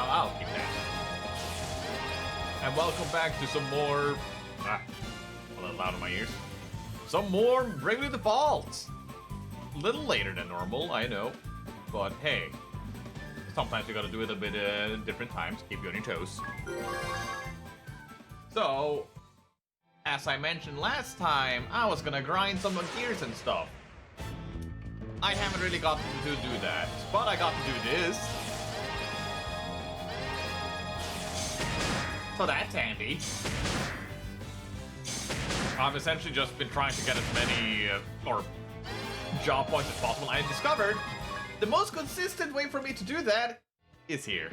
I'll keep that. And welcome back to some more... a little loud in my ears. Some more Bravely Default! A little later than normal, I know. But hey, sometimes you gotta do it a bit different times, keep you on your toes. So, as I mentioned last time, I was gonna grind some gears and stuff. I haven't really gotten to do that, but I got to do this. So that's handy. I've essentially just been trying to get as many, or job points as possible. I discovered the most consistent way for me to do that is here.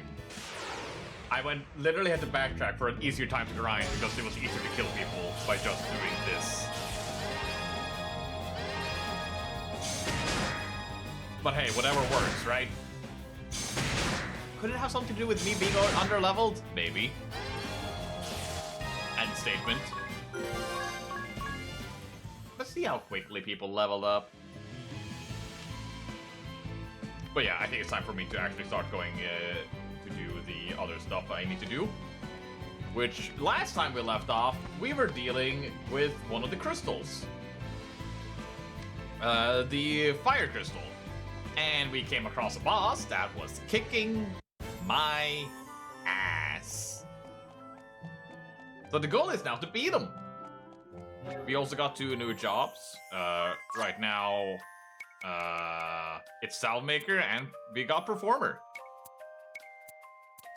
I literally had to backtrack for an easier time to grind because it was easier to kill people by just doing this. But hey, whatever works, right? Could it have something to do with me being under-leveled? Maybe. End statement. Let's see how quickly people leveled up. But yeah, I think it's time for me to actually start going to do the other stuff I need to do. Which, last time we left off, we were dealing with one of the crystals. The fire crystal. And we came across a boss that was kicking my ass. So the goal is now to beat him. We also got 2 new jobs. Right now, it's Salvemaker and we got Performer.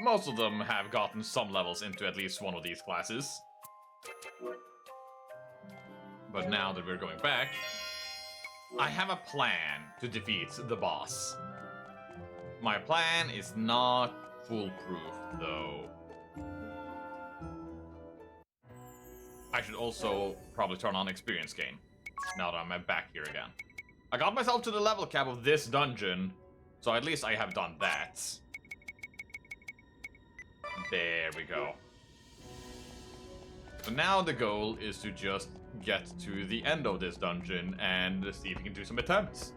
Most of them have gotten some levels into at least one of these classes. But now that we're going back, I have a plan to defeat the boss. My plan is not foolproof, though. I should also probably turn on experience gain, now that I'm back here again. I got myself to the level cap of this dungeon, so at least I have done that. There we go. So now the goal is to just get to the end of this dungeon and see if we can do some attempts.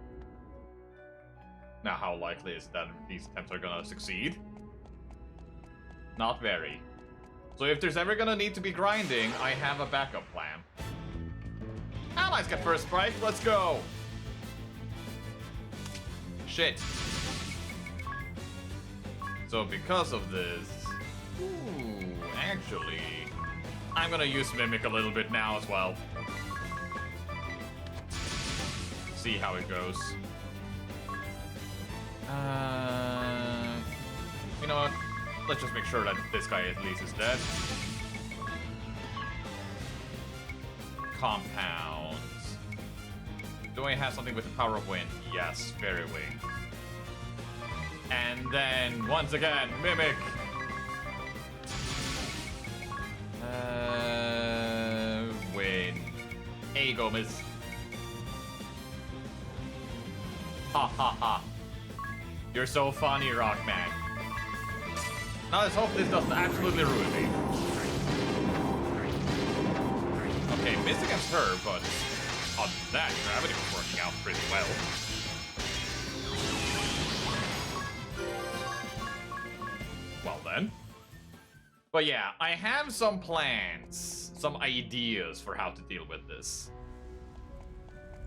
Now, how likely is that these attempts are gonna succeed? Not very. So if there's ever gonna need to be grinding, I have a backup plan. Allies get first strike, let's go! Shit. So because of this... Ooh, actually... I'm gonna use Mimic a little bit now as well. See how it goes. You know what? Let's just make sure that this guy at least is dead. Compounds. Do I have something with the power of wind? Yes, Fairy Wing. And then, once again, Mimic! Win. Hey, Gomez. Ha ha ha. You're so funny, Rockman. Now let's hope this doesn't absolutely ruin me. Okay, miss against her, but on that, gravity was working out pretty well. Well then. But yeah, I have some plans, some ideas for how to deal with this.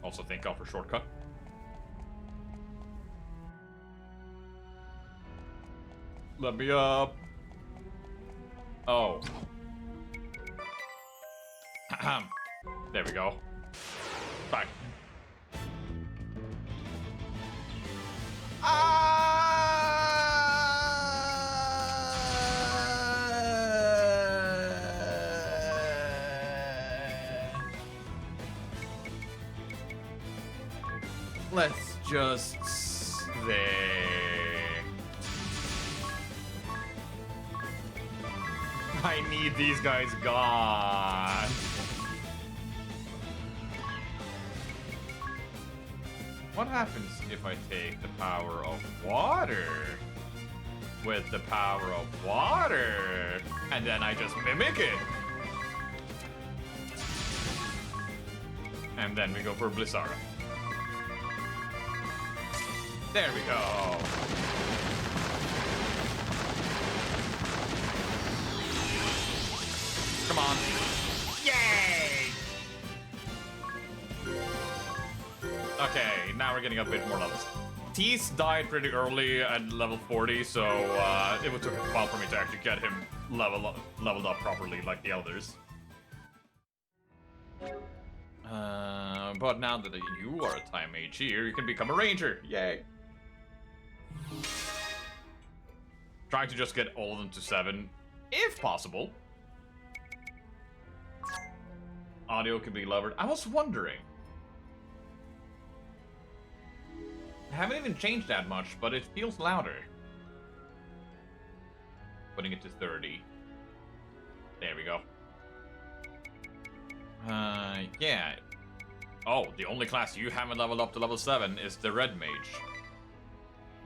Also think of for shortcut. Let me up. Oh. There we go. Back. Let's just there. I need these guys gone. What happens if I take the power of water with the power of water and then I just mimic it? And then we go for Blissara. There we go. Come on. Yay! Okay, now we're getting a bit more levels. Tease died pretty early at level 40, so it took a while for me to actually get him leveled up properly like the others. But now that you are a time mage here, you can become a ranger. Yay! Trying to just get all of them to 7, if possible. Audio could be lowered. I was wondering. I haven't even changed that much, but it feels louder. Putting it to 30. There we go. Yeah. Oh, the only class you haven't leveled up to level 7 is the Red Mage.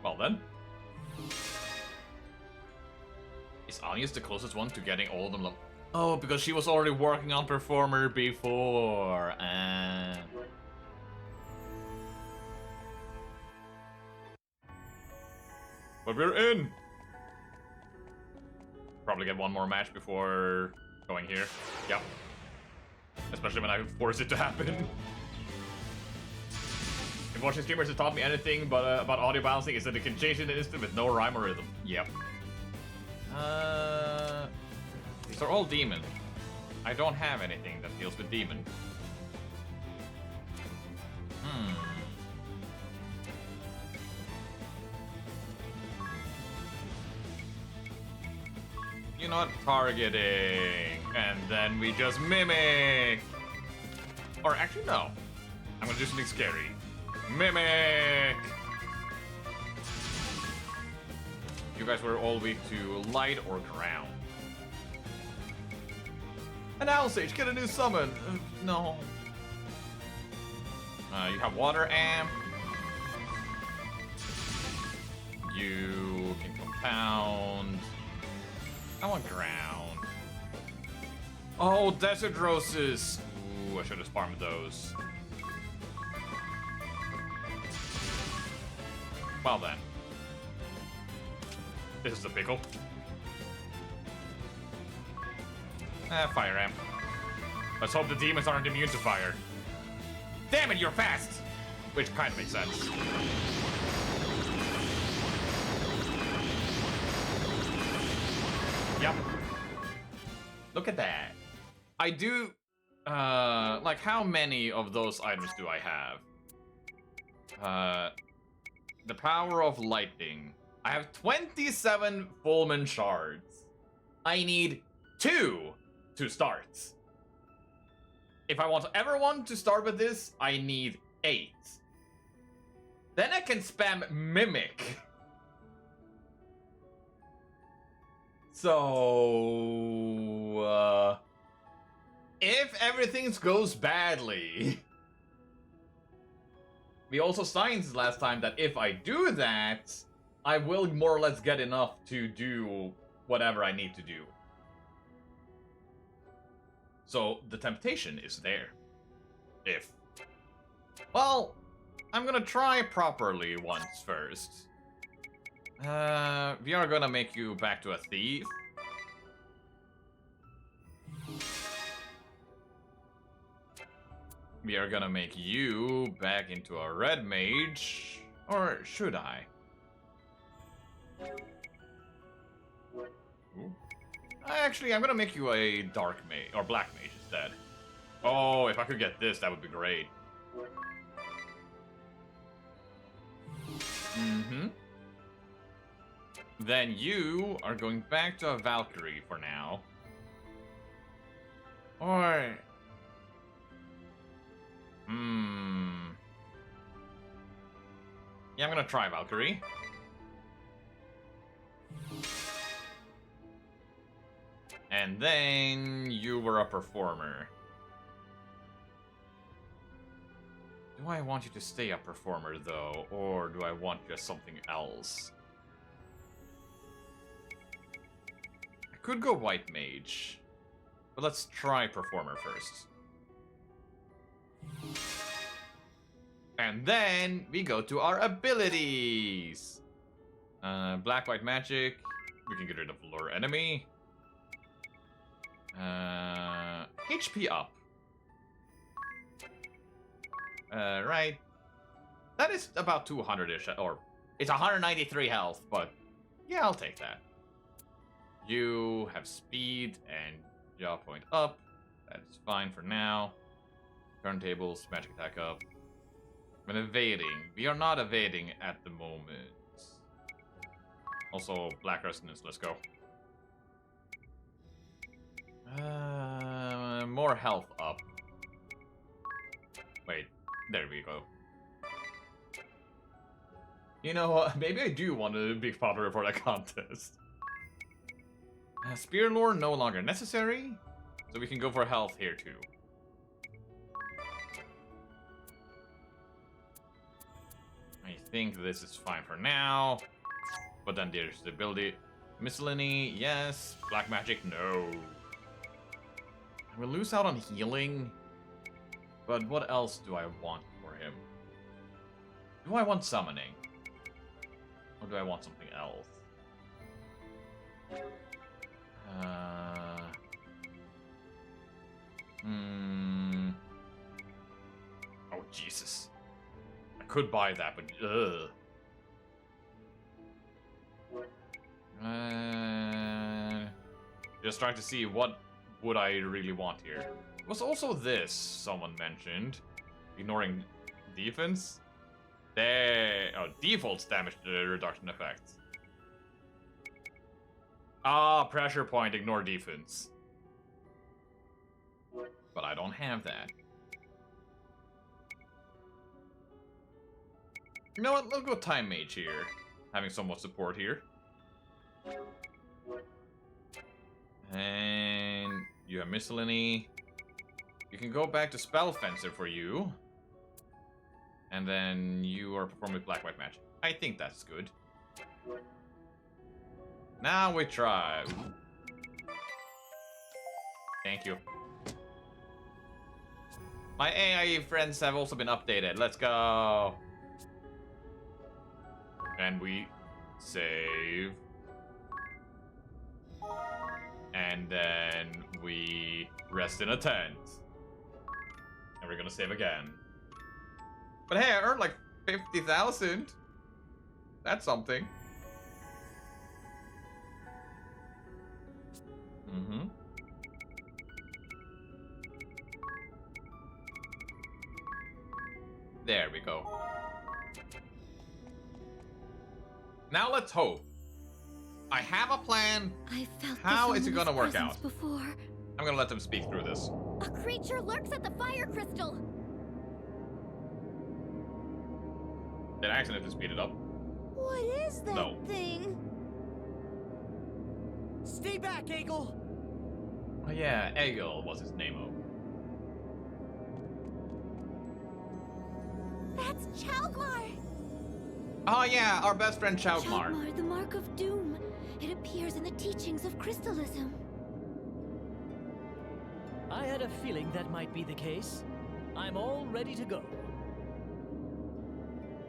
Well then. Is Anya's the closest one to getting all of them leveled? Oh, because she was already working on Performer before. But we're in! Probably get one more match before going here. Yep. Especially when I force it to happen. If watching streamers has taught me anything but about audio balancing, is that it can change in an instant with no rhyme or rhythm. Yep. These are all demon. I don't have anything that deals with demon. You're not targeting, and then we just mimic. Or actually, no. I'm gonna do something scary. Mimic. You guys were all weak to light or ground. An Owl Sage, get a new summon. No. You have Water Amp. You can compound. I want ground. Oh, Desert Roses. Ooh, I should have farmed those. Well then. This is a pickle. Fire Amp. Let's hope the demons aren't immune to fire. Damn it, you're fast! Which kind of makes sense. Yep. Look at that. I do... like, how many of those items do I have? The Power of Lightning. I have 27 Fulmin shards. I need 2 to start. If I want everyone to start with this, I need 8. Then I can spam Mimic. So, if everything goes badly, we also signed last time that if I do that, I will more or less get enough to do whatever I need to do. So, the temptation is there. If... Well, I'm gonna try properly once first. We are gonna make you back to a thief. We are gonna make you back into a red mage. Or should I? Ooh. Actually, I'm gonna make you a dark mage, or black mage instead. Oh, if I could get this, that would be great. Mm-hmm. Then you are going back to a Valkyrie for now. Or... Yeah, I'm gonna try Valkyrie. And then you were a performer. Do I want you to stay a performer, though? Or do I want just something else? I could go white mage. But let's try performer first. And then we go to our abilities. Black-white magic. We can get rid of lure enemy. HP up. Right. That is about 200-ish, or it's 193 health, but yeah, I'll take that. You have speed and jaw point up. That's fine for now. Turntables, magic attack up. And evading. We are not evading at the moment. Also, black resonance, let's go. More health up. Wait, there we go. You know what? Maybe I do want a big father for that contest. Spear lore no longer necessary, so we can go for health here too. I think this is fine for now, but then there's the ability. Miscellany, yes. Black magic, no. We'll lose out on healing, but what else do I want for him? Do I want summoning? Or do I want something else? Oh, Jesus. I could buy that, but just trying to see what would I really want here. It was also this someone mentioned. Ignoring defense. There. Oh, defaults damage reduction effect. Ah, pressure point, ignore defense. But I don't have that. You know what? Let's go Time Mage here. Having somewhat support here. And you have Miscellany. You can go back to Spell Fencer for you. And then you are performing black-white magic. I think that's good. Now we try. Thank you. My AI friends have also been updated. Let's go. And we save. And then we rest in a tent. And we're gonna save again. But hey, I earned like 50,000. That's something. Mm-hmm. There we go. Now let's hope. I have a plan. I felt How is it gonna work out? Before. I'm gonna let them speak through this. A creature lurks at the fire crystal. Did I accidentally speed it up? What is that thing? Stay back, Egil! Oh yeah, Egil was his name. That's Chalgmar! Oh yeah, our best friend Chalgmar. Chalgmar, the Mark of Doom. It appears in the teachings of crystalism. I had a feeling that might be the case. I'm all ready to go.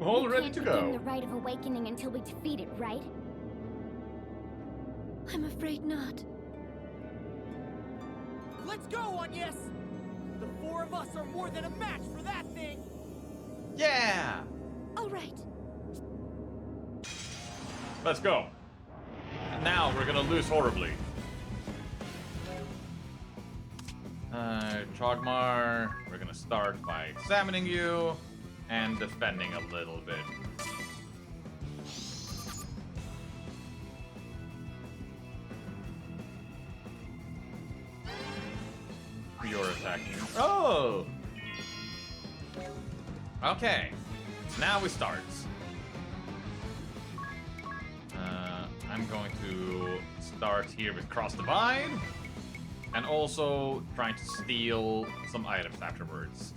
All ready to We can't begin the Rite of Awakening until we defeat it, right? I'm afraid not. Let's go, Agnes! The four of us are more than a match for that thing! Yeah! All right. Let's go. And now we're gonna lose horribly. Chalgmar, we're gonna start by examining you and defending a little bit. You're attacking. Oh! Okay. Now we start. I'm going to start here with Cross Divide. And also trying to steal some items afterwards.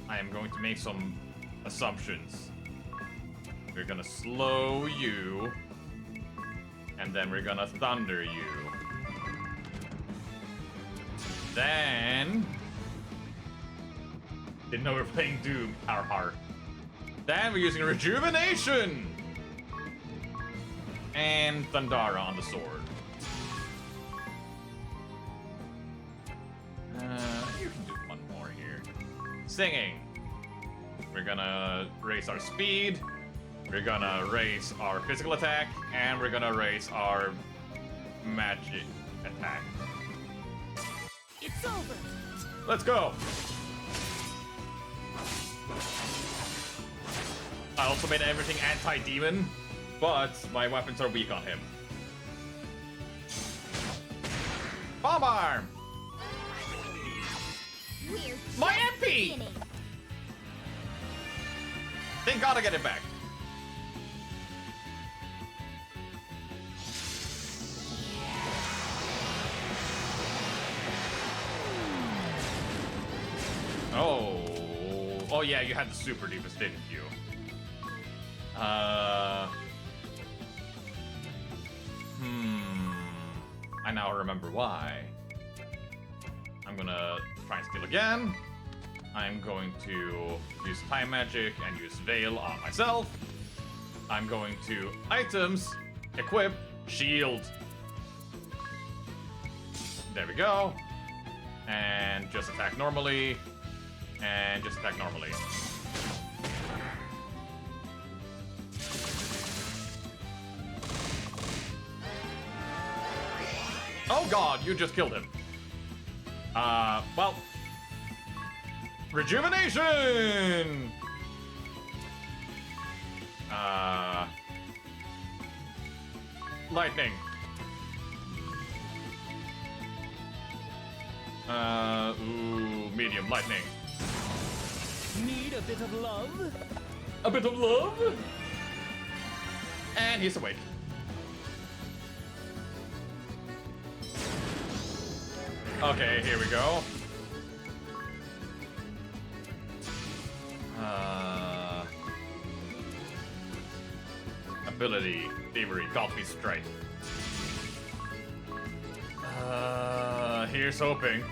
I am going to make some assumptions. We're gonna slow you. And then we're gonna thunder you. Then... Didn't know we were playing Doom. Our heart. Then we're using Rejuvenation! and Thundara on the sword. You can do one more here. Singing. We're gonna raise our speed. We're gonna raise our physical attack, and we're gonna raise our magic attack. It's over! Let's go! I also made everything anti-demon, but my weapons are weak on him. Bomb arm! We're My just MP! beginning. Thank God I get it back. Oh yeah, you had the super defense, didn't you? I now remember why. I'm gonna try and steal again. I'm going to use time magic and use Veil on myself. I'm going to items, equip, shield. There we go. And just attack normally. And just attack normally. Oh god, you just killed him. Well. Rejuvenation! Lightning. Ooh, medium lightning. Need a bit of love? A bit of love? And he's awake. Okay, here we go. Ability, thievery, got me straight. Here's hoping.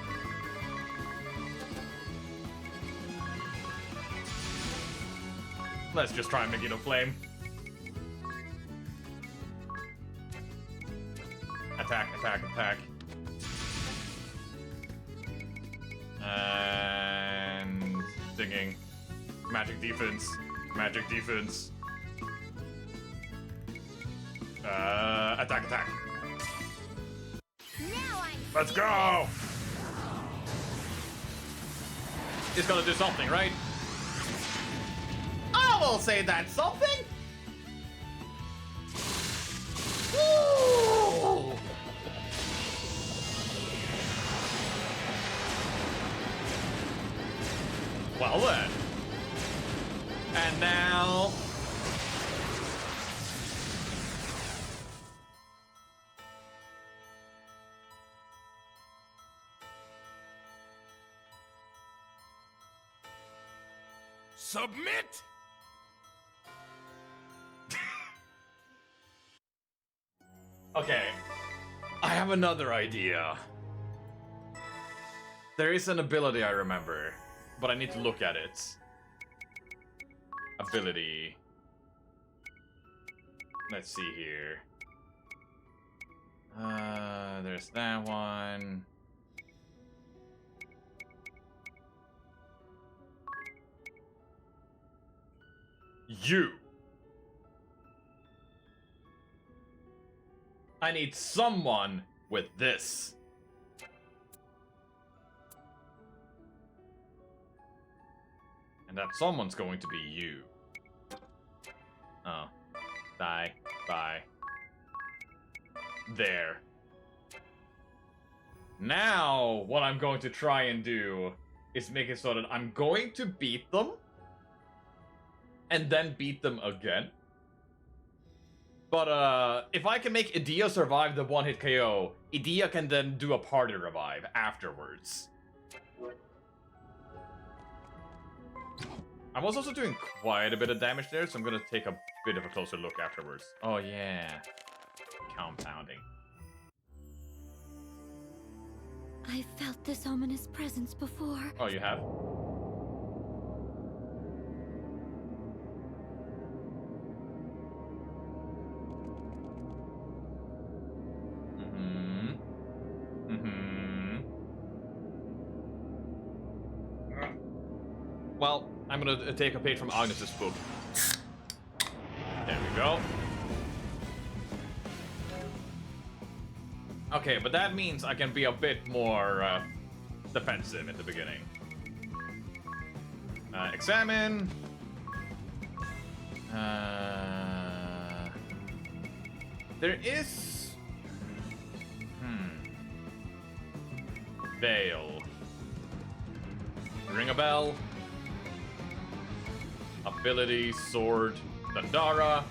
Let's just try and make it a flame. Attack, attack, attack. And singing. Magic defense. Magic defense. Attack, attack. Now I'm Let's go! It's gonna do something, right? I will say that's something! Woo! Well then. And now... Submit! Okay, I have another idea. There is an ability I remember, but I need to look at it. Ability. Let's see here. There's that one. You. I need someone with this. And that someone's going to be you. Oh. Die. Bye. There. Now, what I'm going to try and do is make it so that I'm going to beat them. And then beat them again. But, if I can make Edea survive the one-hit KO, Edea can then do a party revive afterwards. I was also doing quite a bit of damage there, so I'm gonna take a bit of a closer look afterwards. Oh yeah. Compounding. I felt this ominous presence before. Oh, you have? Well, I'm gonna take a page from Agnes's book. There we go. Okay, but that means I can be a bit more defensive in the beginning. Examine. There is... Veil. Ring a bell. Ability, sword, Dandara.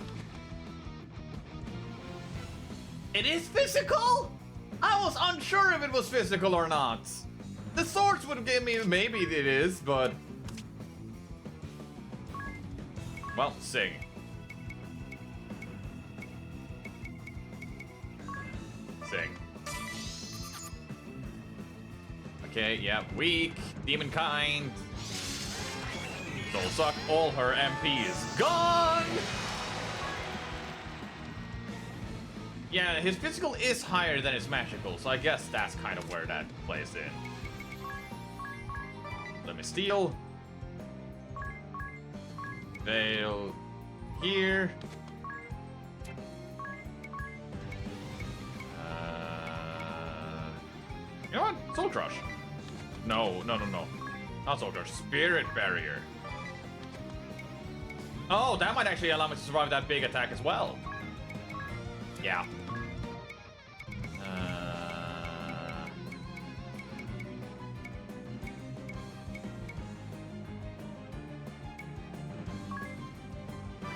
It is physical? I was unsure if it was physical or not. The swords would give me maybe it is, but... Well, sing. Sing. Okay, yeah, weak, demon kind. Soul suck, all her MP is gone! Yeah, his physical is higher than his magical, so I guess that's kind of where that plays in. Let me steal. Veil here. You know what? Soul Crush. No. Not Soul Crush. Spirit Barrier. Oh, that might actually allow me to survive that big attack as well. Yeah.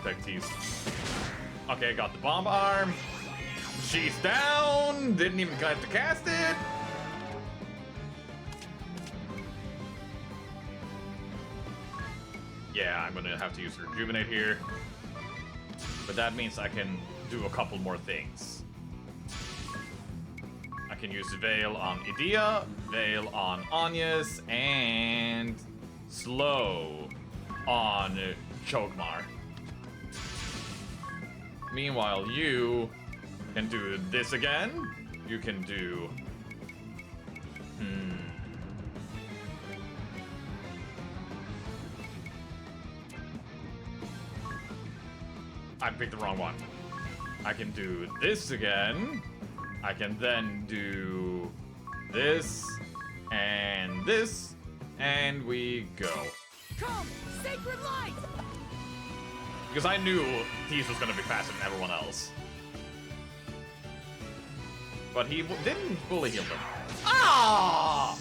Protect these. Okay, got the bomb arm. She's down. Didn't even have to cast it. Yeah, I'm gonna have to use Rejuvenate here. But that means I can do a couple more things. I can use Veil on Edea, Veil on Anyas, and Slow on Chokmar. Meanwhile, you can do this again. You can do... I picked the wrong one. I can do this again. I can then do this, and we go. Come, sacred light! Because I knew Tease was gonna be faster than everyone else. But he didn't fully heal them. Ah!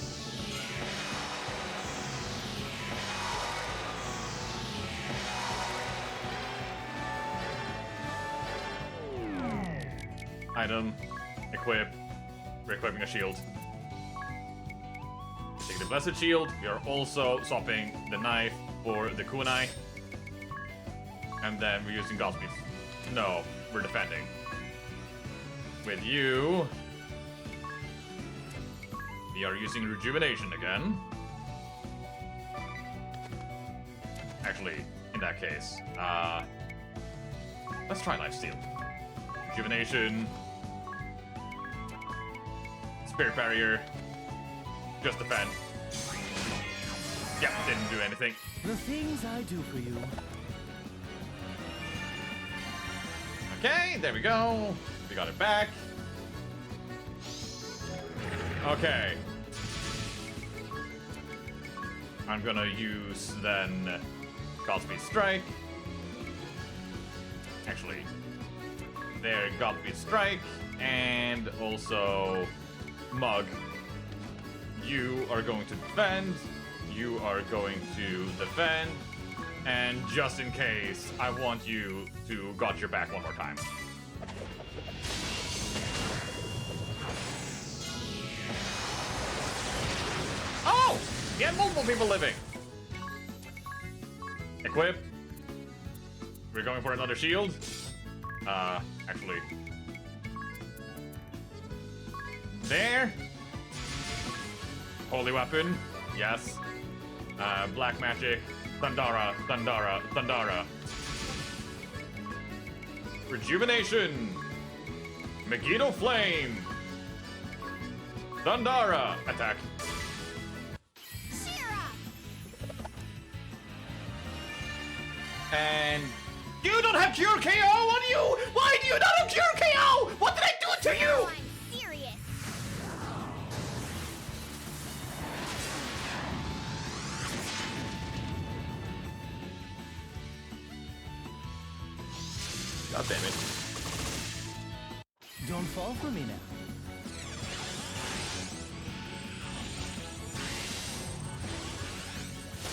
Item, equip, re-equipping a shield. Take the Blessed Shield, we are also swapping the knife for the kunai. And then we're using Godspeed. No, we're defending. With you, we are using Rejuvenation again. Actually, in that case, let's try Lifesteal. Rejuvenation. Spirit Barrier. Just defend. Yep, didn't do anything. The things I do for you. Okay, there we go. We got it back. Okay. I'm gonna use then Godspeed Strike. Actually, there, Godspeed Strike, and also Mug. You are going to defend. You are going to defend. And just in case, I want you to got your back one more time. Oh! He had multiple people living. Equip. We're going for another shield. Actually. There. Holy Weapon. Yes. Black Magic. Dandara, Dandara, Dandara. Rejuvenation. Megiddo Flame. Dandara. Attack. And you don't have Cure KO on you! Why do you not have Cure KO? What did I do to you? I'm serious. God damn it. Don't fall for me now.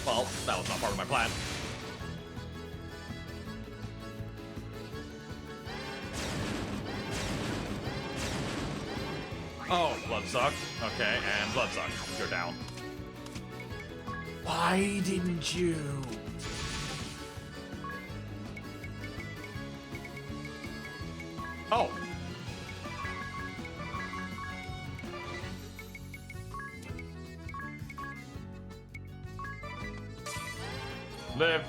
Well, that was not part of my plan. Oh, Bloodsuck. Okay, and Bloodsuck. You're down. Why didn't you? Oh. Live.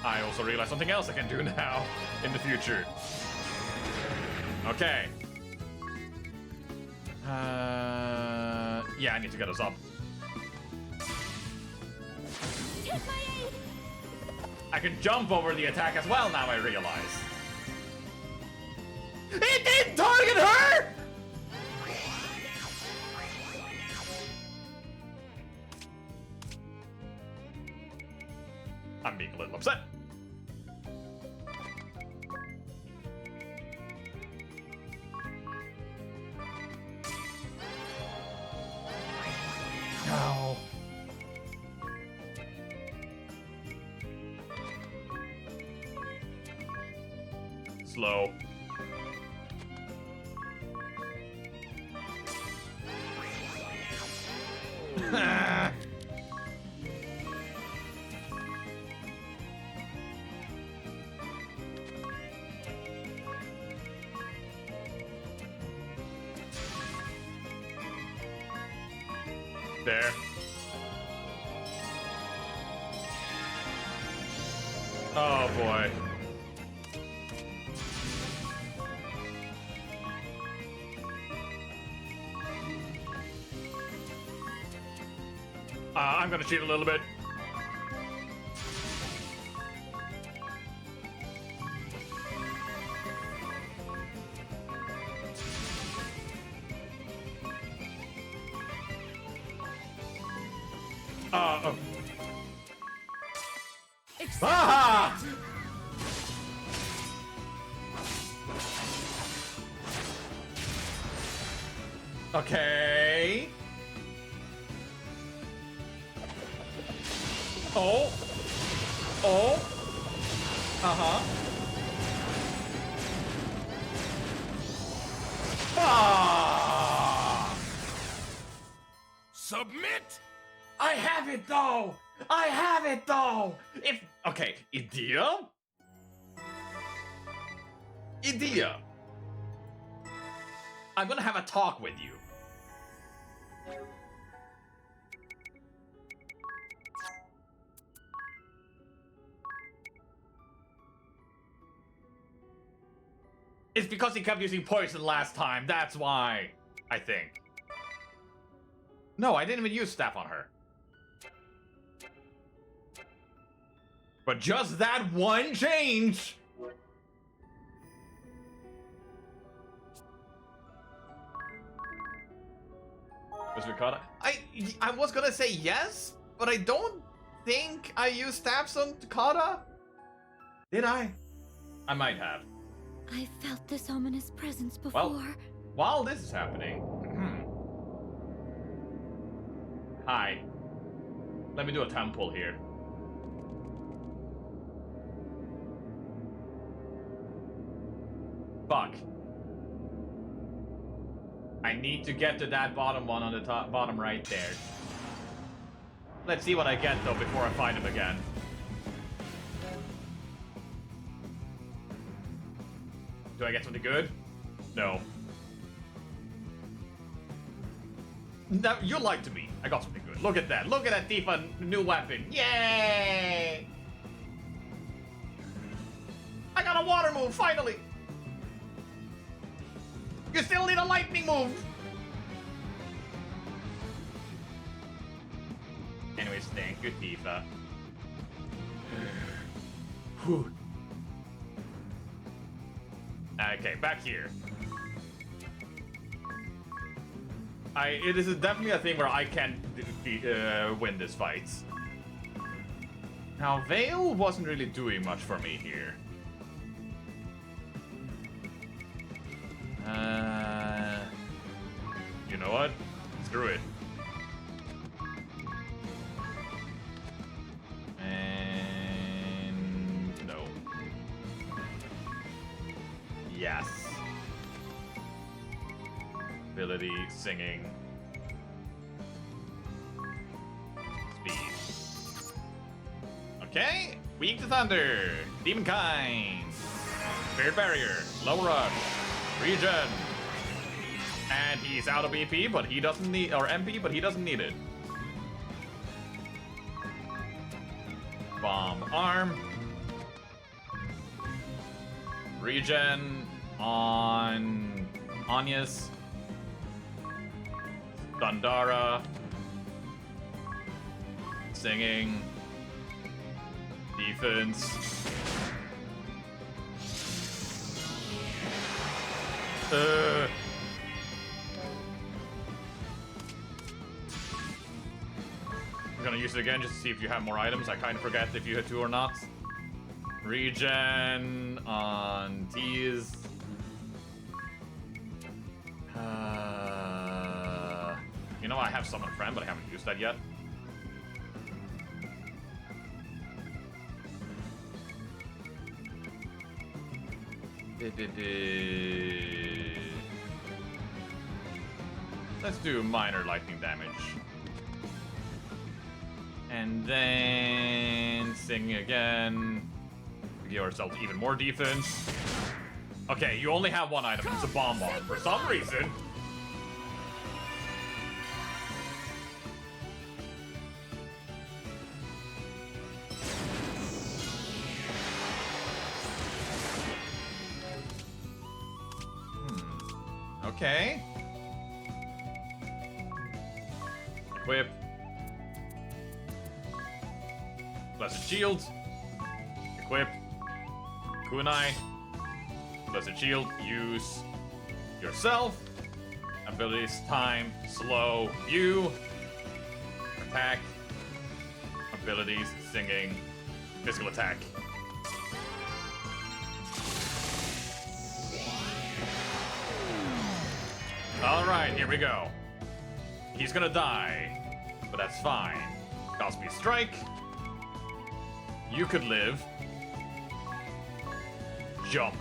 I also realized something else I can do now in the future. Okay. Yeah, I need to get us up. Take my aid. I can jump over the attack as well now, I realize. It didn't target her! I'm being a little upset. No. Slow. There. Oh boy. I'm gonna cheat a little bit. Oh. Ah! Okay. Oh. Oh. Uh-huh. Ah! Submit! I have it though! I have it though! If okay, Edea? Edea. I'm gonna have a talk with you. It's because he kept using poison last time, that's why, I think. No, I didn't even use staff on her. But just that one change! Was Ricotta? I was gonna say yes, but I don't think I used staffs on Takata. Did I? I might have. I felt this ominous presence before. Well, while this is happening... Hi. Let me do a temple here. Fuck. I need to get to that bottom one on the top, bottom right there. Let's see what I get though before I fight him again. Do I get something good? No. No, you lied to me. I got something good. Look at that. Look at that Tifa new weapon. Yay! I got a water move, finally! You still need a lightning move! Anyways, thank you, Tifa. Whew. Okay, back here. It is definitely a thing where I can win this fight. Now, Vale wasn't really doing much for me here. You know what? Screw it. And no. Yes. Ability, singing. Speed. Okay. Weak to thunder. Demonkind. Spirit barrier. Low rush. Regen. And he's out of BP, but he doesn't need, or MP, but he doesn't need it. Bomb arm. Regen on Anya's. Thundara. Singing. Defense. I'm gonna use it again just to see if you have more items. I kind of forget if you had two or not. Regen on T's. You know, I have Summon Friend, but I haven't used that yet. Let's do minor lightning damage. And then sing again. Give ourselves even more defense. Okay, you only have one item. It's a bomb bomb for some reason. Okay. Equip. Blessed Shield. Equip. Kunai. Blessed Shield. Use yourself. Abilities, time, slow, you. Attack. Abilities, singing, physical attack. Alright, here we go. He's gonna die, but that's fine. Cosby Strike. You could live. Jump.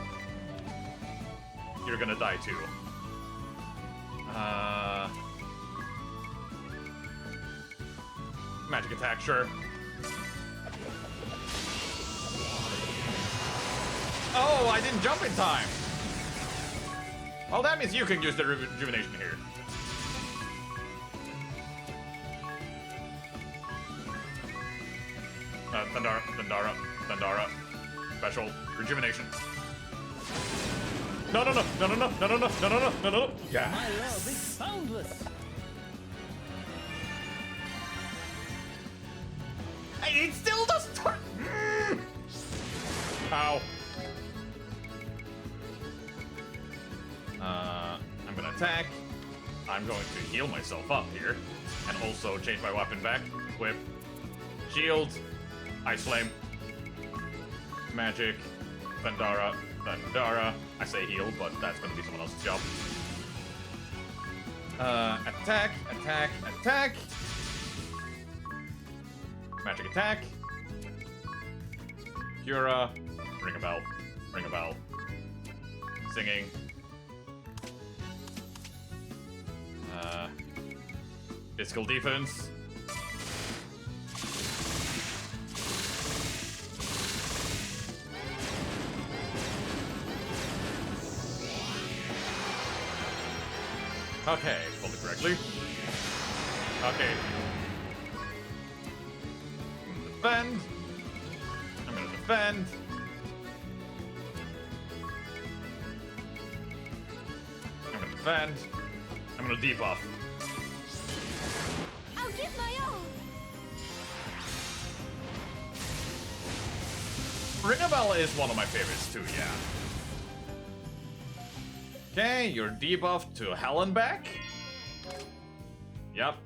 You're gonna die too. Magic attack, sure. Oh, I didn't jump in time. Well, that means you can use the rejuvenation here. Thundara. Special rejuvenation. No. Yeah. My love is boundless. It still doesn't work. Ow. I'm gonna attack. I'm going to heal myself up here. And also change my weapon back. Equip. Shield. Ice Flame. Magic. Thundara. I say heal, but that's gonna be someone else's job. Attack. Magic attack. Cura. Ring a bell. Singing. Physical defense. Okay, pulled it correctly. Okay. I'm gonna defend. I'm gonna debuff. I'll give my all. Ringabel is one of my favorites too, yeah. Okay, you're debuffed to hell and back. Yep.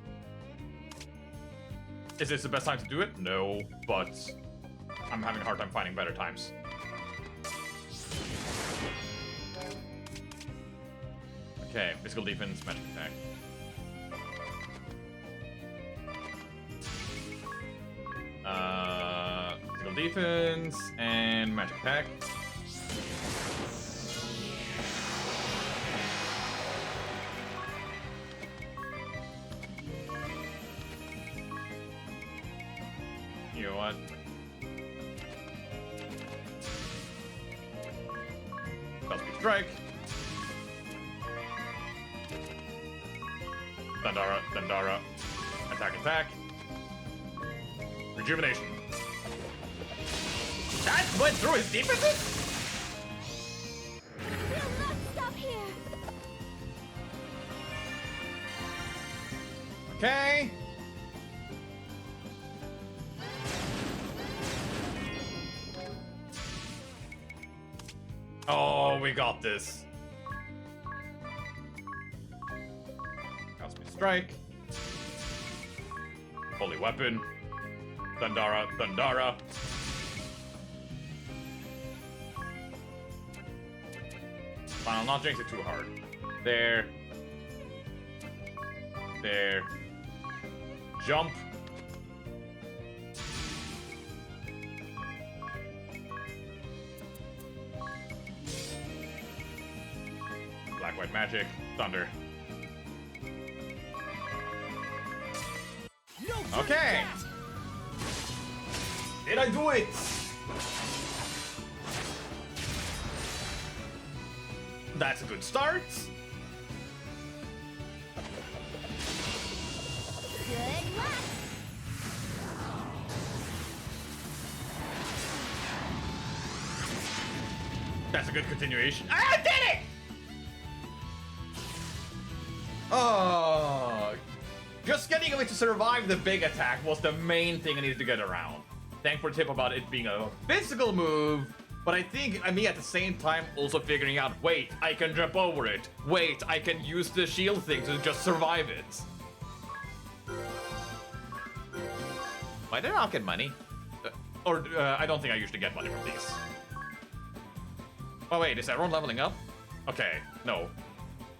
Is this the best time to do it? No, but I'm having a hard time finding better times. Okay, physical defense, magic attack. Physical defense and magic attack. You know what? Spell speed strike. Thundara, Thundara. Attack, attack. Rejuvenation. That went through his defenses? We'll not stop here! Okay. Oh, we got this. Cosmic Strike. Holy Weapon. Thundara, Thundara. Fine, I'll not jinx it too hard. There. There. Jump. Black, white magic. Thunder. No turning Okay. back! Did I do it? That's a good start. Good luck! That's a good continuation. I did it! Oh, just getting away to survive the big attack was the main thing I needed to get around. Thanks for the tip about it being a physical move, but I think me at the same time also figuring out, wait, I can jump over it. Wait, I can use the shield thing to just survive it. Why did I not get money? I don't think I usually get money from these. Oh wait, is everyone leveling up? Okay, no.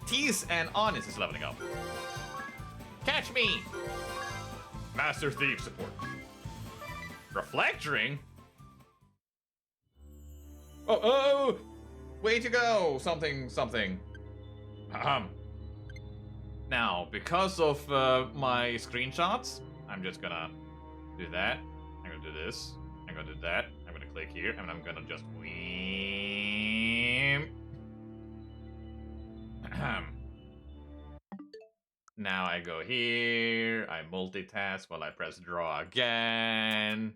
Tease and Honest is leveling up. Catch me! Master Thief support. Reflect Ring? Oh! Way to go! Something, something. Now, because of my screenshots, I'm just gonna do that. I'm gonna do this. I'm gonna do that. I'm gonna click here, and I'm gonna just weem. Now I go here, I multitask while I press draw again.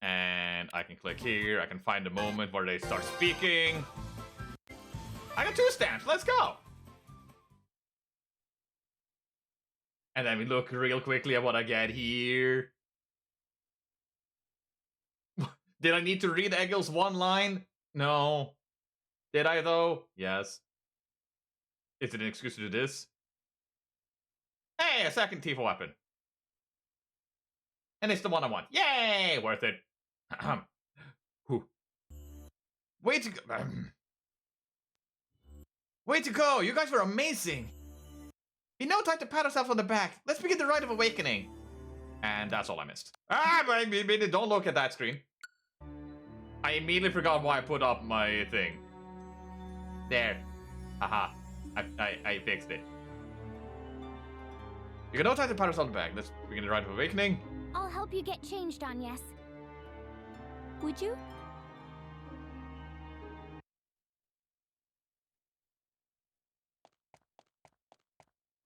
And I can click here, I can find a moment where they start speaking. I got 2 stamps, let's go! And then we look real quickly at what I get here. Did I need to read Egil's one line? No. Did I though? Yes. Is it an excuse to do this? Hey, a second Tifa weapon. And it's the one I want. Yay! Worth it. Way to go. Way to go! You guys were amazing! Be no time to pat ourselves on the back. Let's begin the Rite of Awakening. And that's all I missed. Don't look at that screen. I immediately forgot why I put up my thing. There. Haha. I fixed it. You can no time to pat ourselves on the back. Let's begin the Rite of Awakening. I'll help you get changed on, yes. Would you?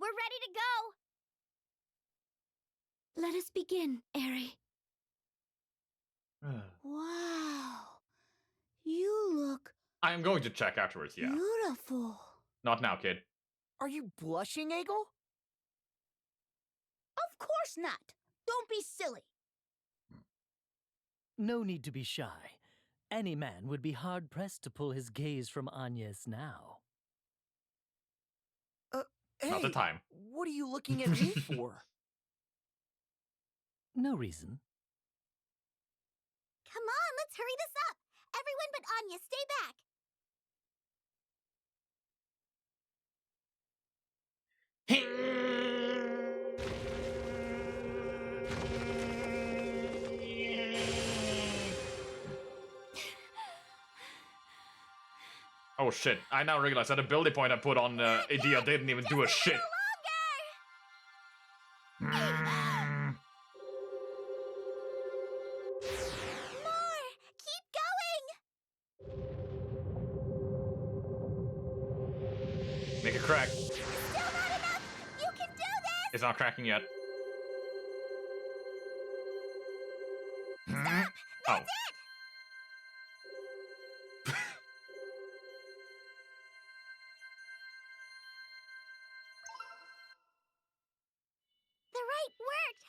We're ready to go! Let us begin, Eri. Wow. You look I am going to check afterwards, yeah. beautiful. Not now, kid. Are you blushing, Egil? Of course not. Don't be silly. No need to be shy. Any man would be hard-pressed to pull his gaze from Agnes now. Hey, Not the time. what are you looking at me for? No reason. Come on, let's hurry this up. Everyone but Anya, stay back. Oh shit, I now realize that ability point I put on Idea didn't even do a shit. More! Keep going! Make it crack. Still not enough! You can do this! It's not cracking yet. Stop! Oh. That's it! The right worked!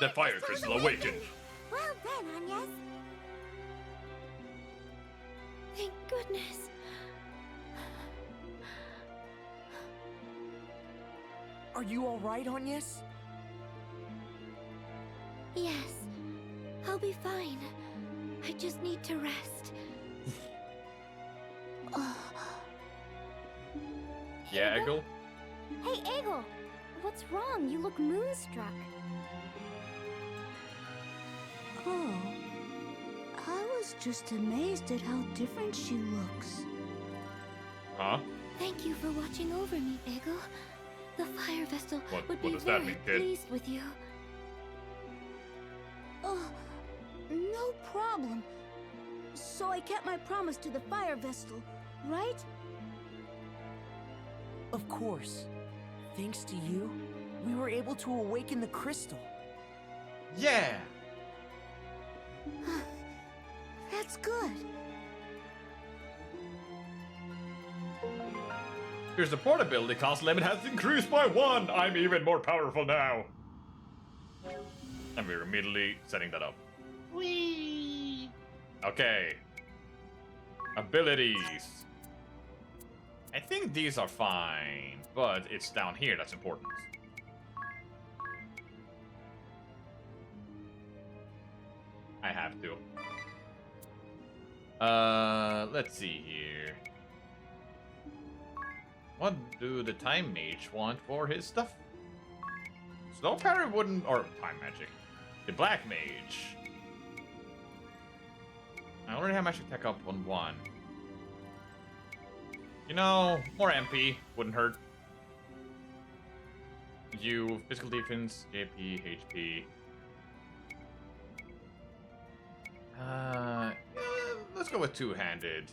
The fire crystal awakened. Well done, Agnes. Thank goodness. Are you alright, Agnes? Yes, I'll be fine. I just need to rest. Yeah, Eggle? Hey, Eggle! What's wrong? You look moonstruck. Oh, I was just amazed at how different she looks. Huh? Thank you for watching over me, Eggle. The fire vessel What would be does that very mean, kid? pleased with you. Oh, no problem. So I kept my promise to the fire vestal, right? Of course. Thanks to you, we were able to awaken the crystal. Yeah! That's good. Your supportability cost limit has increased by 1! I'm even more powerful now! And we're immediately setting that up. Whee! Okay. Abilities. I think these are fine, but it's down here that's important. I have to. Let's see here. What do the Time Mage want for his stuff? Snow Parry wouldn't... or Time Magic. The Black Mage. I already have Magic Tech up on 1. You know, more MP wouldn't hurt. You, Physical Defense, JP, HP. Let's go with Two-Handed.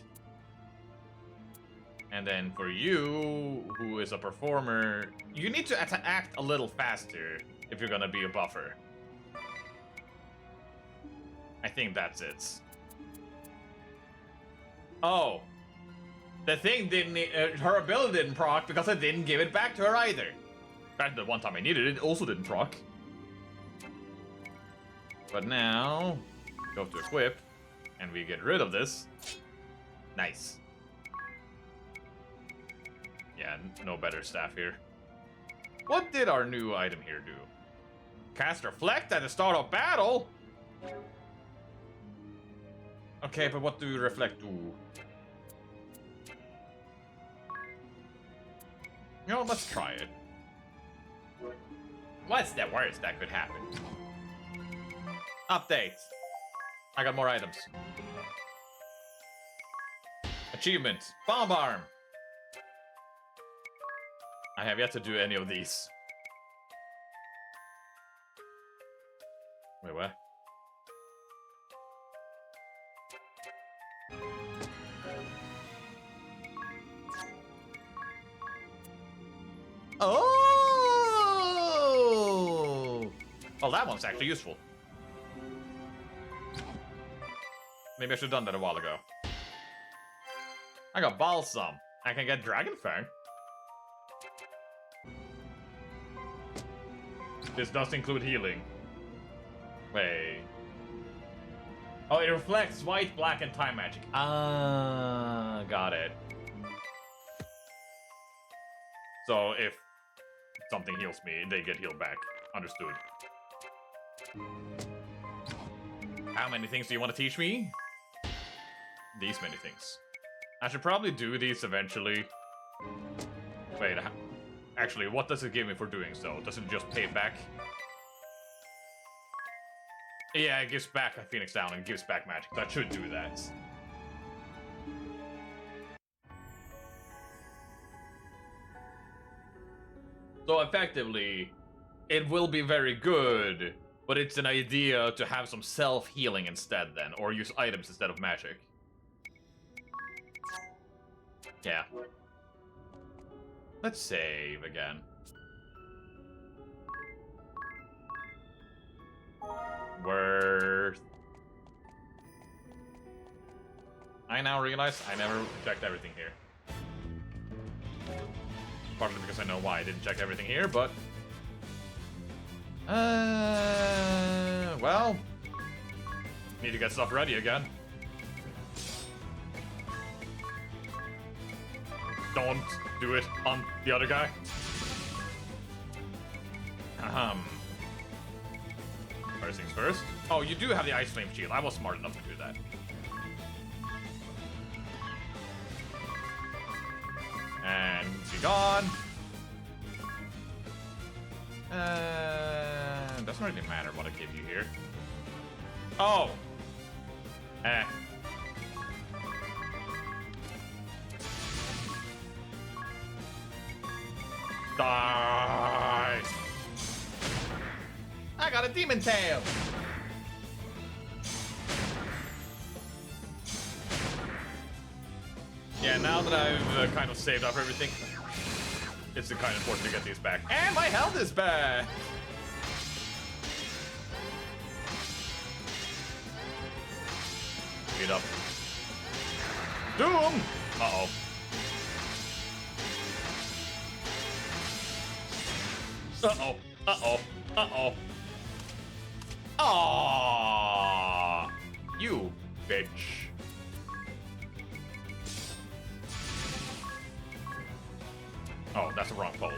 And then for you, who is a performer, you need to act a little faster if you're gonna be a buffer. I think that's it. Oh. The thing didn't... her ability didn't proc because I didn't give it back to her either. Granted, the one time I needed it, it also didn't proc. But now, go to equip, and we get rid of this. Nice. Yeah, no better staff here. What did our new item here do? Cast Reflect at the start of battle? Okay, but what do Reflect do? You know, let's try it. What's the worst that could happen? Updates. I got more items. Achievement. Bomb Arm. I have yet to do any of these. Wait, what? Oh! Well, that one's actually useful. Maybe I should have done that a while ago. I got Balsam. I can get Dragon Fang. This does include healing. Wait. Oh, it reflects white, black, and time magic. Ah, got it. So if something heals me, they get healed back. Understood. How many things do you want to teach me? These many things. I should probably do these eventually. Wait, actually, what does it give me for doing so? Does it just pay back? Yeah, it gives back a Phoenix Down and gives back magic. So I should do that. So effectively, it will be very good, but it's an idea to have some self-healing instead then, or use items instead of magic. Yeah. Let's save again. Worth. I now realize I never checked everything here. Partly because I know why I didn't check everything here, but... well... Need to get stuff ready again. Don't do it on the other guy. First things first. Oh, you do have the Ice Flame Shield. I was smart enough to do that. And be gone. Doesn't really matter what I give you here. Oh! Die! I got a demon tail! Yeah, now that I've kind of saved up everything, it's kind of important to get these back. And my health is back! Speed up. Doom! Uh-oh. Uh-oh. Uh-oh. Uh-oh. Aww! You bitch. Oh, that's the wrong pole.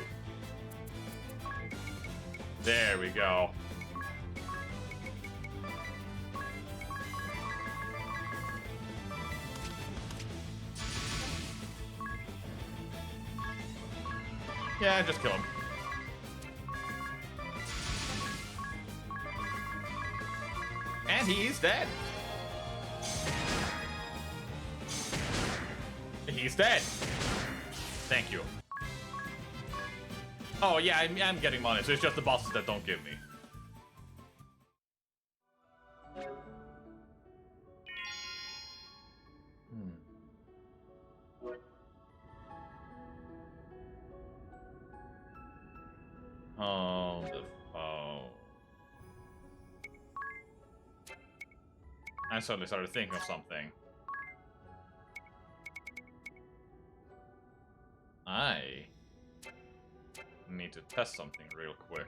There we go. Yeah, just kill him. And he's dead. He's dead. Thank you. Oh yeah, I'm getting money, so it's just the bosses that don't give me. Oh, the phone. I suddenly started thinking of something. I need to test something real quick.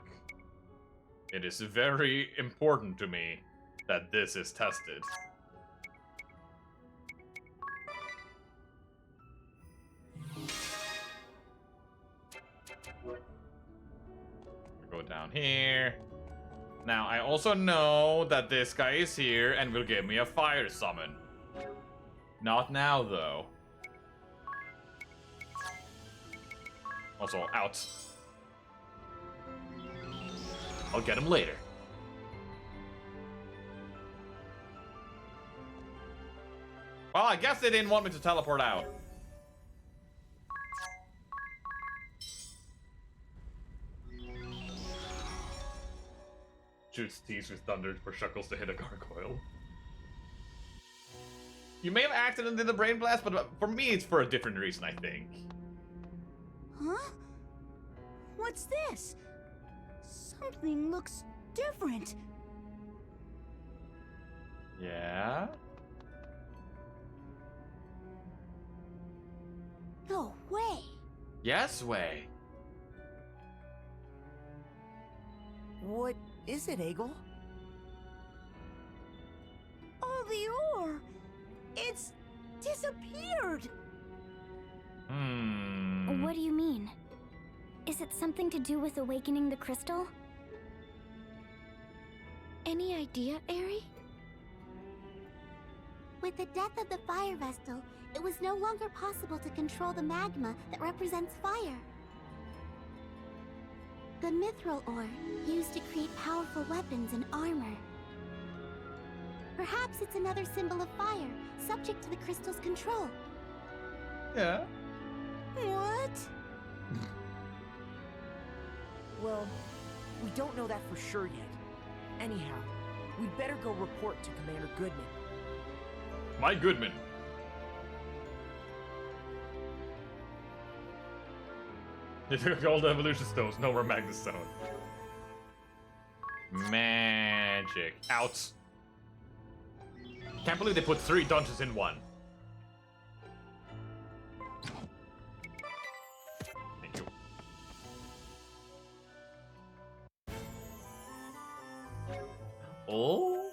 It is very important to me that this is tested. Go down here. Now, I also know that this guy is here and will give me a fire summon. Not now, though. Also, out. I'll get him later. Well, I guess they didn't want me to teleport out. Shoots tease with thunder for Shuckles to hit a gargoyle. You may have accidentally did the brain blast, but for me it's for a different reason, I think. Huh? What's this? Something looks different. Yeah? No way. Yes, way. What is it, Egel? All all the ore. It's disappeared. What do you mean? Is it something to do with awakening the crystal? Any idea, Eri? With the death of the Fire Vestal, it was no longer possible to control the magma that represents fire. The mithril ore, used to create powerful weapons and armor. Perhaps it's another symbol of fire, subject to the crystal's control. Yeah. What? Well, we don't know that for sure yet. Anyhow, we'd better go report to Commander Goodman. My Goodman. They took all the evolution stones, no more Magnus Stone. Magic. Out. Can't believe they put 3 dungeons in one. Thank you. Oh?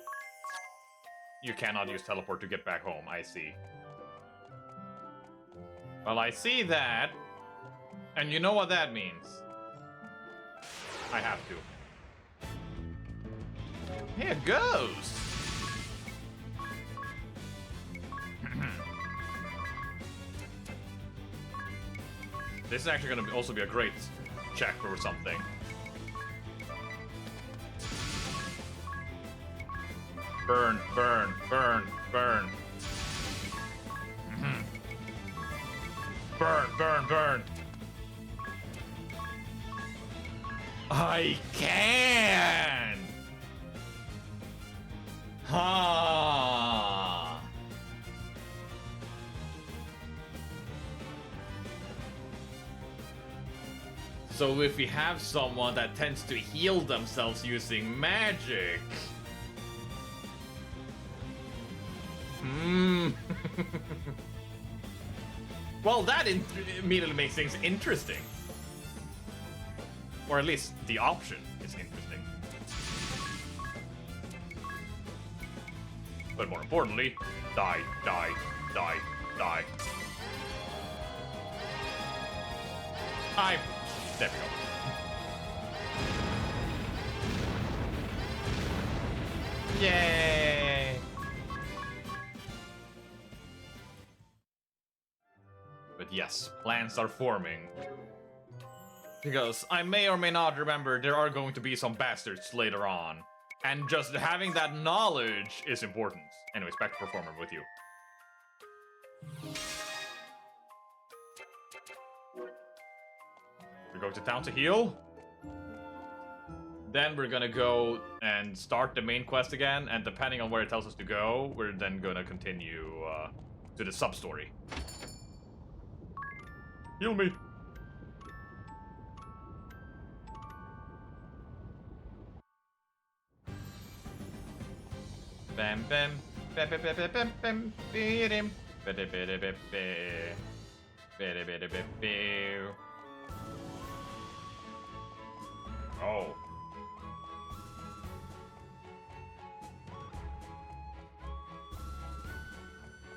You cannot use teleport to get back home, I see. Well, I see that. And you know what that means. I have to. Here it goes! This is actually going to also be a great check or something. Burn, burn, burn, burn. Burn, burn, burn. I can! Ha! So if we have someone that tends to heal themselves using magic... Well, that immediately makes things interesting. Or at least the option is interesting. But more importantly, die, die, die, die. There we go. Yay! But yes, plans are forming. Because I may or may not remember there are going to be some bastards later on. And just having that knowledge is important. Anyways, back to Performer with you. We're going to town to heal. Then we're gonna go and start the main quest again, and depending on where it tells us to go, we're then gonna continue to the sub-story. Heal me! Bam bam bam bam bam bam bam bam bam bam bam. Oh.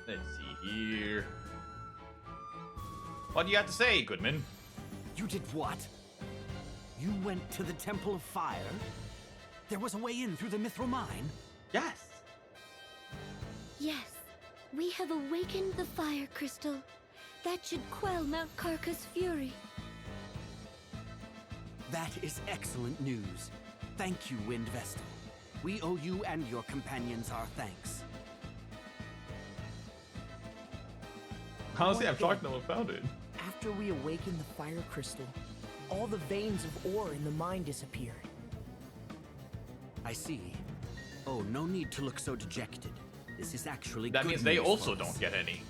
Let's see here. What do you have to say, Goodman? You did what? You went to the Temple of Fire? There was a way in through the Mithril Mine? Yes. Yes, we have awakened the fire crystal. That should quell Mount Karka's fury. That is excellent news. Thank you, Wind Vestal. We owe you and your companions our thanks. Honestly, I'm shocked no one found it. After we awakened the fire crystal, all the veins of ore in the mine disappeared. I see. Oh, no need to look so dejected. This is actually That good means they news also for us. don't get any.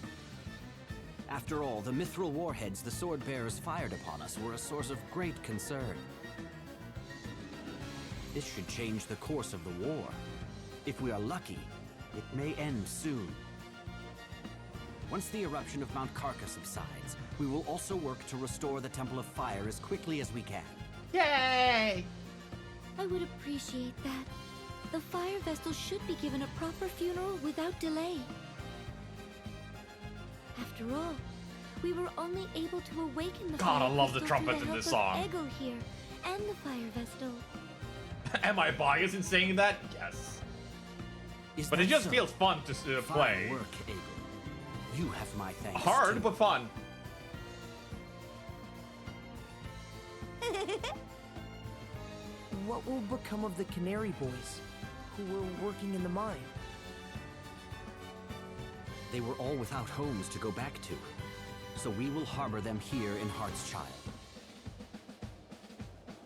After all, the mithril warheads the sword bearers fired upon us were a source of great concern. This should change the course of the war. If we are lucky, it may end soon. Once the eruption of Mount Karka subsides, we will also work to restore the Temple of Fire as quickly as we can. Yay! I would appreciate that. the fire vestal should be given a proper funeral without delay. After all, we were only able to awaken the God, I fire love the vestal through trumpets the in this help song. of Eggle here and the fire vestal. Am I biased in saying that? Yes. Is But that it just so? feels fun to play. Fine work, Egel. You have my thanks. Hard, too. but fun. What will become of the Canary Boys who were working in the mine? They were all without homes to go back to, so we will harbor them here in Heartschild.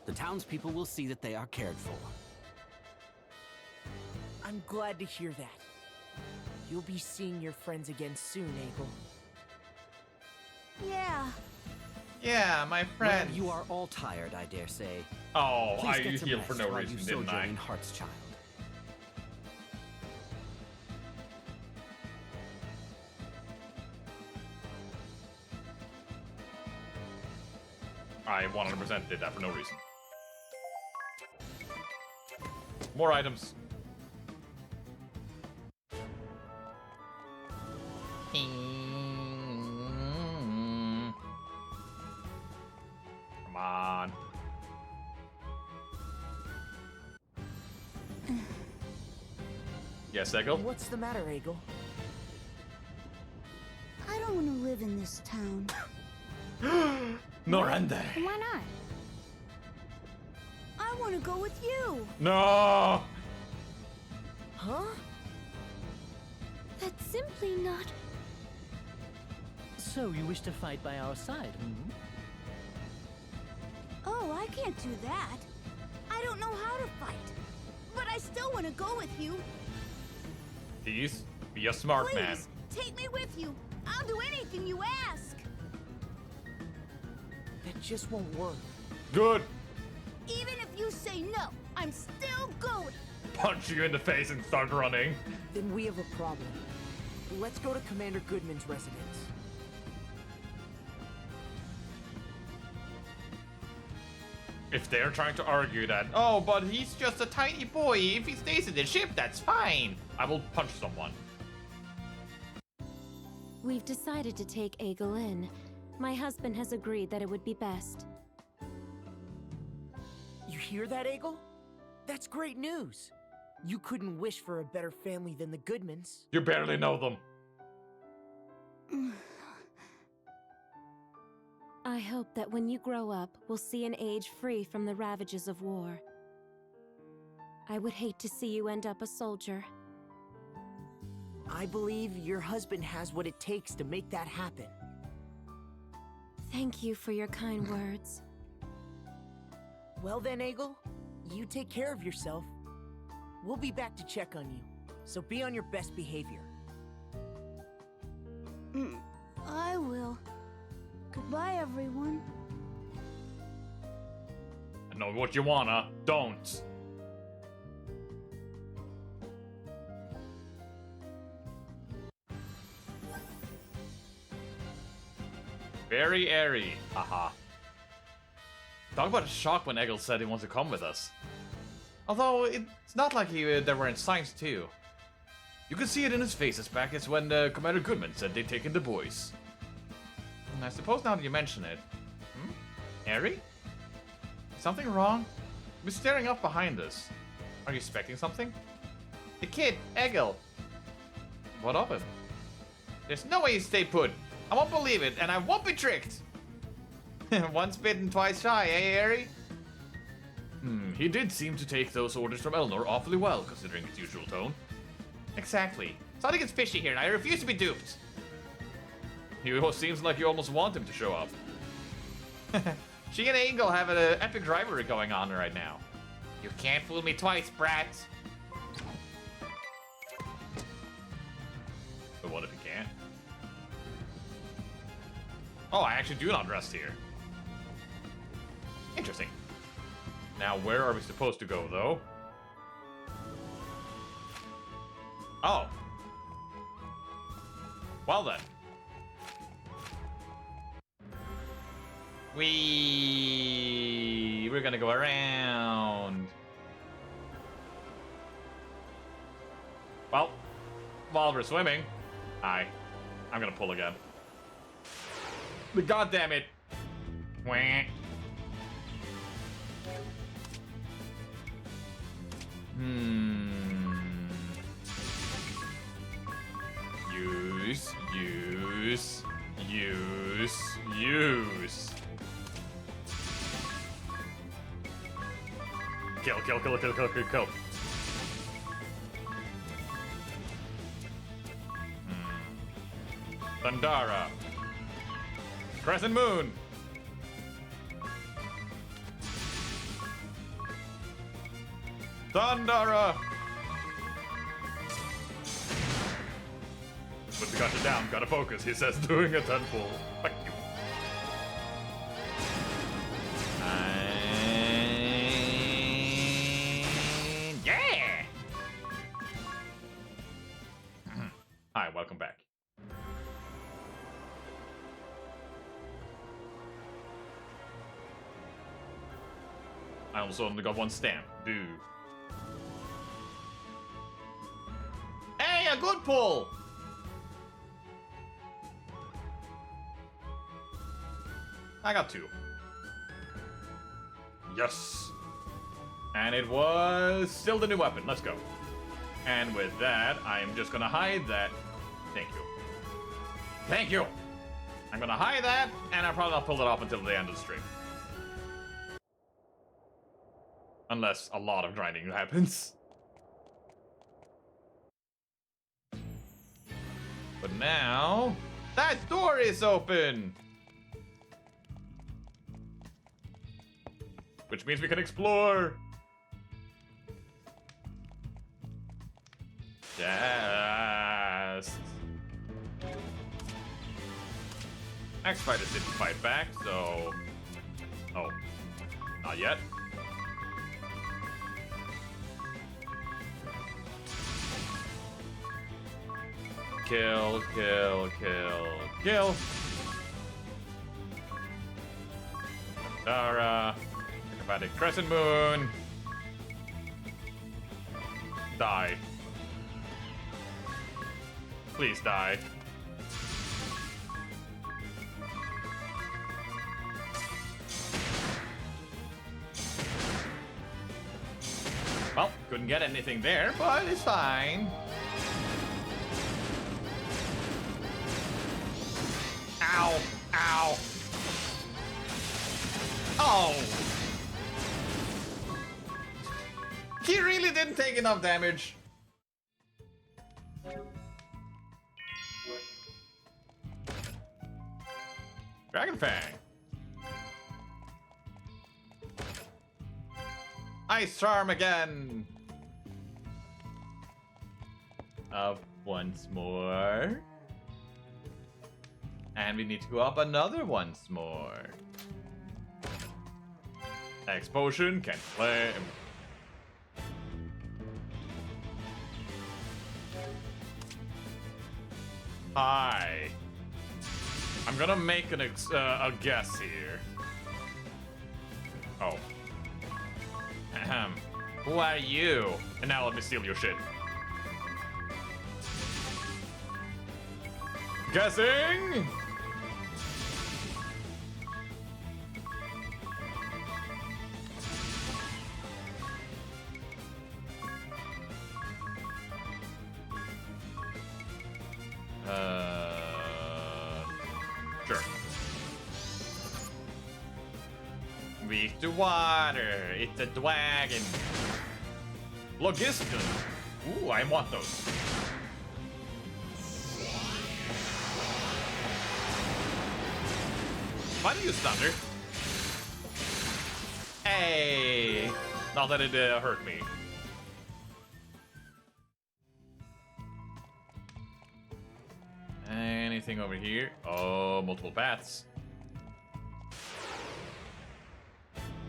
The townspeople will see that they are cared for. I'm glad to hear that. You'll be seeing your friends again soon, Egel. Yeah. Yeah, my friend. Well, you are all tired, I dare say. Oh, Please I get some healed for rest no while reason, you didn't sojourn I? in Heartschild. I 100% did that for no reason. More items. Come on. Yes, Eggle? What's the matter, Egel? I don't want to live in this town. Norende. Why not? I want to go with you. No! Huh? That's simply not. So you wish to fight by our side, hmm? Oh, I can't do that. I don't know how to fight. But I still want to go with you. Please, be a smart man. Please, take me with you. I'll do anything you ask. That just won't work. Good. Even if you say no, I'm still going. Punch you in the face and start running. Then we have a problem. Let's go to Commander Goodman's residence. If they're trying to argue that, oh, but he's just a tiny boy. If he stays in the ship, that's fine. I will punch someone. We've decided to take Egel in. My husband has agreed that it would be best. You hear that, Egel? That's great news. You couldn't wish for a better family than the Goodmans. You barely know them. I hope that when you grow up, we'll see an age free from the ravages of war. I would hate to see you end up a soldier. I believe your husband has what it takes to make that happen. Thank you for your kind words. Well then, Egel, you take care of yourself. We'll be back to check on you, so be on your best behavior. I will. Goodbye, everyone. I know what you wanna. Don't. Very airy. Haha. Talk about a shock when Eggle said he wants to come with us. Although, it's not like they were in science too. You could see it in his face as back as when Commander Goodman said they'd taken the boys. And I suppose now that you mention it... Harry? Something wrong? He was staring up behind us. Are you expecting something? The kid, Eggle. What of him? There's no way you stay put. I won't believe it, and I won't be tricked. Once bitten, twice shy, eh, Harry? He did seem to take those orders from Elnor awfully well, considering his usual tone. Exactly. Something is fishy here, and I refuse to be duped. It seems like you almost want him to show up. She and Eggle have an epic rivalry going on right now. You can't fool me twice, brat. But what if you can't? Oh, I actually do not rest here. Interesting. Now, where are we supposed to go, though? Oh. Well then. We're gonna go around. Well, while we're swimming, I'm gonna pull again. But God damn it! Wah. Use. Kill. Thundara. Crescent Moon. Thundara. Put the gotcha down. Gotta focus. He says doing a 10 pull. Fuck you. Yeah. Hi, welcome back. I also only got one stamp. Boo. Hey, a good pull! I got 2. Yes! And it was still the new weapon. Let's go. And with that, I'm just gonna hide that. Thank you. Thank you! I'm gonna hide that, and I'll probably not pull it off until the end of the stream. Unless a lot of grinding happens. But now, that door is open! Which means we can explore! Yes! X-Fighters didn't fight back, so... Oh. Not yet. Kill. Dara. Acrobatic Crescent Moon. Die. Please die. Well, couldn't get anything there, but it's fine. Ow! Ow! Oh! He really didn't take enough damage. Dragon Fang. Ice Charm again. Up once more. And we need to go up another once more. X Potion can play. Hi. I'm gonna make a guess here. Oh. Ahem. Who are you? And now let me steal your shit. Guessing? Sure. Weak to water. It's a dragon. Logiston. Ooh, I want those. Why do you use thunder? Hey! Not that it hurt me. Anything over here? Oh, multiple paths.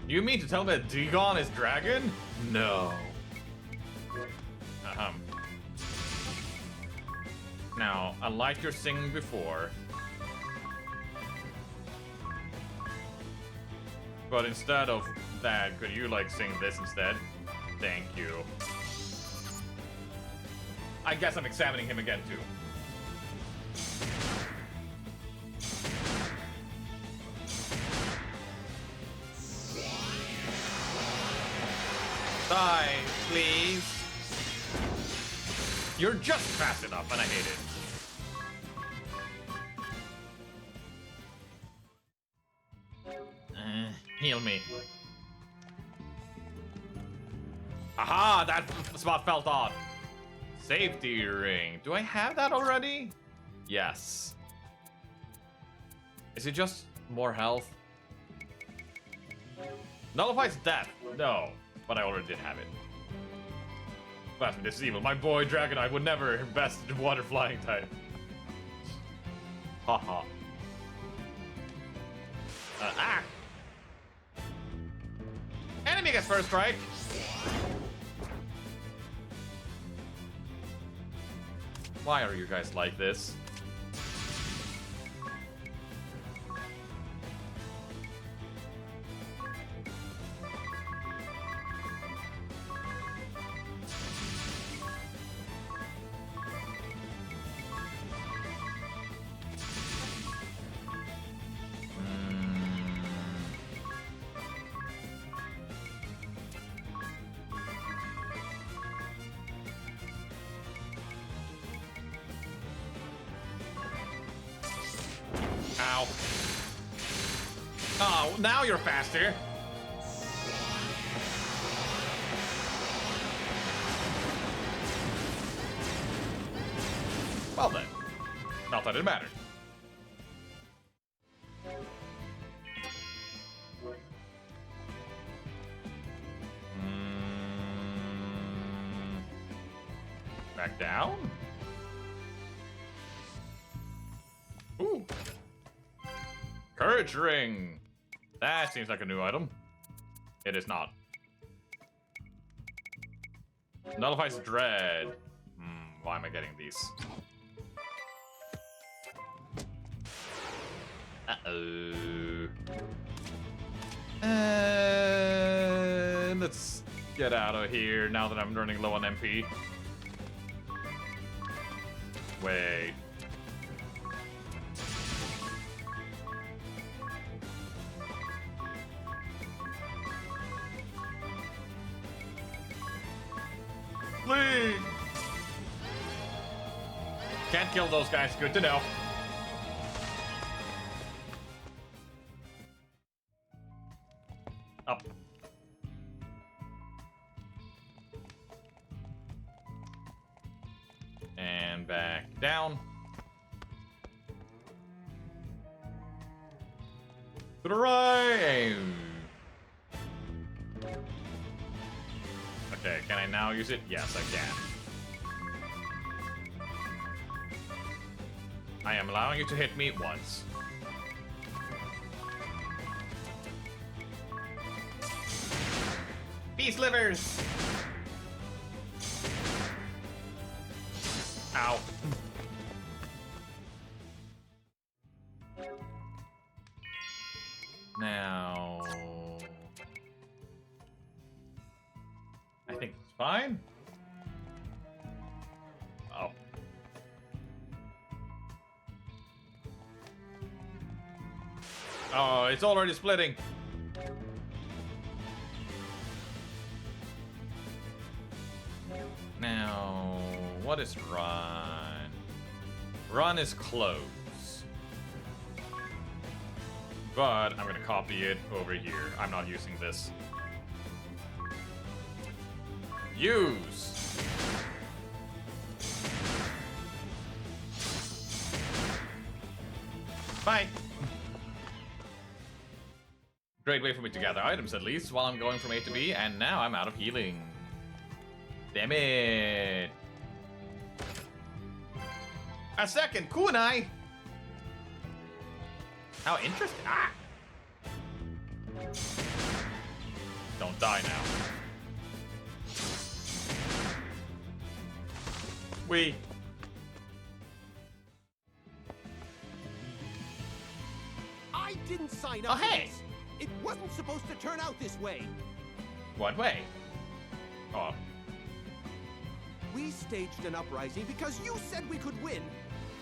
You mean to tell me that Dagon is dragon? No. Now, unlike your singing before, but instead of that, could you like sing this instead? Thank you. I guess I'm examining him again, too. Die, please. You're just fast enough, and I hate it. Heal me. Aha! That spot felt odd. Safety ring. Do I have that already? Yes. Is it just more health? Nullifies death. No, but I already did have it. Blasphemy, this is evil. My boy Dragonite would never invest in water flying type. Haha. Ah! Enemy gets first strike. Why are you guys like this? Ow. Oh, now you're faster. Well then. Not that it mattered. Back down? Ooh. Courage ring. That seems like a new item. It is not. Nullifies dread. Why am I getting these? Uh-oh. Let's get out of here now that I'm running low on MP. Wait. Please! Can't kill those guys, good to know. Up. And back down. To the right! Okay, can I now use it? Yes, I can. I am allowing you to hit me once. Beast livers! Ow. Now... I think it's fine. Oh. Oh, it's already splitting. Now, what is run? Run is close. But I'm gonna copy it over here. I'm not using this. Use. Bye. Great way for me to gather items, at least, while I'm going from A to B, and now I'm out of healing. Damn it. A second kunai. How interesting. Ah. Don't die now. We. I didn't sign up Oh, hey. for this. It wasn't supposed to turn out this way. What way? Oh. We staged an uprising because you said we could win.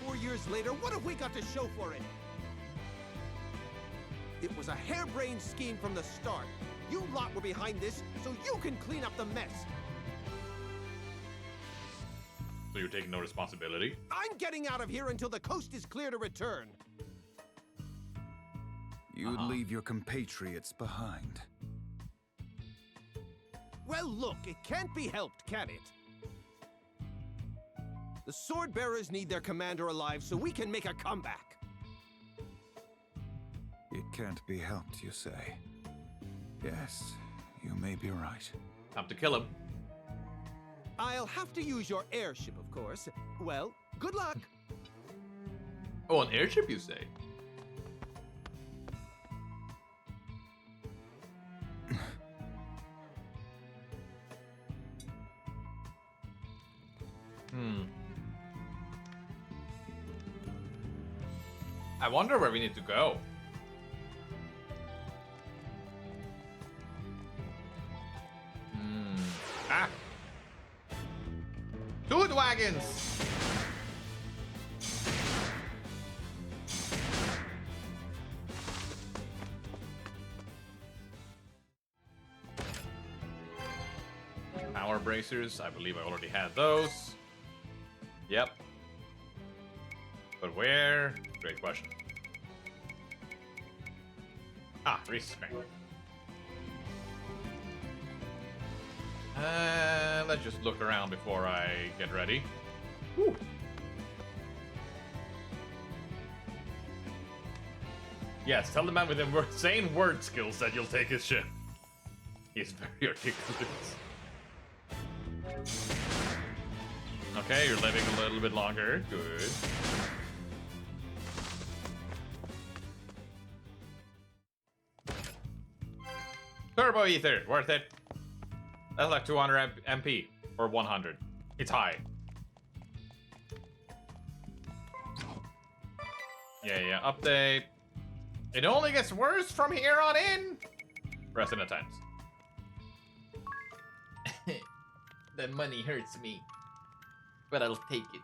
4 years later, what have we got to show for it? It was a harebrained scheme from the start. You lot were behind this, so you can clean up the mess. So you're taking no responsibility? I'm getting out of here until the coast is clear to return. You'd leave your compatriots behind. Well, look, it can't be helped, can it? The sword bearers need their commander alive so we can make a comeback. It can't be helped, you say? Yes, you may be right. Time to kill him. I'll have to use your airship, of course. Well, good luck. Oh, an airship, you say? I wonder where we need to go. Ah! Food wagons! Power bracers, I believe I already had those. Yep. But where? Great question. Ah, respect. Let's just look around before I get ready. Woo. Yes, tell the man with insane word skills that you'll take his ship. He's very articulate. Okay, you're living a little bit longer. Good. Turbo Ether, worth it. That's like 200 MP, or 100. It's high. Yeah, update. It only gets worse from here on in. Resident times. The money hurts me, but I'll take it.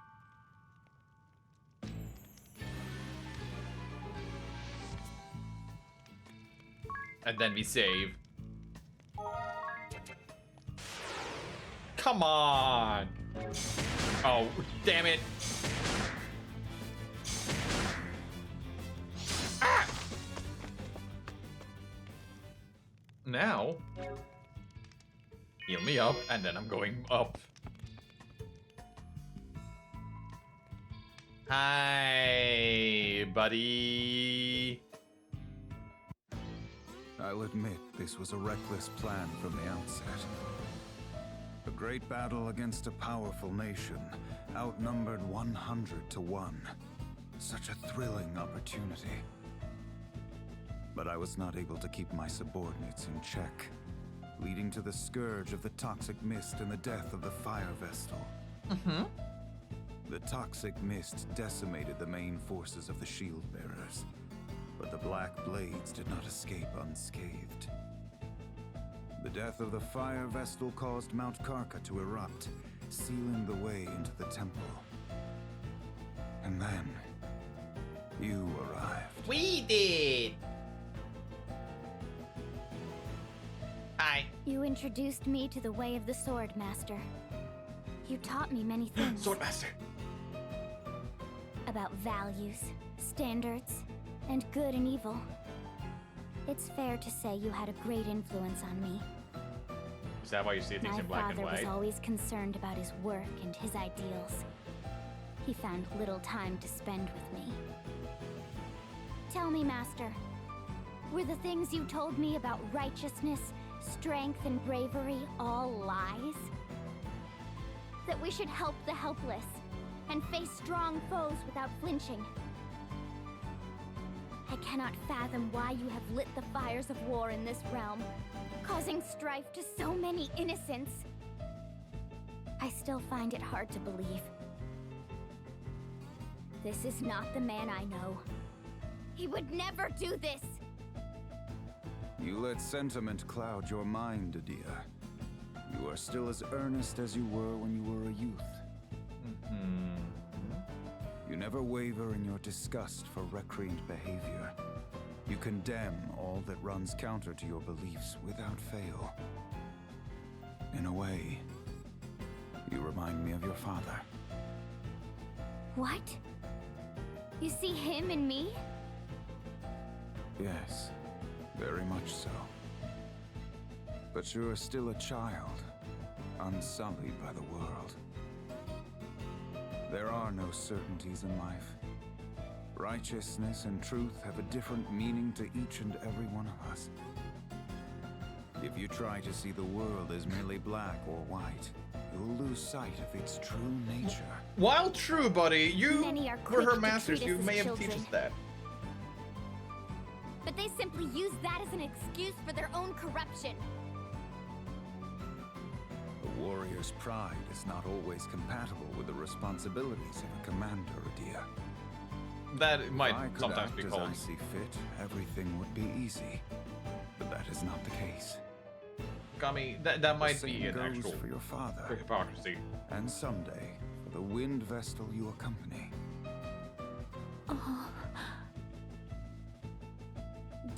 And then we save. Come on! Oh, damn it! Ah! Now, heal me up, and then I'm going up. Hi, buddy. I'll admit this was a reckless plan from the outset. A great battle against a powerful nation, outnumbered 100 to 1. Such a thrilling opportunity. But I was not able to keep my subordinates in check, leading to the scourge of the toxic mist and the death of the fire vestal. The toxic mist decimated the main forces of the shield bearers, but the Black Blades did not escape unscathed. The death of the fire vestal caused Mount Karka to erupt, sealing the way into the temple. And then, you arrived. We did! Hi. You introduced me to the way of the Sword Master. You taught me many things. Swordmaster. About values, standards, and good and evil. It's fair to say you had a great influence on me. Is that why you see things My in black and father was white? always concerned about his work and his ideals. He found little time to spend with me. Tell me, Master, were the things you told me about righteousness, strength, and bravery all lies? That we should help the helpless and face strong foes without flinching? I cannot fathom why you have lit the fires of war in this realm, causing strife to so many innocents. I still find it hard to believe. This is not the man I know. He would never do this! You let sentiment cloud your mind, Adia. You You are still as earnest as you were when you were a youth. You never waver in your disgust for recreant behavior. You condemn all that runs counter to your beliefs without fail. In a way, you remind me of your father. What? You see him in me? Yes, very much so. But you are still a child, unsullied by the world. There are no certainties in life. Righteousness and truth have a different meaning to each and every one of us. If you try to see the world as merely black or white, you'll lose sight of its true nature. While true, buddy, you Many are were her quick to masters. treat You us as may have teach us children. that. But they simply use that as an excuse for their own corruption. A warrior's pride is not always compatible with the responsibilities of a commander, dear. That might If I could sometimes act be as called. I see fit, everything would be easy. But that is not the case. Kami, that might The be same an goes actual for your father, hypocrisy. and someday for the wind vestal you accompany.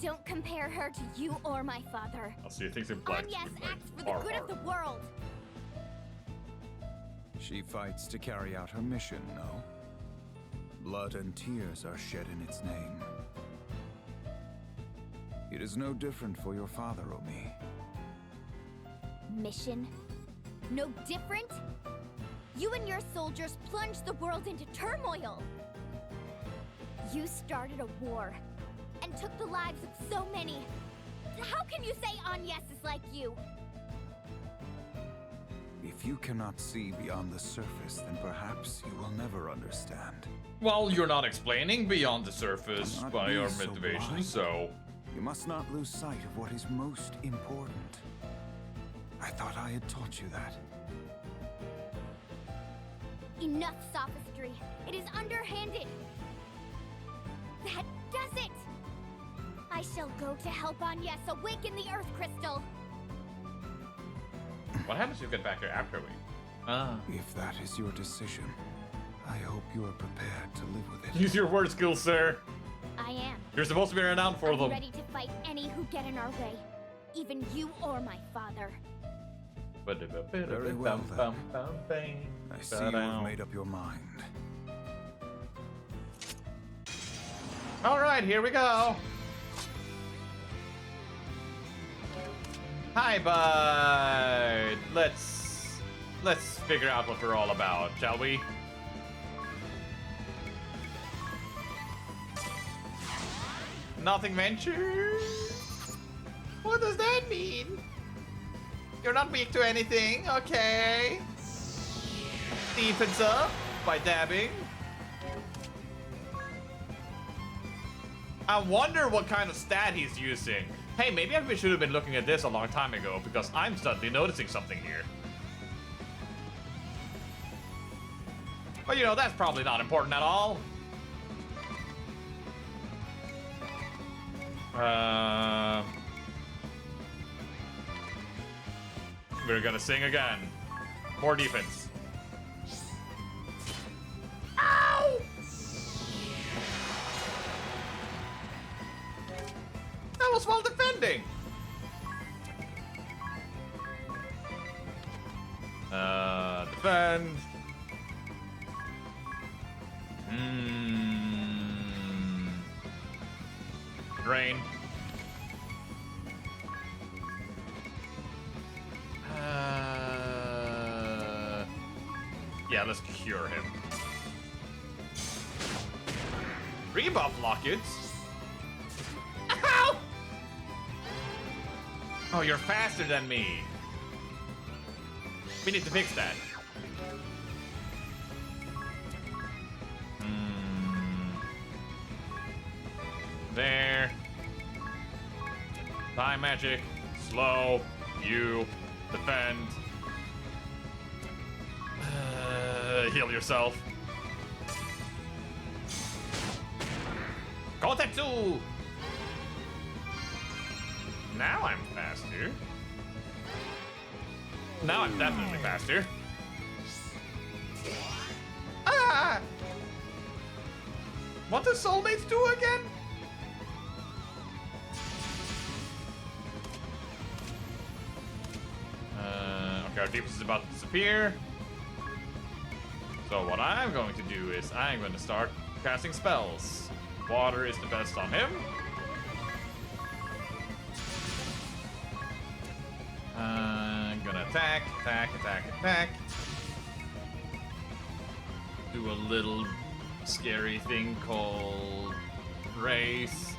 Don't compare her to you or my father. I'll see things in black. Anyas with, like, acts for the our good of heart. the world. She fights to carry out her mission, no? Blood and tears are shed in its name. It is no different for your father, Omi. Mission? No different? You and your soldiers plunged the world into turmoil. You started a war and took the lives of so many. How can you say Agnes is like you? If you cannot see beyond the surface, then perhaps you will never understand. Well, you're not explaining beyond the surface Not by be your so motivation, blind. so You must not lose sight of what is most important. I thought I had taught you that. Enough sophistry. It is underhanded. That does it. I shall go to help Agnes awaken the Earth Crystal. what happens if you get back here after we? If that is your decision, I hope you are prepared to live with it. Use your word skills, sir. I am. You're supposed to be renowned for I'm them. ready to fight any who get in our way. Even you or my father. Very well, then. I see you have made up your mind. All right, here we go. Hi, bud. Let's figure out what we're all about, shall we? Nothing ventured? What does that mean? You're not weak to anything, okay? Defense up by dabbing. I wonder what kind of stat he's using. Hey, maybe I should have been looking at this a long time ago because I'm suddenly noticing something here. But you know, that's probably not important at all. We're gonna sing again. More defense. Ow! That was while defending. Defend. Drain. Yeah, let's cure him. Rebuff lockets. Ow! Oh, you're faster than me. We need to fix that. There. Time magic. Slow. You. Defend. Heal yourself. Kotetsu! Now I'm faster. Now I'm definitely faster. Ah! What do soulmates do again? Okay, our defense is about to disappear. So what I'm going to do is I'm going to start casting spells. Water is the best on him. I'm gonna attack. Do a little scary thing called race.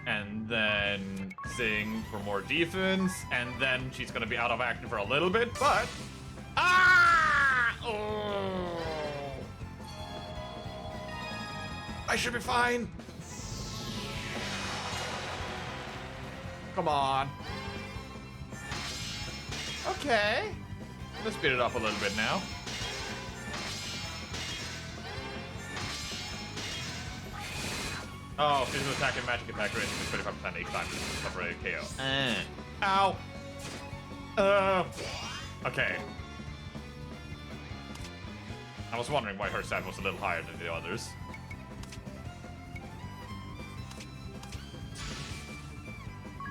And then sing for more defense. And then she's gonna be out of action for a little bit, but... Ah! Oh! I should be fine. Come on. Okay. Let's speed it up a little bit now. Oh, physical attack and magic attack range is 25% each time. Suffer a KO. Ow. Okay. I was wondering why her stat was a little higher than the others.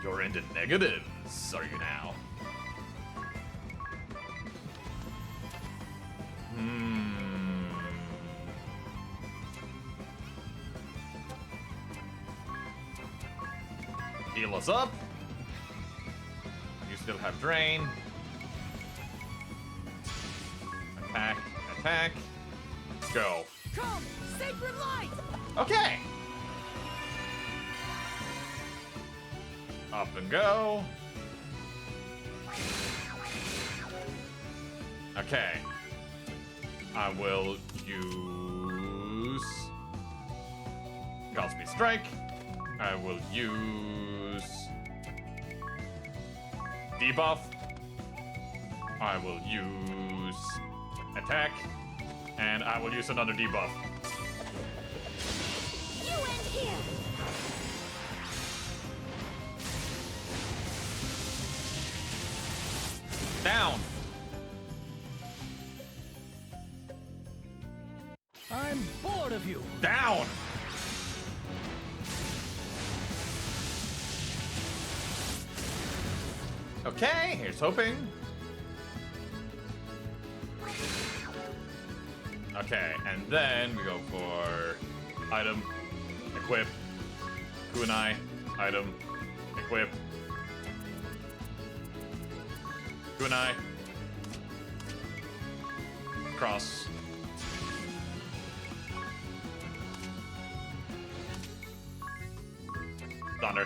You're in the negatives, are you now? Heal us up. You still have drain. Attack. Go. Come, sacred light! Okay. Up and go. Okay. I will use Godspeed Strike. I will use debuff. I will use attack. And I will use another debuff. You end here! Down. I'm bored of you. Down. Okay, here's hoping. Okay, and then we go for item, equip, kunai, item, equip, kunai, cross, thunder,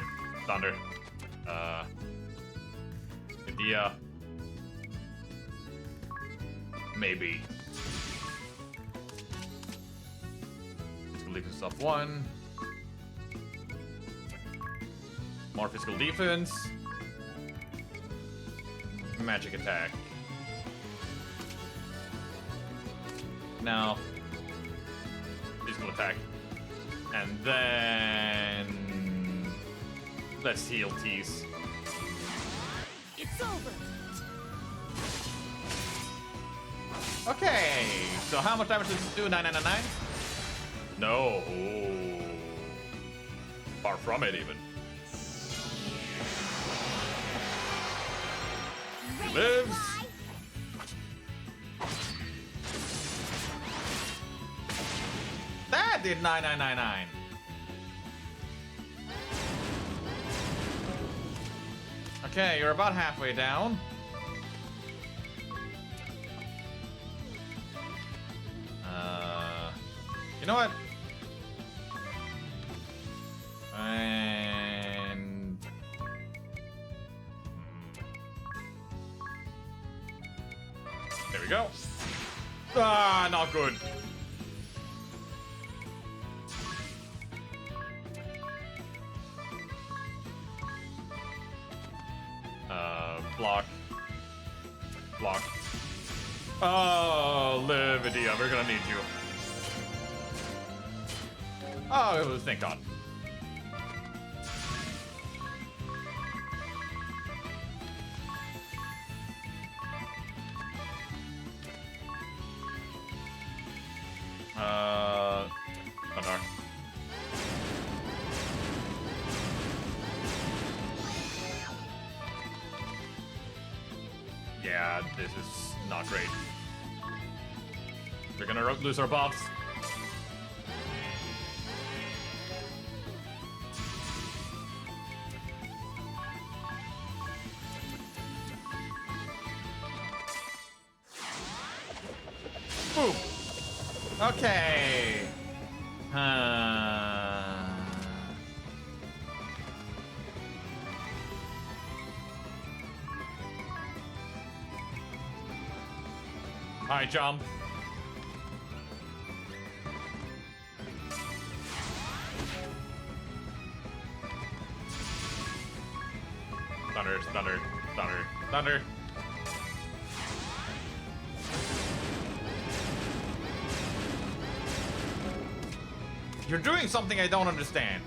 idea, maybe. Leave us up 1. More physical defense. Magic attack. Now, physical attack. And then let's heal Tease. It's over. Okay, so how much damage does this do? 999? No. Far from it, even. He lives. That did 9999. Okay, you're about halfway down. You know what? And there we go. Ah, not good. Block. Oh, Lividia, we're gonna need you. Oh, thank God. Yeah, this is not great. We're gonna lose our buffs. Boom. Okay. High jump. Thunder, thunder, thunder, thunder. You're doing something I don't understand.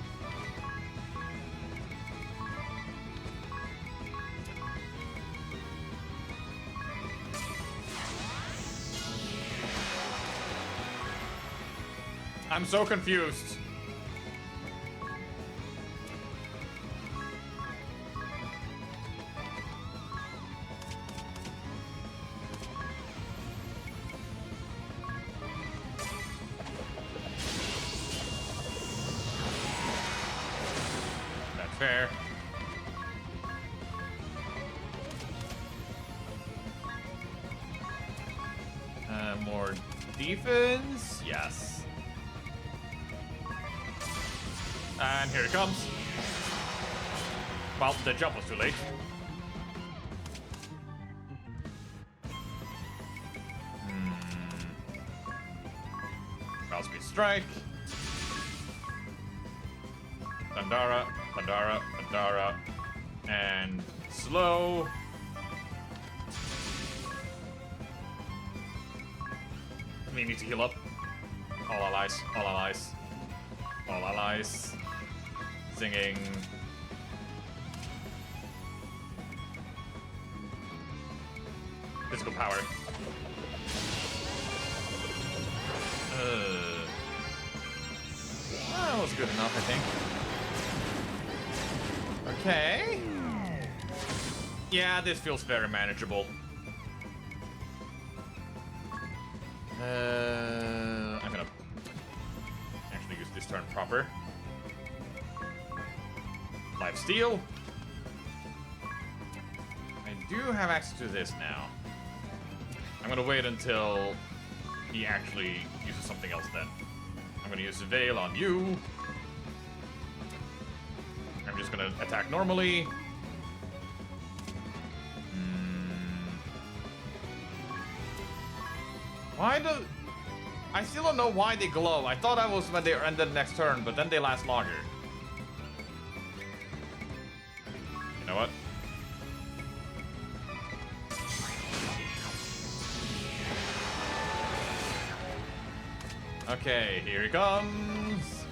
I'm so confused. That's fair. More defense? Yes. And here it comes. Well, the jump was too late. Speed strike. Pandara, Pandara, Pandara. And slow. We need to heal up. All allies, all allies. All allies. Singing. Physical power. That was good enough, I think. Okay. Yeah, this feels very manageable. I'm gonna actually use this turn proper. Lifesteal. I do have access to this now. I'm gonna wait until he actually uses something else then. I'm gonna use the Veil on you. I'm just gonna attack normally. Why do... I still don't know why they glow. I thought that was when they ended next turn, but then they last longer. You know what? Okay, here he comes.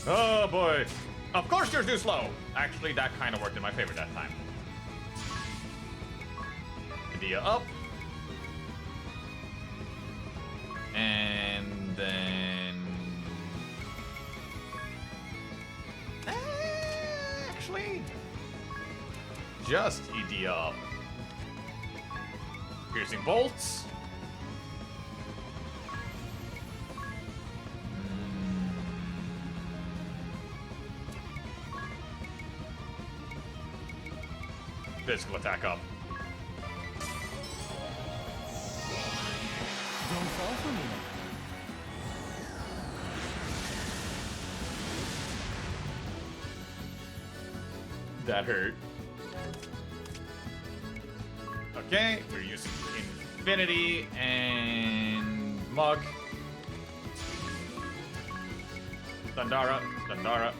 Oh boy. Of course you're too slow. Actually, that kind of worked in my favor that time. Idea up. And then... Actually... Just ED up. Piercing bolts. Physical attack up. Don't fall for me. That hurt. Okay, we're using Infinity and Mug. Dandara, Dandara.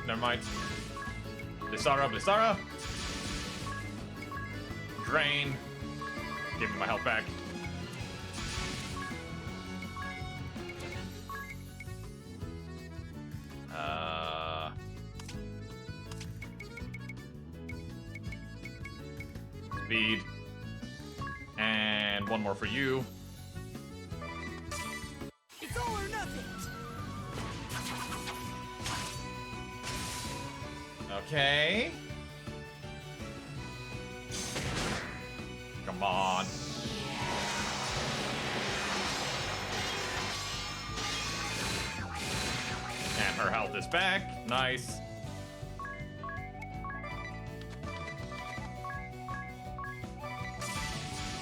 Never mind. Blissara, Blissara. Drain. Give me my health back. Speed. And one more for you. It's all or nothing. Okay. Come on. And her health is back. Nice.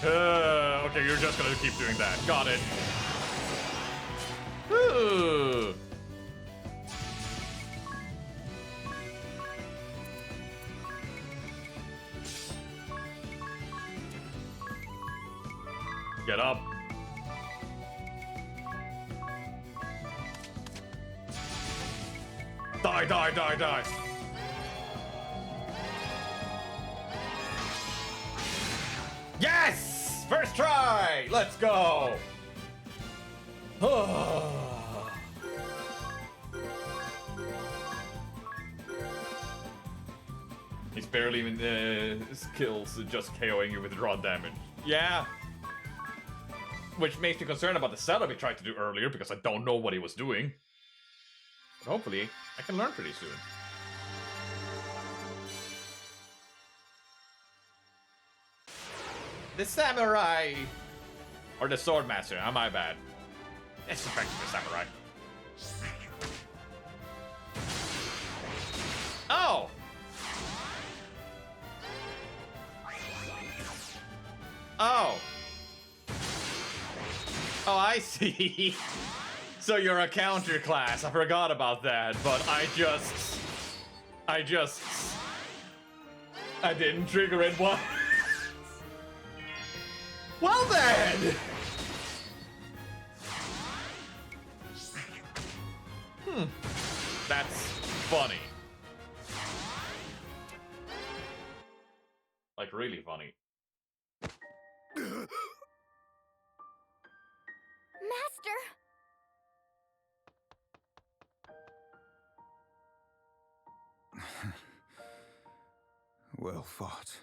Okay, you're just gonna keep doing that. Got it. Ooh. Get up. Die, die, die, die. Yes! First try! Let's go! He's barely even skills, just KOing you with draw damage. Yeah. Which makes me concerned about the setup he tried to do earlier, because I don't know what he was doing. But hopefully, I can learn pretty soon. The samurai! Or the sword master, my bad. It's effectively the samurai. Oh! Oh! Oh, I see. So you're a counter class. I forgot about that, but I didn't trigger it once. Well then! That's funny. Like, really funny. Master! Well fought.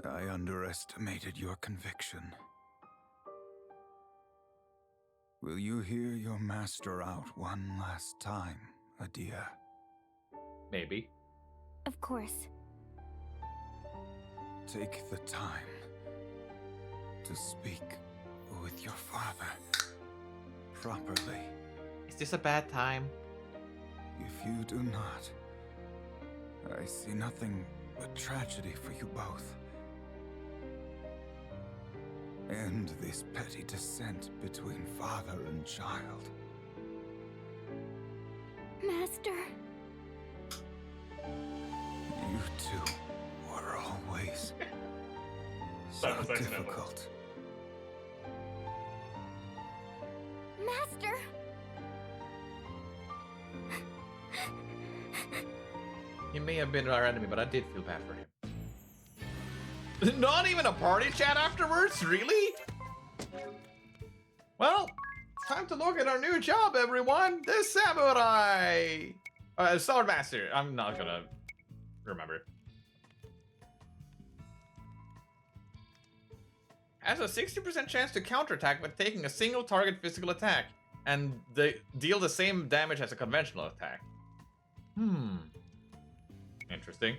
I underestimated your conviction. Will you hear your master out one last time, Adia? Maybe. Of course. Take the time to speak with your father properly. Is this a bad time? If you do not, I see nothing but tragedy for you both. End this petty dissent between father and child. Master. You two were always so difficult. Master. He may have been our enemy, but I did feel bad for him. Not even a party chat afterwards? Really? Well, time to look at our new job, everyone. The samurai! Sword master. I'm not gonna remember. Has a 60% chance to counterattack when taking a single target physical attack, and they deal the same damage as a conventional attack. Interesting.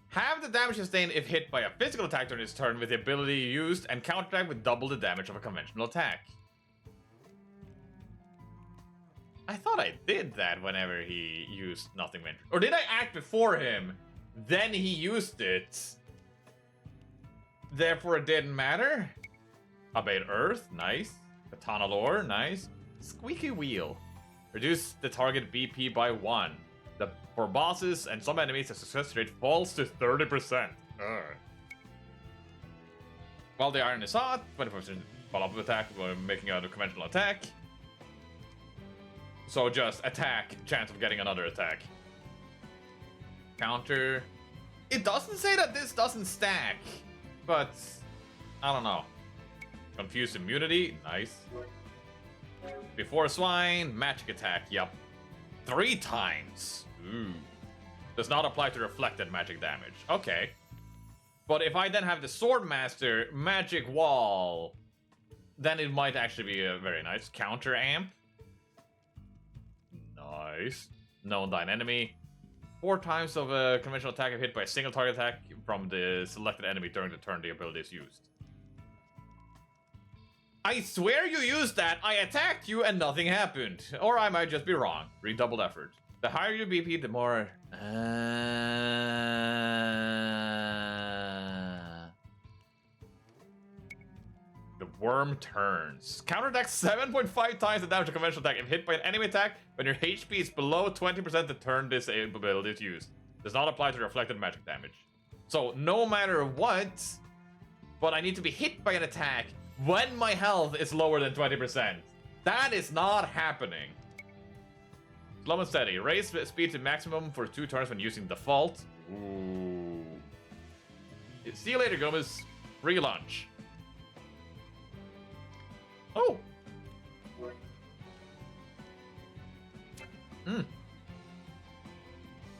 Have the damage sustained if hit by a physical attack during his turn with the ability used, and counterattack with double the damage of a conventional attack. I thought I did that whenever he used Nothing Venture. Or did I act before him? Then he used it. Therefore it didn't matter? Abate Earth, nice. Katana Lore, nice. Squeaky Wheel. Reduce the target BP by 1. For bosses and some enemies, the success rate falls to 30%. While the iron is hot, 20% follow-up attack when making a conventional attack. So just attack, chance of getting another attack. Counter. It doesn't say that this doesn't stack, but I don't know. Confused immunity, nice. Before swine, magic attack, yep. 3 times. Ooh. Does not apply to reflected magic damage. Okay. But if I then have the Sword Master magic wall, then it might actually be a very nice counter amp. Nice. No undying enemy. 4 times of a conventional attack if hit by a single target attack from the selected enemy during the turn the ability is used. I swear you used that. I attacked you and nothing happened. Or I might just be wrong. Redoubled effort. The higher your BP, the more... The worm turns. Counterattack 7.5 times the damage of conventional attack if hit by an enemy attack when your HP is below 20% the turn this ability is used. Does not apply to reflected magic damage. So no matter what, but I need to be hit by an attack when my health is lower than 20%. That is not happening. Slow and steady. Raise speed to maximum for 2 turns when using default. Ooh. See you later, Gomez. Relaunch. Oh.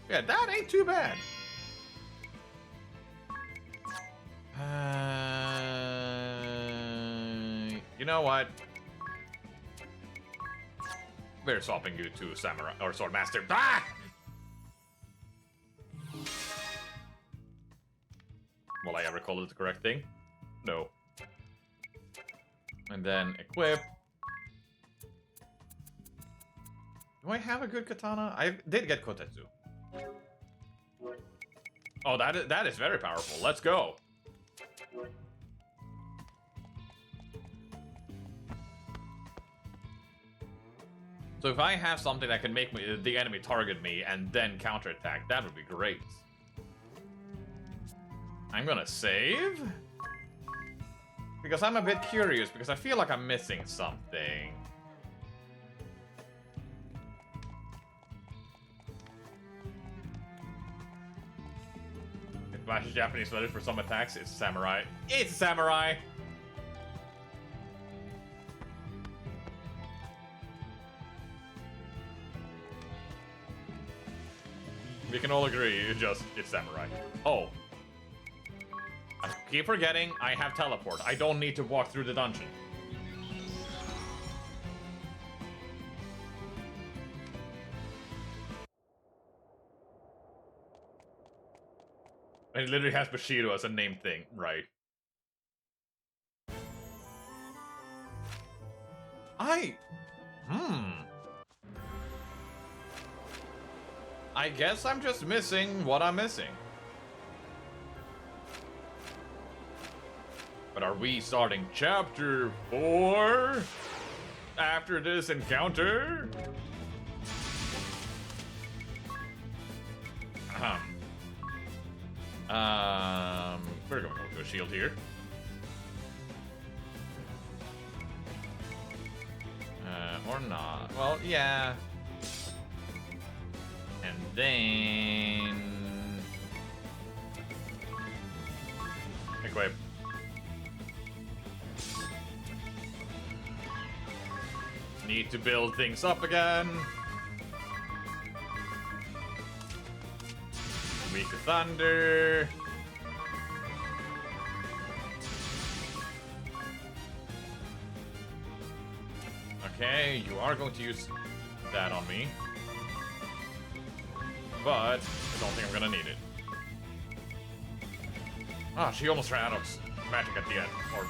Yeah, that ain't too bad. You know what? We're swapping you to Samurai or Swordmaster. Ah! Will I ever call it the correct thing? No. And then equip. Do I have a good katana? I did get Kotetsu. Oh, that is very powerful. Let's go. So if I have something that can make the enemy target me and then counterattack, that would be great. I'm gonna save. Because I'm a bit curious, because I feel like I'm missing something. It flashes Japanese letters for some attacks. It's samurai. It's samurai! We can all agree, it's samurai. Oh. I keep forgetting I have teleport. I don't need to walk through the dungeon. It literally has Bushido as a name thing, right? I guess I'm just missing what I'm missing. But are we starting chapter 4 after this encounter? We're going to go to a shield here. Or not. Well, yeah. And then... equip. Need to build things up again. Weak to thunder. Okay, you are going to use that on me. But I don't think I'm gonna need it. Ah, she almost ran out of magic at the end. Or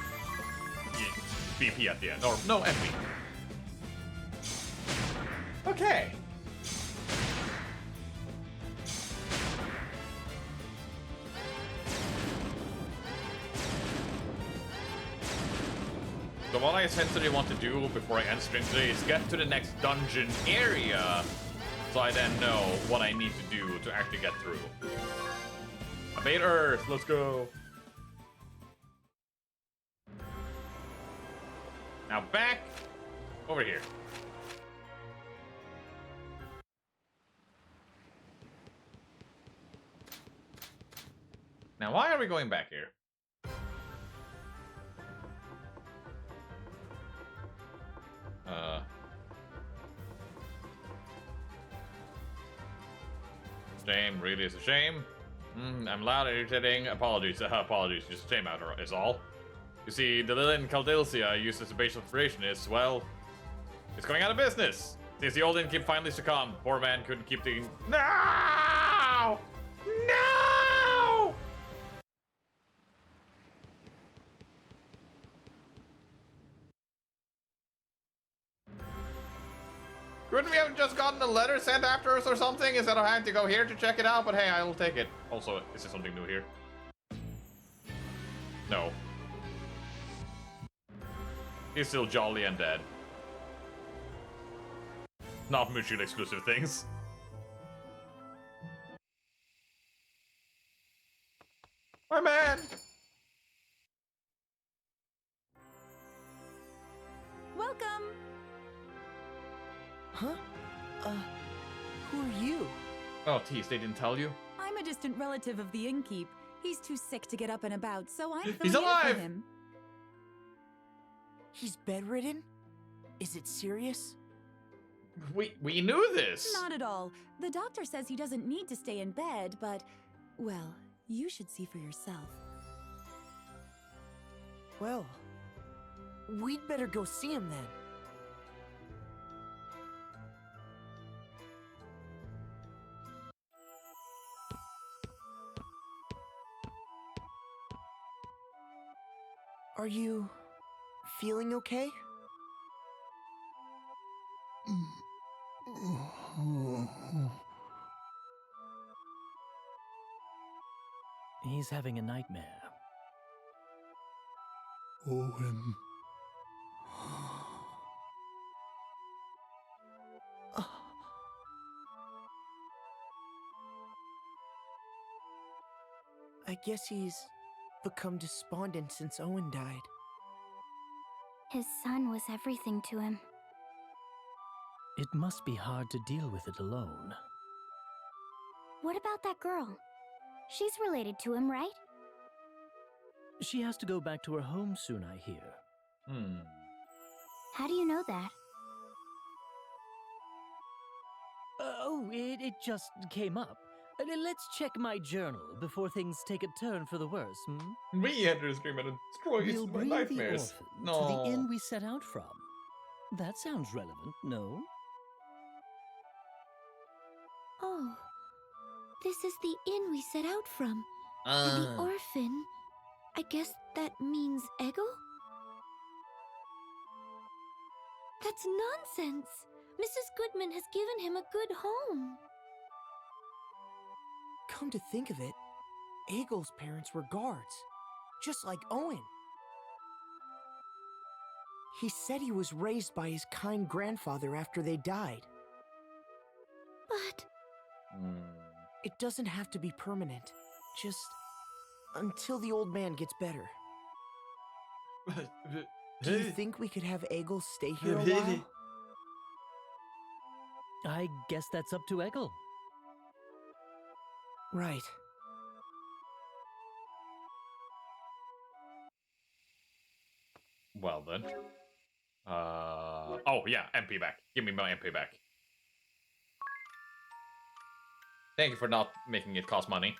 BP at the end. Or no, MP. Okay. So what I essentially want to do before I end stream today is get to the next dungeon area, so I then know what I need to do to actually get through. Abate Earth, let's go. Now back over here. Now why are we going back here? Shame, really is a shame. I'm loud and irritating. Apologies, apologies. Just a shame is all. You see, the Lillian Caldilcia used as a base of operation is, well, it's going out of business. Since the old innkeep finally succumbed, poor man couldn't keep the... No! No! No! Couldn't we have just gotten a letter sent after us or something instead of having to go here to check it out? But hey, I will take it. Also, is there something new here? No. He's still jolly and dead. Not mutually exclusive things. My man! Welcome! Huh? Who are you? Oh, tease, they didn't tell you? I'm a distant relative of the innkeep. He's too sick to get up and about, so I'm filling He's in for alive! him. He's bedridden? Is it serious? We knew this! Not at all. The doctor says he doesn't need to stay in bed, but... Well, you should see for yourself. Well, we'd better go see him then. Are you feeling okay? He's having a nightmare. Owen. I guess he's become despondent since Owen died. His son was everything to him. It must be hard to deal with it alone. What about that girl? She's related to him, right? She has to go back to her home soon, I hear. How do you know that? It just came up. Let's check my journal before things take a turn for the worse, hmm? We enter his dream and destroy We'll my bring nightmares. the orphan to the inn we set out from. That sounds relevant, no? Oh, this is the inn we set out from. And the orphan, I guess that means Eggle? That's nonsense. Mrs. Goodman has given him a good home. Come to think of it, Eggle's parents were guards, just like Owen. He said he was raised by his kind grandfather after they died. But It doesn't have to be permanent, just until the old man gets better. Do you think we could have Eggle stay here a while? I guess that's up to Eggle. Right. Well then. Oh yeah, MP back. Give me my MP back. Thank you for not making it cost money.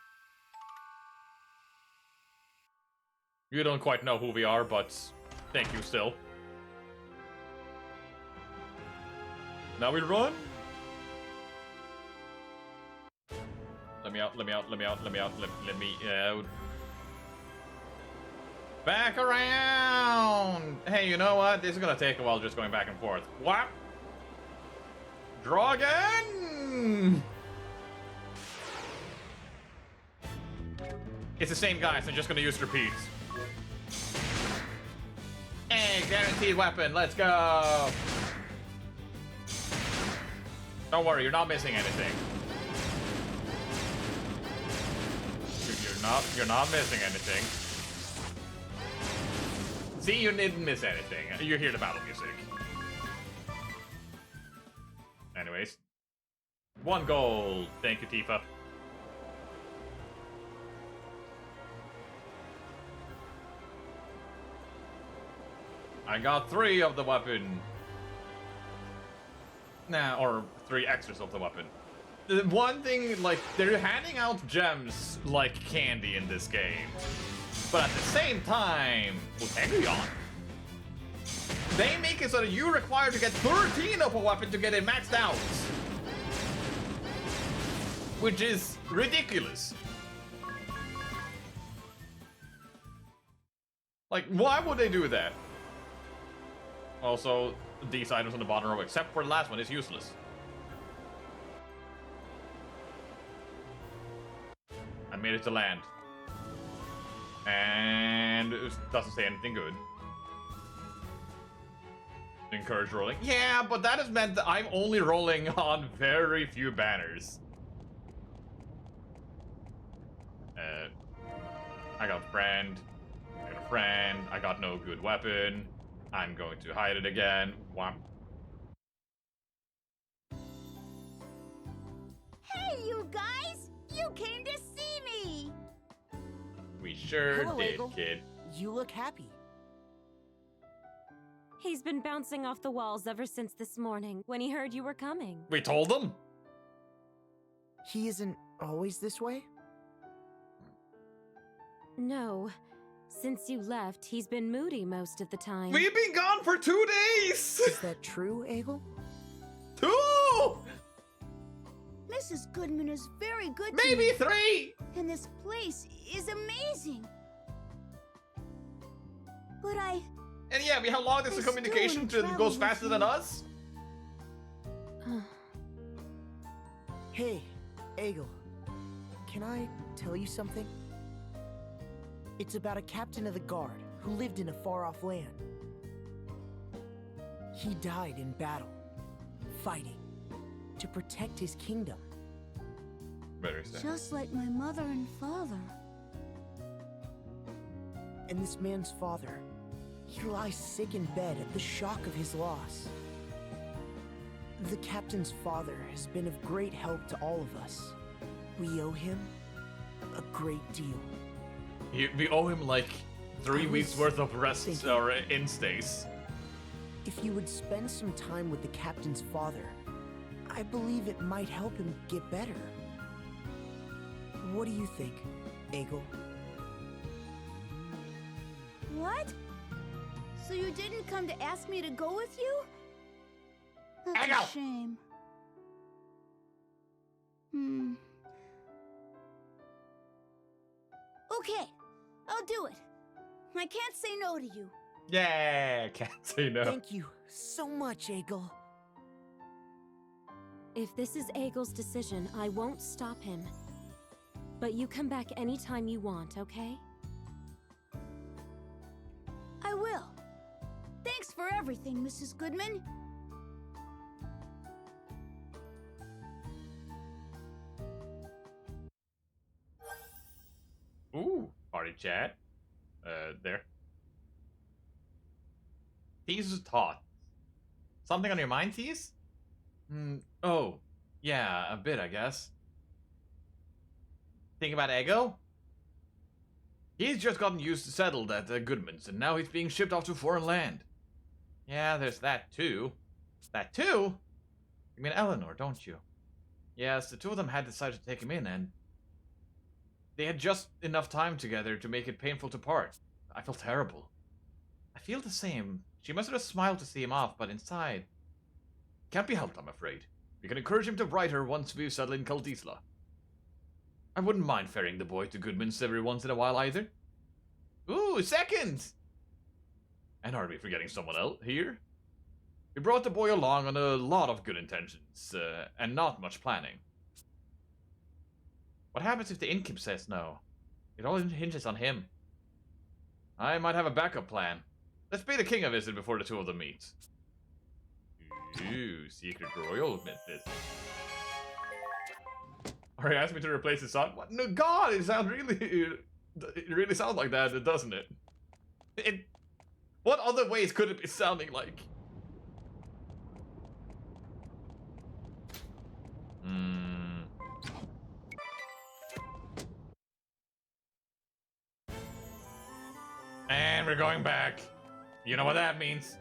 You don't quite know who we are, but thank you still. Now we run. Let me out, let me out, let me out, let me out, let me out. Back around! Hey, you know what? This is gonna take a while just going back and forth. What? Draw again! It's the same guy, so I'm just gonna use repeats. Hey, guaranteed weapon, let's go! Don't worry, you're not missing anything. You're not missing anything. See, you didn't miss anything. You hear the battle music. Anyways. 1 gold. Thank you, Tifa. I got 3 of the weapon. Nah, or 3 extras of the weapon. The one thing, like, they're handing out gems like candy in this game. But at the same time, with Egrion, they make it so that you're required to get 13 of a weapon to get it maxed out. which is ridiculous. Like, why would they do that? Also, these items on the bottom row, except for the last one, is useless. I made it to land. And it doesn't say anything good. Encourage rolling. Yeah, but that has meant that I'm only rolling on very few banners. I got a friend. I got a friend. I got no good weapon. I'm going to hide it again. Whomp. Hey, you guys! You came to see me! We sure Hello, did, Eagle. kid. You look happy. He's been bouncing off the walls ever since this morning when he heard you were coming. We told them. He isn't always this way? No. Since you left, he's been moody most of the time. We've been gone for 2 days! Is that true, Eagle? 2! Mrs. Goodman is very good Maybe to me. 3! And this place is amazing. But And yeah, we have long distance I still communication wanna to travel goes with faster than you. us. Hey, Eagle. Can I tell you something? It's about a captain of the guard who lived in a far-off land. He died in battle, fighting, to protect his kingdom. Better say. just like my mother and father. And this man's father, he lies sick in bed at the shock of his loss. The captain's father has been of great help to all of us. We owe him a great deal. We owe him like 3 I weeks was worth of rest thinking- or instays. If you would spend some time with the captain's father, I believe it might help him get better. What do you think, Eagle? What? So you didn't come to ask me to go with you? That's Eagle! a shame. Okay, I'll do it. I can't say no to you. Yeah, can't say no. Thank you so much, Eagle. If this is Eagle's decision, I won't stop him. But you come back anytime you want, okay? I will. Thanks for everything, Mrs. Goodman. Ooh, party chat. There. Tease's thought. Something on your mind, Tease? Oh, yeah, a bit, I guess. Think about Ego? He's just gotten used to settled at the Goodmans, and now he's being shipped off to foreign land. Yeah, there's that too. That too? You mean Eleanor, don't you? Yes, the two of them had decided to take him in, and they had just enough time together to make it painful to part. I felt terrible. I feel the same. She must have smiled to see him off, but inside... Can't be helped, I'm afraid. We can encourage him to write her once we've settled in Kaldisla. I wouldn't mind ferrying the boy to Goodman's every once in a while either. Ooh, second! And are we forgetting someone else here? We brought the boy along on a lot of good intentions, and not much planning. What happens if the innkeep says no? It all hinges on him. I might have a backup plan. Let's pay the king a visit before the two of them meet. Ooh, secret royal business. Ari asked me to replace his son. What? No, God, it sounds really... It really sounds like that, doesn't it? What other ways could it be sounding like? And we're going back. You know what that means.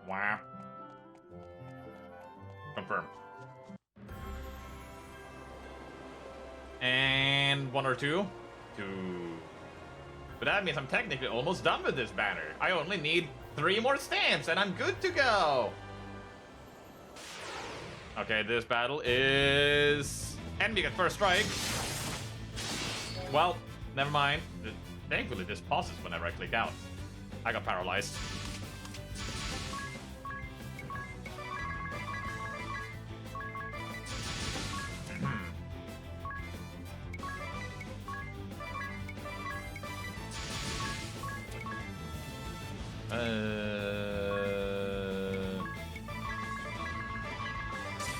Wow. Confirm. And 1 or 2. 2. But that means I'm technically almost done with this banner. I only need 3 more stamps and I'm good to go. Okay, this battle is And we get first strike. Well, never mind. Thankfully, this pauses whenever I click out. I got paralyzed.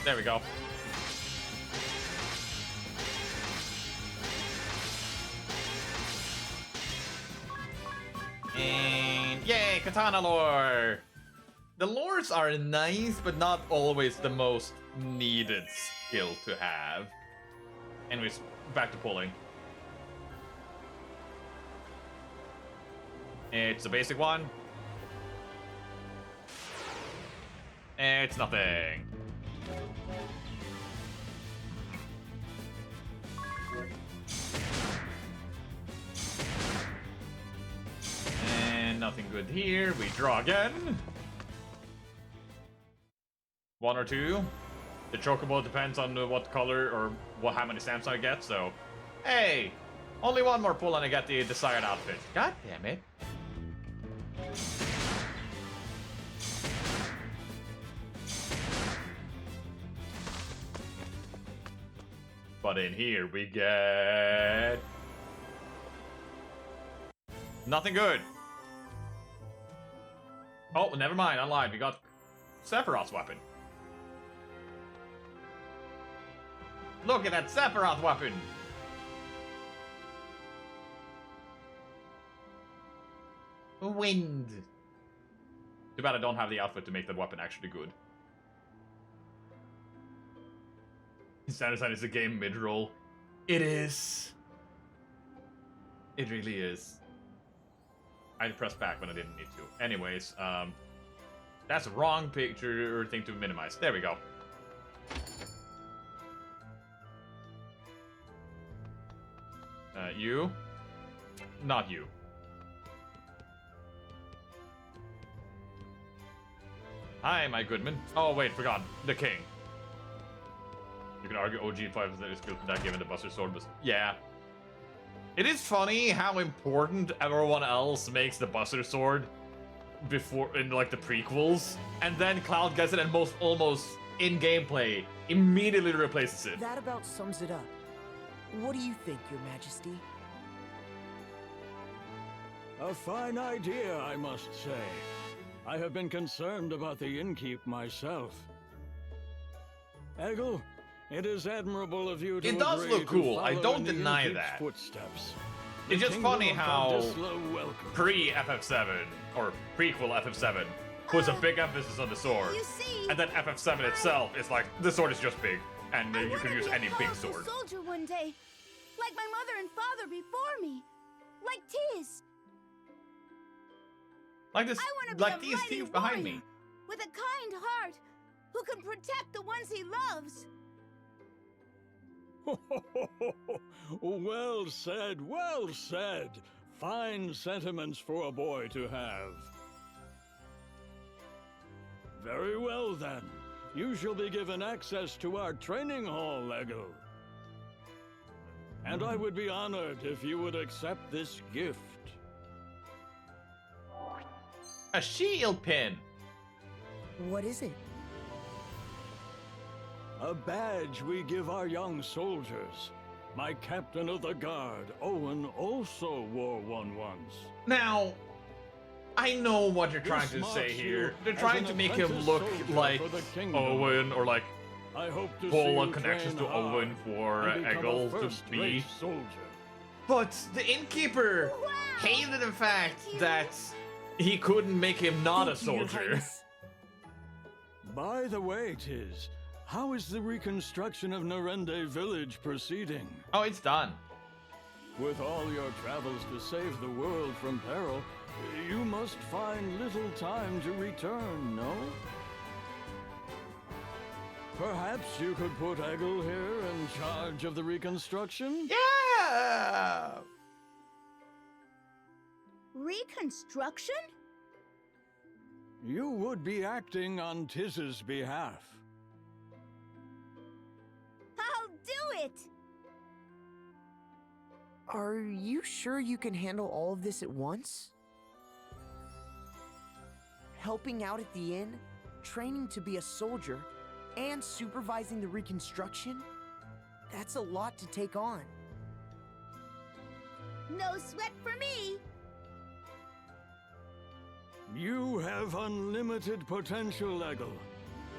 There we go. And yay, katana lore! The lores are nice, but not always the most needed skill to have. Anyways, back to pulling. It's a basic one. It's nothing. And nothing good here. We draw again. 1 or 2. The chocobo depends on what color or how many stamps I get, so... Hey! Only one more pull and I get the desired outfit. God damn it. But in here we get... nothing good. Oh, never mind, I lied. We got Sephiroth's weapon. Look at that Sephiroth weapon! Wind. Too bad I don't have the outfit to make that weapon actually good. Sanderson is a game mid-roll. It is. It really is. I pressed back when I didn't need to. Anyways, that's a wrong picture or thing to minimize. There we go. You? Not you. Hi, my goodman. Oh, wait, forgot. The king. You can argue OG5 is that it's good for that given the Buster Sword was... Yeah. It is funny how important everyone else makes the Buster Sword before, in like the prequels, and then Cloud gets it and almost in gameplay immediately replaces it. That about sums it up. What do you think, Your Majesty? A fine idea, I must say. I have been concerned about the innkeep myself. Eggle, it is admirable of you to It does agree look cool. to I follow don't in the deny innkeep's that. Footsteps. It's The just Kingdom funny of how Condislo welcomes pre-FF7, or prequel FF7, puts a big emphasis on the sword. You see, And then FF7 itself is like, the sword is just big, and you can use any big sword. soldier one day, like my mother and father before me, like Tiz. Like this, I want to like be a these mighty teams behind me. warrior with a kind heart, who can protect the ones he loves. Well said, well said. Fine sentiments for a boy to have. Very well then. You shall be given access to our training hall, Eggle. And I would be honored if you would accept this gift. A shield pin. What is it? A badge we give our young soldiers. My captain of the guard, Owen, also wore one once. Now, I know what you're trying to say here. They're trying to make him look like Owen, or like pull connections to Owen for Eggle to be. But the innkeeper hated the fact that he couldn't make him not a soldier. By the way, Tiz, how is the reconstruction of Narende village proceeding? Oh, it's done. With all your travels to save the world from peril, you must find little time to return, no? Perhaps you could put Eggle here in charge of the reconstruction? Yeah! Reconstruction? You would be acting on Tiz's behalf. I'll do it! Are you sure you can handle all of this at once? Helping out at the inn, training to be a soldier, and supervising the reconstruction? That's a lot to take on. No sweat for me! You have unlimited potential, Eggle.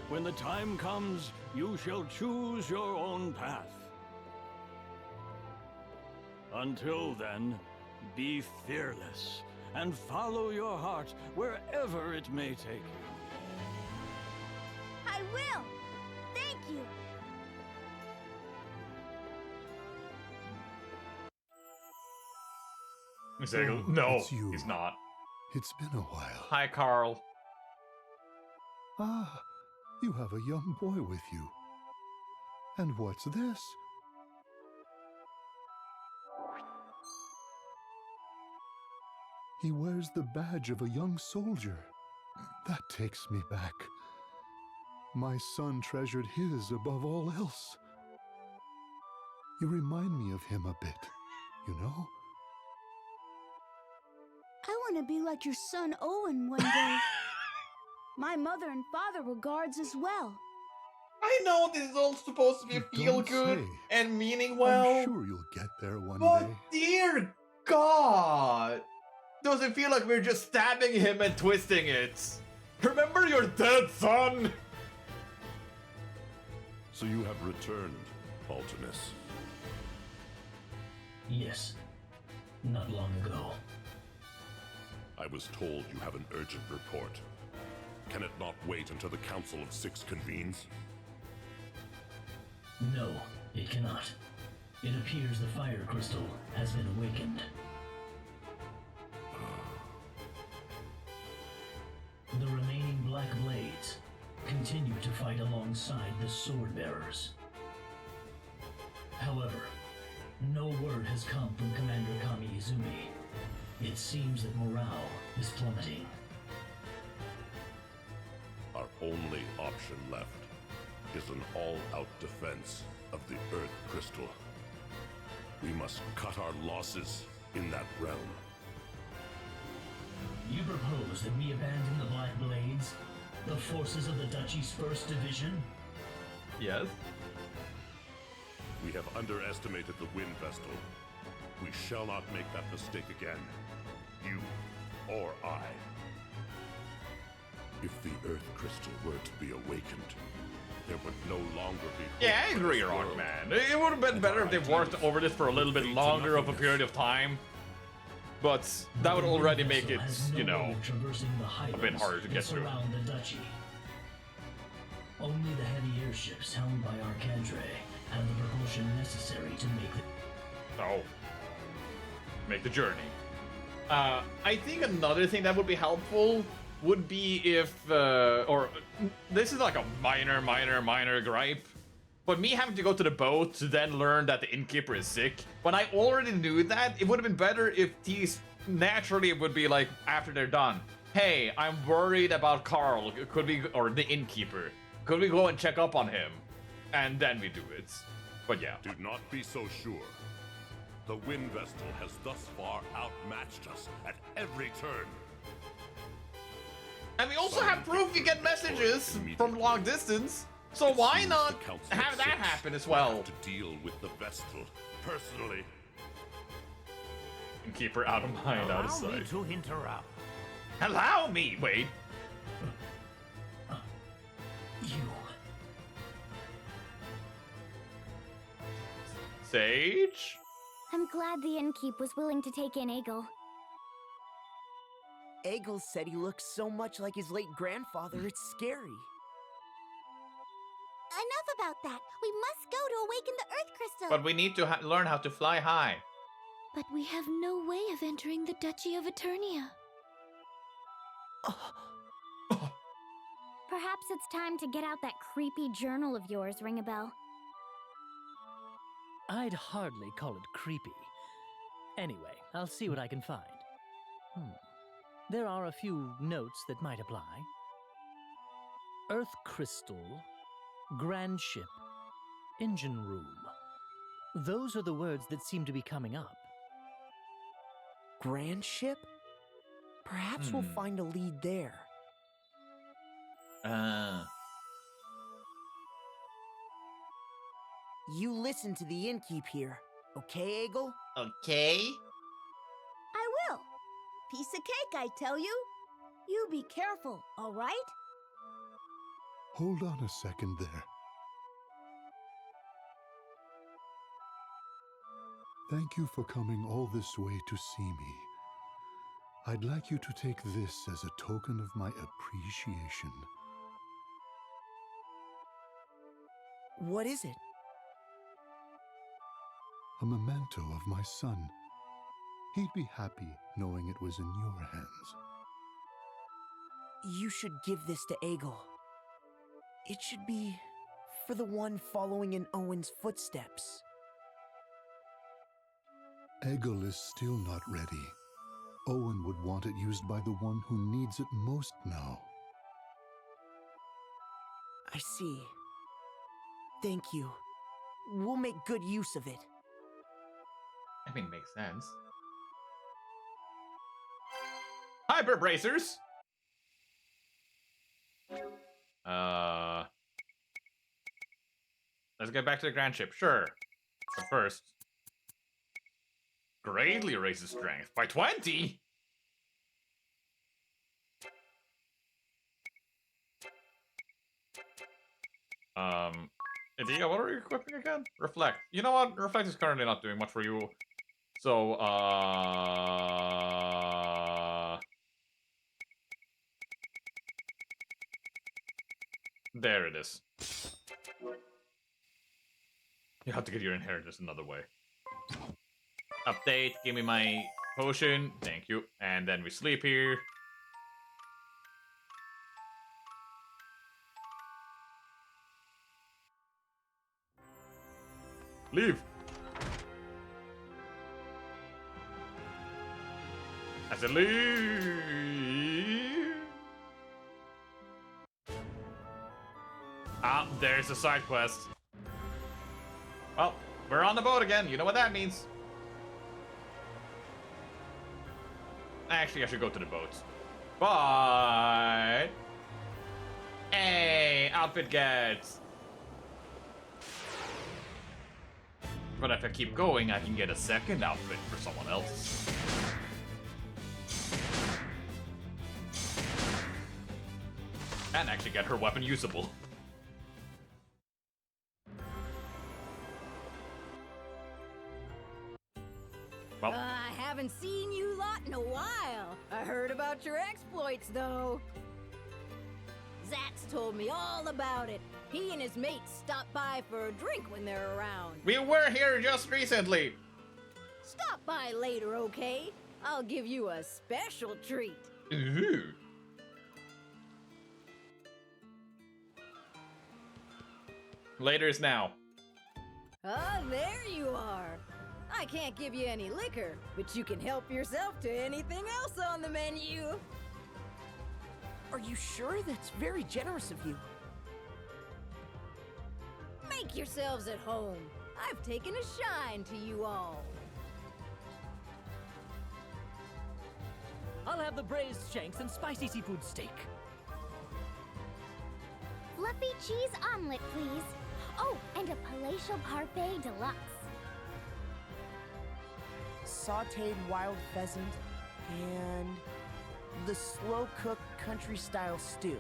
When the time comes, you shall choose your own path. Until then, be fearless and follow your heart wherever it may take you. I will! Thank you! He's like, Oh, no, it's you. he's not. It's been a while. Hi, Carl. Ah, you have a young boy with you. And what's this? He wears the badge of a young soldier. That takes me back. My son treasured his above all else. You remind me of him a bit, you know? I want to be like your son Owen one day. My mother and father were guards as well. I know this is all supposed to be feel Don't good say. and meaning well, I'm sure you'll get there one but day. dear God, does it feel like we're just stabbing him and twisting it? Remember your dead son? So you have returned, Altonus. Yes. Not long ago. I was told you have an urgent report. Can it not wait until the Council of Six convenes? No, it cannot. It appears the fire crystal has been awakened. The remaining Black Blades continue to fight alongside the Sword Bearers. However, no word has come from Commander Kami Izumi. It seems that morale is plummeting. Our only option left is an all-out defense of the Earth Crystal. We must cut our losses in that realm. You propose that we abandon the Black Blades, the forces of the Duchy's 1st Division? Yes. We have underestimated the Wind Vestal. We shall not make that mistake again. You or I. If the Earth Crystal were to be awakened, there would no longer be... Yeah, I agree, Rockman. It would have been better if they worked over this for a little bit longer of a period of time. But that would already make it, you know, a bit harder to get through. Around the Duchy. Only the heavy airships helmed by Arcandre have the propulsion necessary to make the... Oh. Make the journey. I think another thing that would be helpful would be if, or this is like a minor gripe, but me having to go to the boat to then learn that the innkeeper is sick, when I already knew that, it would have been better if these naturally would be like, after they're done, hey, I'm worried about Carl, could we, or the innkeeper, could we go and check up on him? And then we do it. But yeah. Do not be so sure. The Wind Vestal has thus far outmatched us at every turn. And we also have proof we get messages from long distance, so why not have that happen as well? To deal with the Vestal personally. And keep her out of mind, out of sight. Allow me to interrupt. Allow me, wait. You. Sage? I'm glad the innkeep was willing to take in Egil. Egil said he looks so much like his late grandfather, it's scary. Enough about that. We must go to awaken the Earth Crystal. But we need to learn how to fly high. But we have no way of entering the Duchy of Eternia. Perhaps it's time to get out that creepy journal of yours, ring a bell. I'd hardly call it creepy. Anyway, I'll see what I can find. There are a few notes that might apply. Earth Crystal, Grand Ship, Engine Room, Those are the words that seem to be coming up. Grand ship? Perhaps we'll find a lead there. You listen to the innkeep here, okay, Egil? Okay. I will. Piece of cake, I tell you. You be careful, all right? Hold on a second there. Thank you for coming all this way to see me. I'd like you to take this as a token of my appreciation. What is it? A memento of my son. He'd be happy knowing it was in your hands. You should give this to Egil. It should be for the one following in Owen's footsteps. Egil is still not ready. Owen would want it used by the one who needs it most now. I see. Thank you. We'll make good use of it. I mean, it makes sense. Hyper bracers! Let's get back to the grand ship, sure. But first, greatly raises strength by 20! Edea, what are you equipping again? Reflect. You know what? Reflect is currently not doing much for you. So, there it is. You have to get your inheritance another way. Update, give me my potion. Thank you. And then we sleep here. Leave! I said leave! Ah, there's a side quest. Well, we're on the boat again. You know what that means. Actually, I should go to the boat. But... Hey, outfit gets. But if I keep going, I can get a second outfit for someone else. And actually get her weapon usable. Well, I haven't seen you lot in a while. I heard about your exploits, though. Zatz told me all about it. He and his mates stop by for a drink when they're around. we were here just recently. Stop by later, okay? I'll give you a special treat. Ooh. Later is now. Ah, there you are. I can't give you any liquor, but you can help yourself to anything else on the menu. Are you sure? That's very generous of you. Make yourselves at home. I've taken a shine to you all. I'll have the braised shanks and spicy seafood steak. Fluffy cheese omelet, please. Oh, and a palatial parfait deluxe. Sautéed wild pheasant and the slow-cooked country-style stew.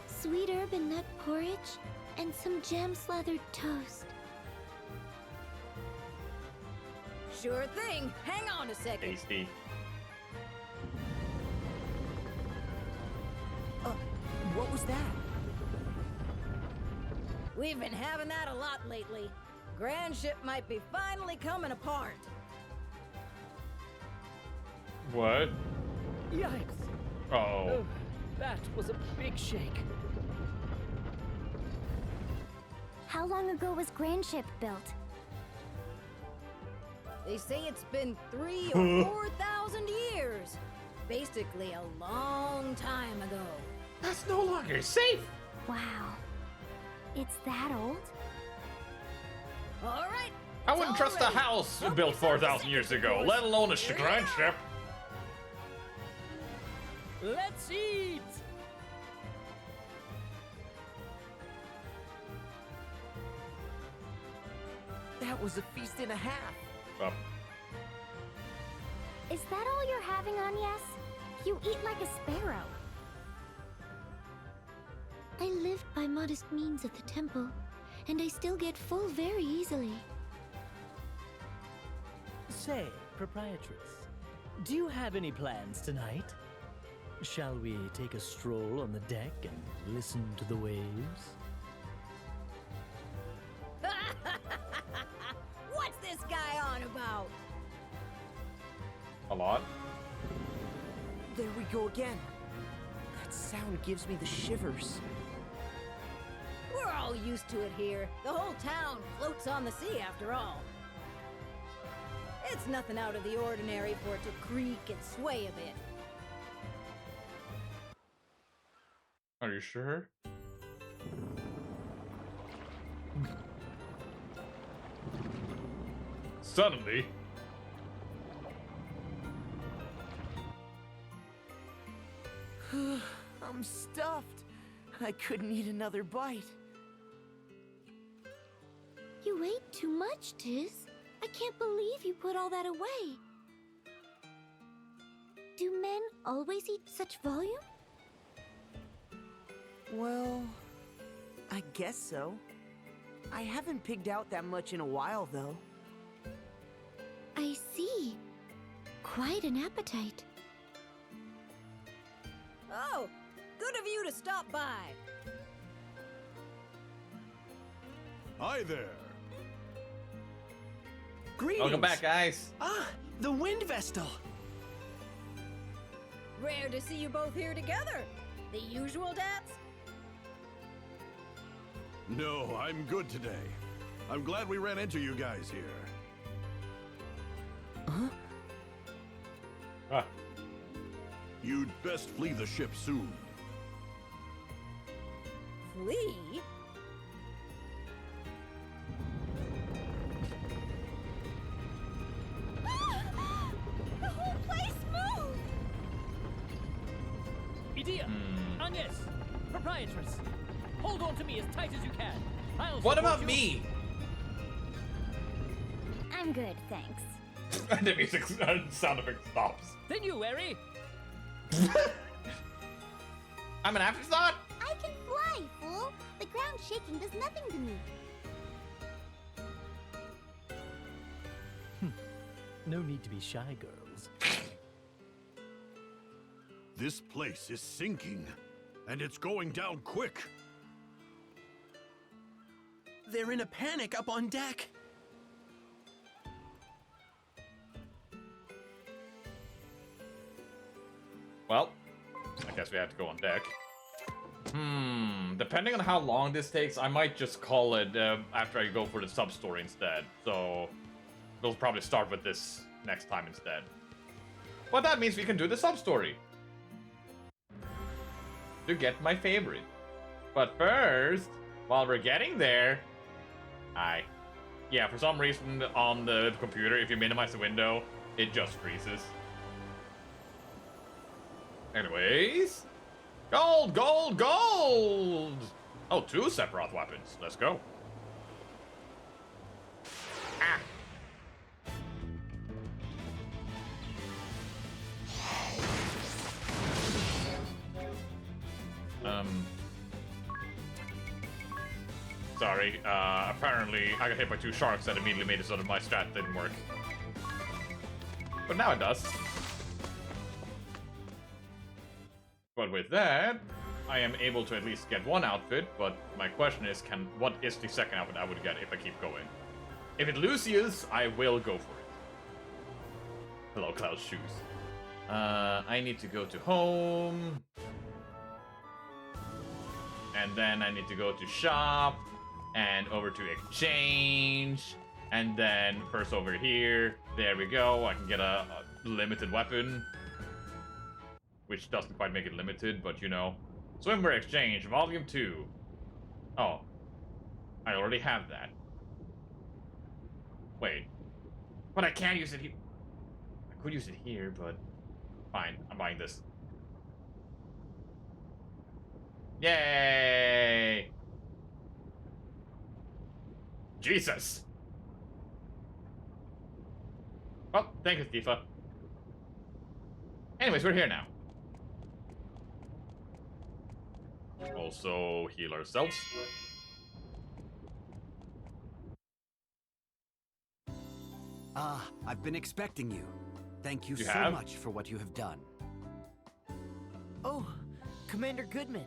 Sweet herb and nut porridge and some jam-slathered toast. Sure thing. Hang on a second. Tasty. What was that? We've been having that a lot lately. Grand ship might be finally coming apart. What? Yikes! Oh. That was a big shake. How long ago was Grand Ship built? They say it's been 3,000 or 4,000 years. Basically a long time ago. That's no longer safe. Wow. It's that old? All right. I wouldn't trust a house built 4,000 years ago, let alone a Chagrin ship. Let's eat! That was a feast and a half. Well, Is that all you're having, Agnes? You eat like a sparrow. I lived by modest means at the temple, and I still get full very easily. Say, proprietress, do you have any plans tonight? Shall we take a stroll on the deck and listen to the waves? What's this guy on about? a lot. There we go again. That sound gives me the shivers. We're all used to it here. The whole town floats on the sea after all. It's nothing out of the ordinary for it to creak and sway a bit. Are you sure? Suddenly. I'm stuffed. I couldn't eat another bite. You ate too much, Tiz. I can't believe you put all that away. Do men always eat such volume? Well, I guess so. I haven't pigged out that much in a while, though. I see. Quite an appetite. Oh, good of you to stop by. Hi there. Greetings. Welcome back, guys. Ah, the Wind Vestal. Rare to see you both here together. The usual dads? No, I'm good today. I'm glad we ran into you guys here. Huh? Ah. You'd best flee the ship soon. Flee? The whole place moved! Idea! Agnes! Proprietress! Hold on to me as tight as you can. I'll What support about you. me? I'm good, thanks. And the music sound effect stops. Then you, Eri! I'm an afterthought? I can fly, fool! The ground shaking does nothing to me. No need to be shy, girls. This place is sinking, and it's going down quick. They're in a panic up on deck. Well, I guess we have to go on deck. Depending on how long this takes, I might just call it after I go for the sub-story instead. So, we'll probably start with this next time instead. But that means we can do the sub-story. To get my favorite. But first, while we're getting there... Yeah, for some reason on the computer, if you minimize the window, it just freezes. Anyways... Gold, gold, gold! Oh, 2 Sephiroth weapons. Let's go. Ah. Sorry, apparently I got hit by 2 sharks that immediately made it so that my strat didn't work. But now it does. But with that, I am able to at least get 1 outfit, but my question is, what is the second outfit I would get if I keep going? If it's Lucius, I will go for it. Hello, Cloud's shoes. I need to go to home. And then I need to go to shop. And over to exchange. And then first over here. There we go. I can get a limited weapon. Which doesn't quite make it limited, but you know. Swimwear Exchange, Volume 2. Oh. I already have that. Wait. But I can't use it here. I could use it here, but... Fine, I'm buying this. Yay! Jesus! Oh, thank you, Tifa. Anyways, we're here now. Also, heal ourselves. Ah, I've been expecting you. Thank you so much for what you have done. Oh, Commander Goodman.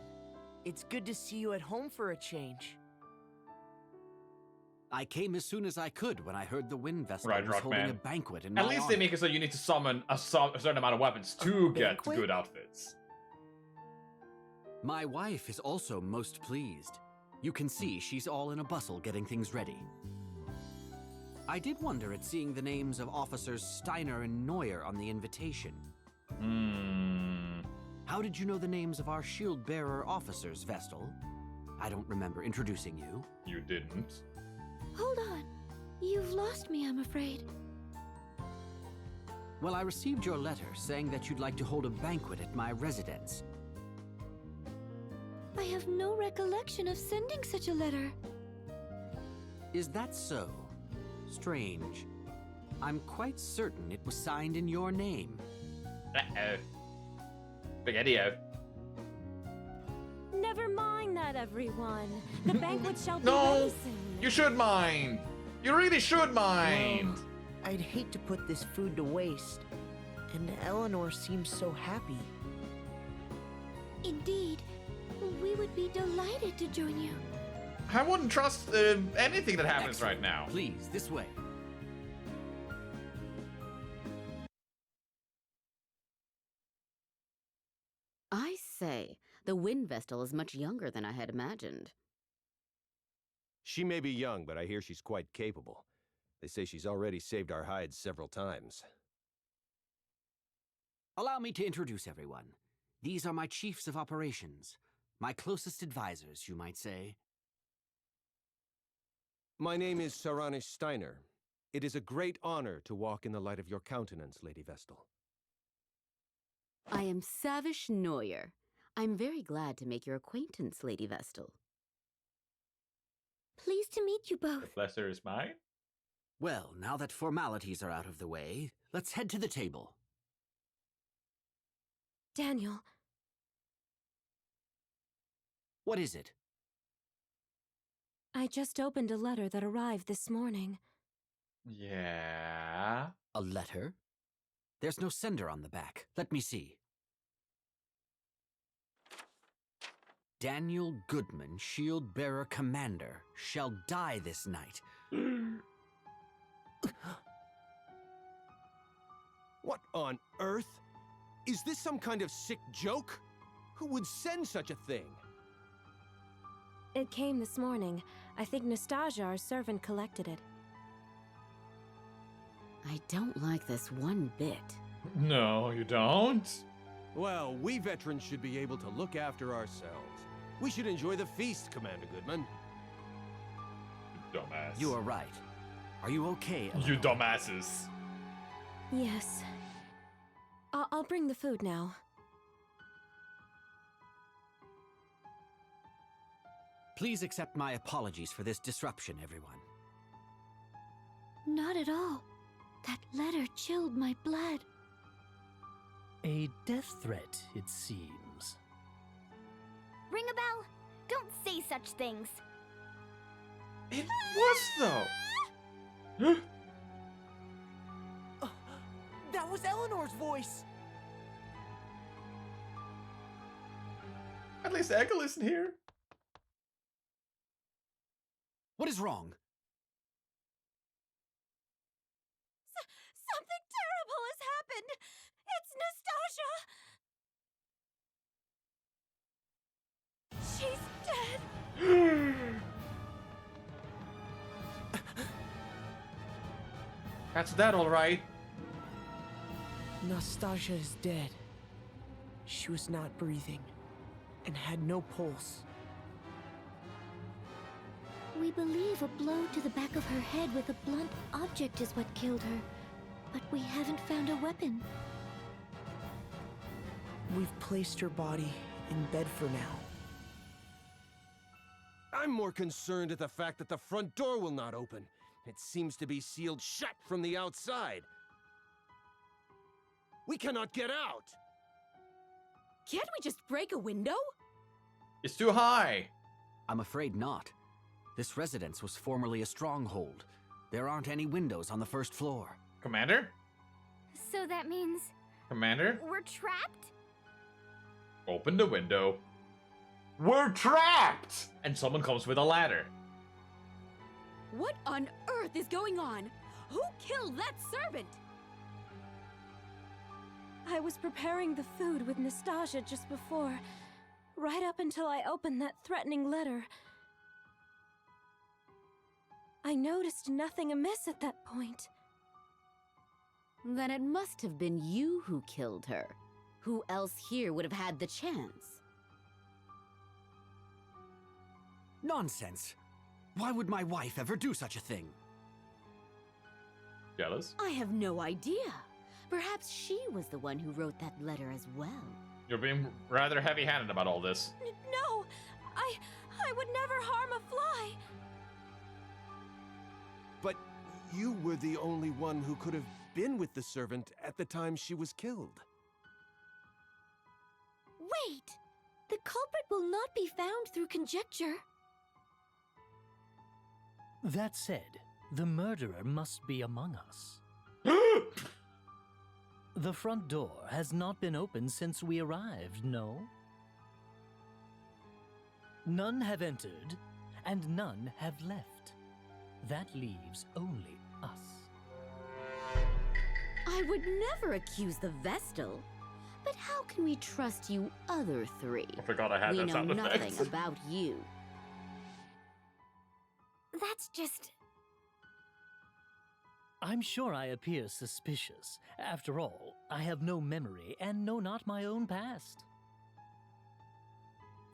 It's good to see you at home for a change. I came as soon as I could when I heard the Wind Vessel Right, was holding a Rockman. banquet in At my least honor. they make it so you need to summon a certain amount of weapons to get banquet? good outfits. My wife is also most pleased. You can see she's all in a bustle getting things ready. I did wonder at seeing the names of Officers Steiner and Neuer on the invitation. How did you know the names of our shield-bearer officers, Vestal? I don't remember introducing you. You didn't. Hold on. You've lost me, I'm afraid. Well, I received your letter saying that you'd like to hold a banquet at my residence. I have no recollection of sending such a letter. Is that so? Strange. I'm quite certain it was signed in your name. Uh-oh. Spaghetti-o. Never mind that, everyone. The banquet shall be No! ready soon. You should mind! You really should mind! Well, I'd hate to put this food to waste. And Eleanor seems so happy. Indeed. We would be delighted to join you. I wouldn't trust anything that happens Excellent. right now. Please, this way. I say, the Wind Vestal is much younger than I had imagined. She may be young, but I hear she's quite capable. They say she's already saved our hides several times. Allow me to introduce everyone. These are my chiefs of operations. My closest advisors, you might say. My name is Saranish Steiner. It is a great honor to walk in the light of your countenance, Lady Vestal. I am Savish Neuer. I'm very glad to make your acquaintance, Lady Vestal. Pleased to meet you both. The pleasure is mine. Well, now that formalities are out of the way, let's head to the table. Daniel, What is it? I just opened a letter that arrived this morning. Yeah. A letter? There's no sender on the back. Let me see. Daniel Goodman, Shield Bearer Commander, shall die this night. What on earth? Is this some kind of sick joke? Who would send such a thing? It came this morning. I think Nastasia, our servant, collected it. I don't like this one bit. No, you don't. Well, we veterans should be able to look after ourselves. We should enjoy the feast, Commander Goodman. Dumbass. You are right. Are you okay, You dumbasses. Yes. I'll bring the food now. Please accept my apologies for this disruption, everyone. Not at all. That letter chilled my blood. A death threat, it seems. Ring a bell? Don't say such things. It was, though. That was Eleanor's voice! At least Echo isn't here. What is wrong? Something terrible has happened! It's Nastasia! She's dead! That's that, all right. Nastasia is dead. She was not breathing and had no pulse. We believe a blow to the back of her head with a blunt object is what killed her, but we haven't found a weapon. We've placed her body in bed for now. I'm more concerned at the fact that the front door will not open. It seems to be sealed shut from the outside. We cannot get out! Can't we just break a window? It's too high. I'm afraid not. This residence was formerly a stronghold. There aren't any windows on the first floor. Commander? So that means Commander? we're trapped? Open the window. We're trapped! And someone comes with a ladder. What on earth is going on? Who killed that servant? I was preparing the food with Nastasia just before, right up until I opened that threatening letter. I noticed nothing amiss at that point. Then it must have been you who killed her. Who else here would have had the chance? Nonsense! Why would my wife ever do such a thing? Jealous? I have no idea. Perhaps she was the one who wrote that letter as well. You're being rather heavy-handed about all this. No! I would never harm a fly! But you were the only one who could have been with the servant at the time she was killed. Wait! The culprit will not be found through conjecture. That said, the murderer must be among us. The front door has not been opened since we arrived, no? None have entered, and none have left. That leaves only us. I would never accuse the Vestal. But how can we trust you other three? I forgot I had we that know sound nothing effect. about you. That's just... I'm sure I appear suspicious. After all, I have no memory and know not my own past.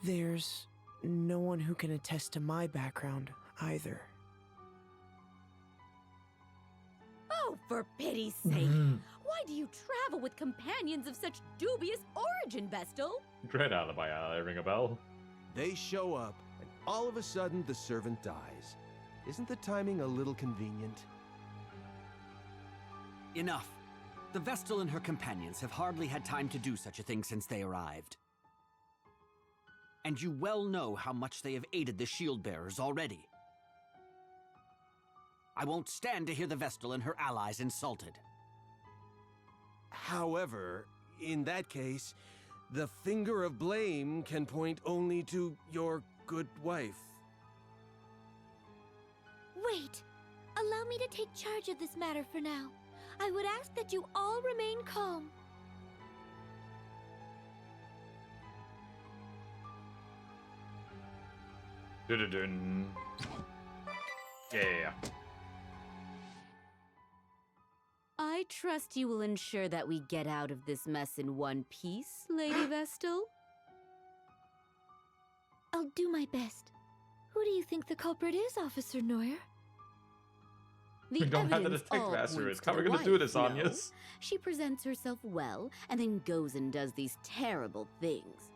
There's no one who can attest to my background either. Oh, for pity's sake! Why do you travel with companions of such dubious origin, Vestal? Dread alibi, ring a bell. They show up, and all of a sudden the servant dies. Isn't the timing a little convenient? Enough. The Vestal and her companions have hardly had time to do such a thing since they arrived. And you well know how much they have aided the shield-bearers already. I won't stand to hear the Vestal and her allies insulted. However, in that case, the finger of blame can point only to your good wife. Wait! Allow me to take charge of this matter for now. I would ask that you all remain calm. Dun-dun-dun. Yeah. I trust you will ensure that we get out of this mess in one piece, Lady Vestal? I'll do my best. Who do you think the culprit is, Officer Neuer? The We don't have the evidence detective all master. points How to are we the gonna do wife, this, no? Anyas? She presents herself well, and then goes and does these terrible things.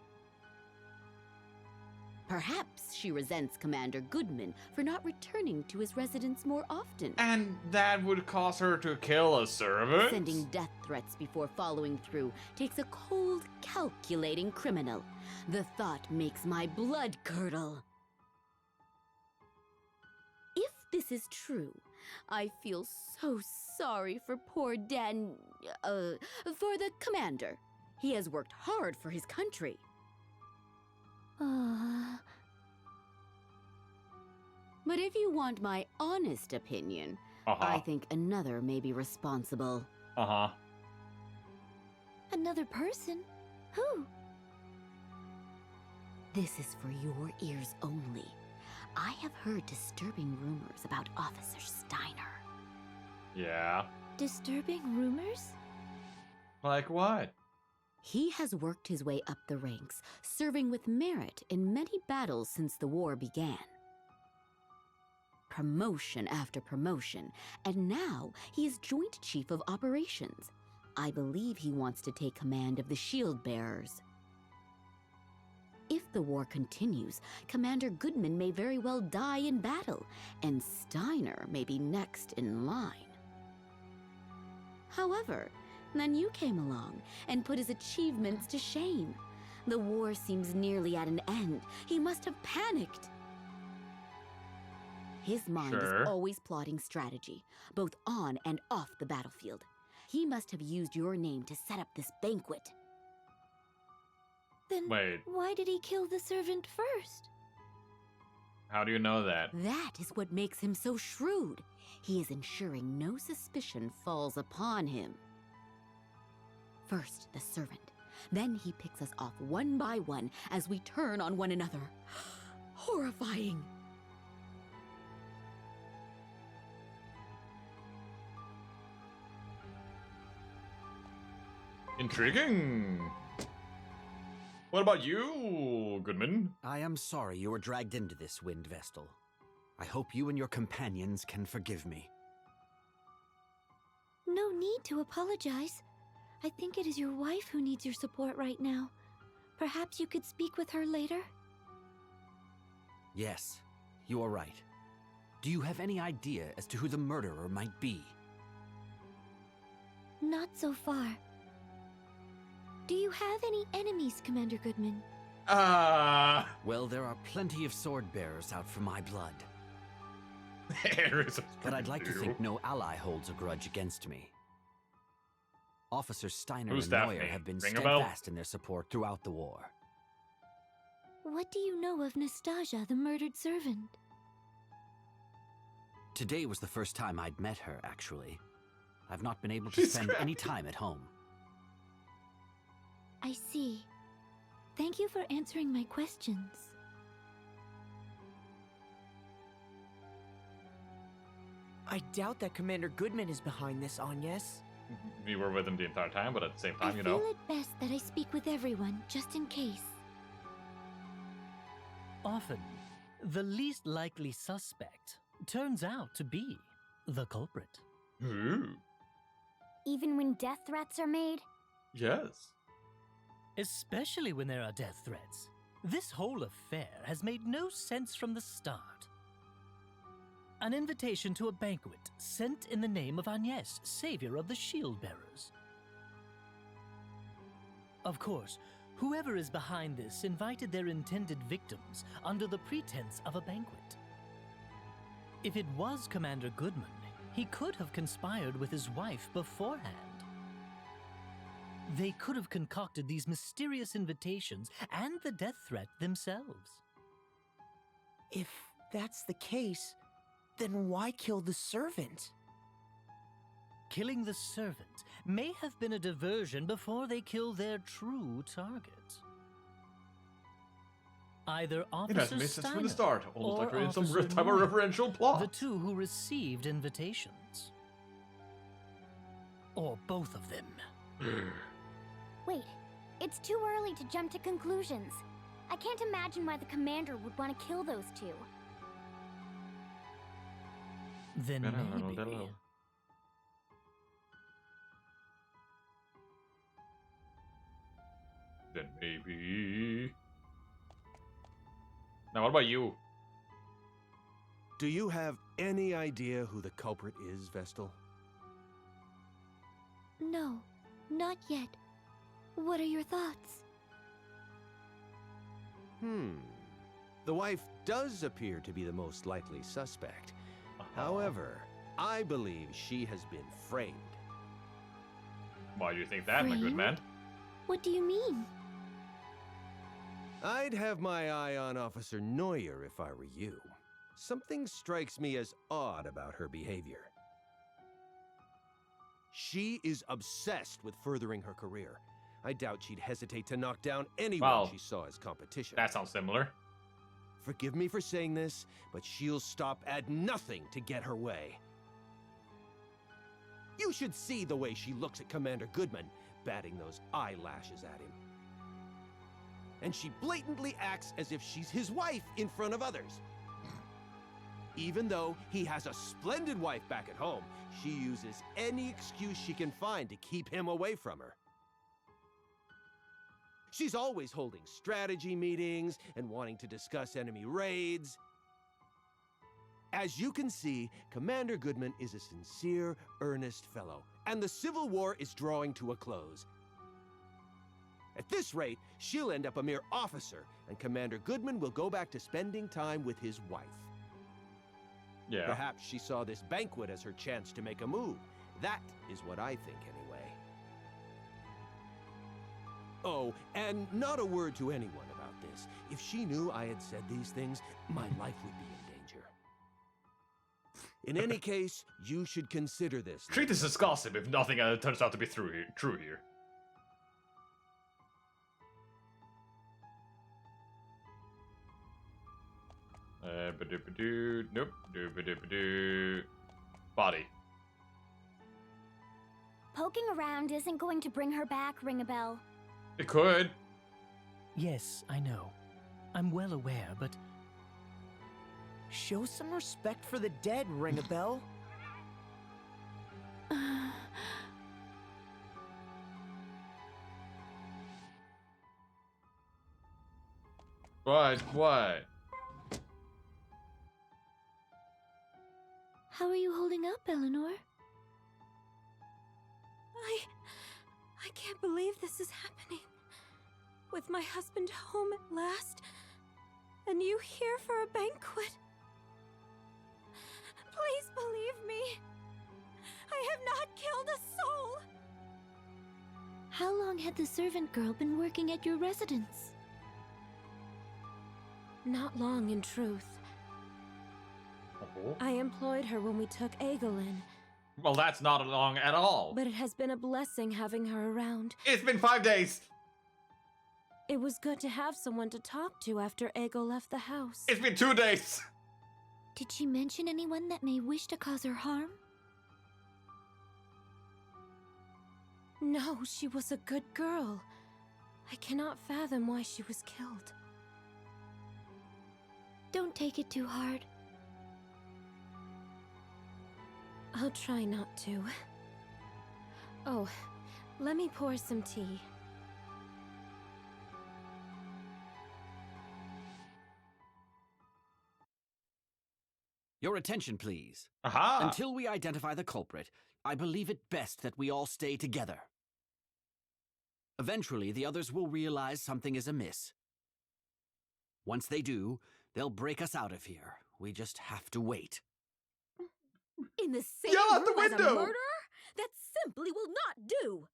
Perhaps she resents Commander Goodman for not returning to his residence more often. And that would cause her to kill a servant? Sending death threats before following through takes a cold, calculating criminal. The thought makes my blood curdle. If this is true, I feel so sorry for poor for the commander. He has worked hard for his country. But if you want my honest opinion, I think another may be responsible. Another person? Who? This is for your ears only. I have heard disturbing rumors about Officer Steiner. Yeah. Disturbing rumors? Like what? He has worked his way up the ranks, serving with merit in many battles since the war began. promotion after promotion, and now he is Joint Chief of Operations. I believe he wants to take command of the Shield Bearers. If the war continues, Commander Goodman may very well die in battle, and Steiner may be next in line. However, then you came along and put his achievements to shame. The war seems nearly at an end. He must have panicked. His mind is always plotting strategy, both on and off the battlefield. He must have used your name to set up this banquet. Then why did he kill the servant first? How do you know that? That is what makes him so shrewd. He is ensuring no suspicion falls upon him. First, the servant. Then he picks us off one by one as we turn on one another. Horrifying. Intriguing. What about you, Goodman? I am sorry you were dragged into this, Wind Vestal. I hope you and your companions can forgive me. No need to apologize. I think it is your wife who needs your support right now. Perhaps you could speak with her later? Yes, you are right. Do you have any idea as to who the murderer might be? Not so far. Do you have any enemies, Commander Goodman? Well, there are plenty of sword bearers out for my blood. But I'd like to think no ally holds a grudge against me. Officers Steiner and Neuer have been steadfast in their support throughout the war. What do you know of Nastasia, the murdered servant? Today was the first time I'd met her, actually. I've not been able to spend any time at home. I see. Thank you for answering my questions. I doubt that Commander Goodman is behind this, Agnes. We were with him the entire time, but at the same time, I feel it best that I speak with everyone, just in case. Often, the least likely suspect turns out to be the culprit. Even when death threats are made? Yes. Especially when there are death threats. This whole affair has made no sense from the start. An invitation to a banquet sent in the name of Agnes, savior of the Shield Bearers. Of course, whoever is behind this invited their intended victims under the pretense of a banquet. If it was Commander Goodman, he could have conspired with his wife beforehand. They could have concocted these mysterious invitations and the death threat themselves. If that's the case, then why kill the servant? Killing the servant may have been a diversion before they kill their true target. Either Officer It has made sense from the Steiner start, almost or like we're in some Officer type of Neuer, referential plot. the two who received invitations. Or both of them. Wait, it's too early to jump to conclusions. I can't imagine why the commander would want to kill those two. Then maybe... Then maybe... Now, what about you? Do you have any idea who the culprit is, Vestal? No, not yet. What are your thoughts? The wife does appear to be the most likely suspect. However, I believe she has been framed. Why do you think that, my good Framed? man? What do you mean? I'd have my eye on Officer Neuer if I were you. Something strikes me as odd about her behavior. She is obsessed with furthering her career. I doubt she'd hesitate to knock down anyone she saw as competition. That sounds similar. Forgive me for saying this, but she'll stop at nothing to get her way. You should see the way she looks at Commander Goodman, batting those eyelashes at him. And she blatantly acts as if she's his wife in front of others. Even though he has a splendid wife back at home, she uses any excuse she can find to keep him away from her. She's always holding strategy meetings and wanting to discuss enemy raids. As you can see, Commander Goodman is a sincere, earnest fellow, and the Civil War is drawing to a close. At this rate, she'll end up a mere officer, and Commander Goodman will go back to spending time with his wife. Yeah. Perhaps she saw this banquet as her chance to make a move. That is what I think, anyway. Oh, and not a word to anyone about this. If she knew I had said these things, my life would be in danger. In any case, you should consider this. Treat this as gossip if nothing turns out to be true here. Nope. Body. Poking around isn't going to bring her back, Ring-a-Bell. It could. Yes, I know. I'm well aware, but... Show some respect for the dead, Ring-a-Bell. What? How are you holding up, Eleanor? I can't believe this is happening. With my husband home at last, and you here for a banquet. Please believe me. I have not killed a soul. How long had the servant girl been working at your residence? Not long, in truth. I employed her when we took Aegelin. Well, that's not long at all. But it has been a blessing having her around. It's been 5 days. It was good to have someone to talk to after Aegel left the house. It's been 2 days. Did she mention anyone that may wish to cause her harm? No, she was a good girl. I cannot fathom why she was killed. Don't take it too hard. I'll try not to. Oh, let me pour some tea. Your attention, please. Aha! Until we identify the culprit, I believe it best that we all stay together. Eventually, the others will realize something is amiss. Once they do, they'll break us out of here. We just have to wait. In the same Yell out the room as a window! murderer? That simply will not do!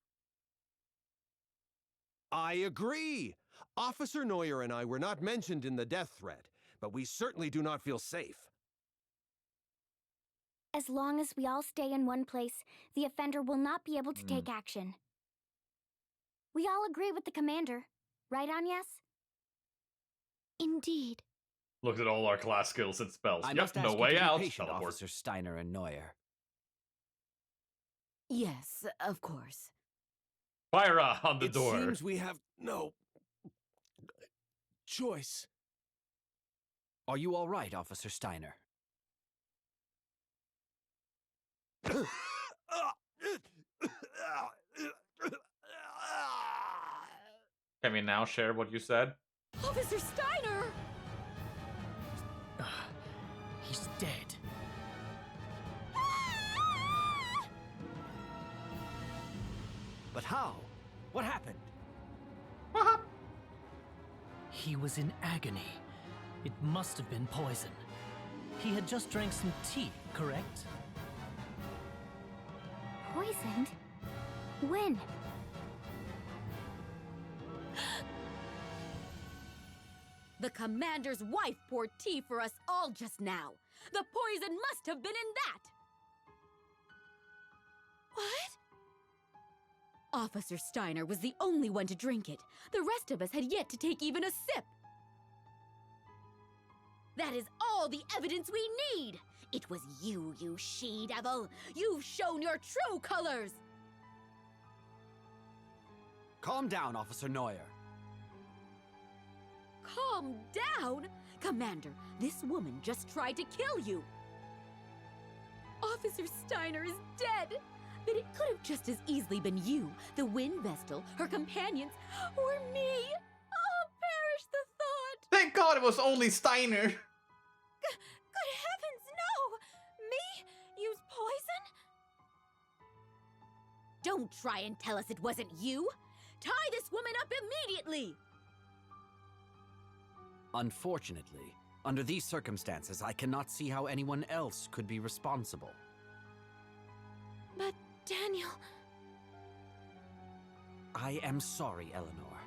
I agree. Officer Neuer and I were not mentioned in the death threat, but we certainly do not feel safe. As long as we all stay in one place, the offender will not be able to take action. We all agree with the commander, right, Agnes? Indeed. Look at all our class skills and spells. I Yep, must ask no you way to be out. patient, Teleport. Officer Steiner and Neuer. Yes, of course. Fire on the It door. seems we have no choice. Are you all right, Officer Steiner? Can we now share what you said? Officer Steiner! He's dead. But how? What happened? He was in agony. It must have been poison. He had just drank some tea, correct? Poisoned? When? The commander's wife poured tea for us all just now. The poison must have been in that! What? Officer Steiner was the only one to drink it. The rest of us had yet to take even a sip. That is all the evidence we need! It was you, you she-devil! You've shown your true colors! Calm down, Officer Neuer. Calm down? Commander, this woman just tried to kill you! Officer Steiner is dead! But it could have just as easily been you, the Wind Vestal, her companions, or me! Oh, perish the thought! Thank God it was only Steiner! Good heavens, no! Me? Use poison? Don't try and tell us it wasn't you! Tie this woman up immediately! Unfortunately, under these circumstances, I cannot see how anyone else could be responsible. But, Daniel... I am sorry, Eleanor.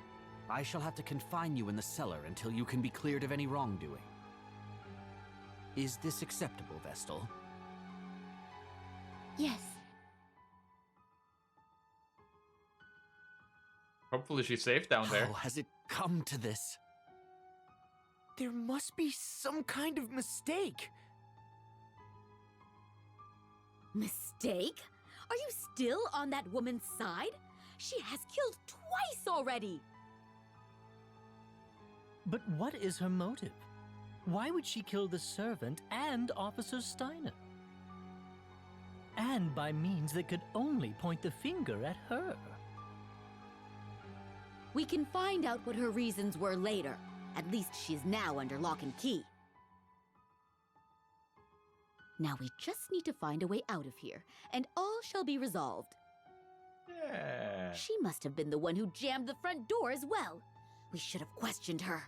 I shall have to confine you in the cellar until you can be cleared of any wrongdoing. Is this acceptable, Vestal? Yes. Hopefully she's safe down there. How has it come to this? There must be some kind of mistake. Mistake? Are you still on that woman's side? She has killed twice already! But what is her motive? Why would she kill the servant and Officer Steiner? And by means that could only point the finger at her. We can find out what her reasons were later. At least she's now under lock and key. Now we just need to find a way out of here, and all shall be resolved. Yeah. She must have been the one who jammed the front door as well. We should have questioned her.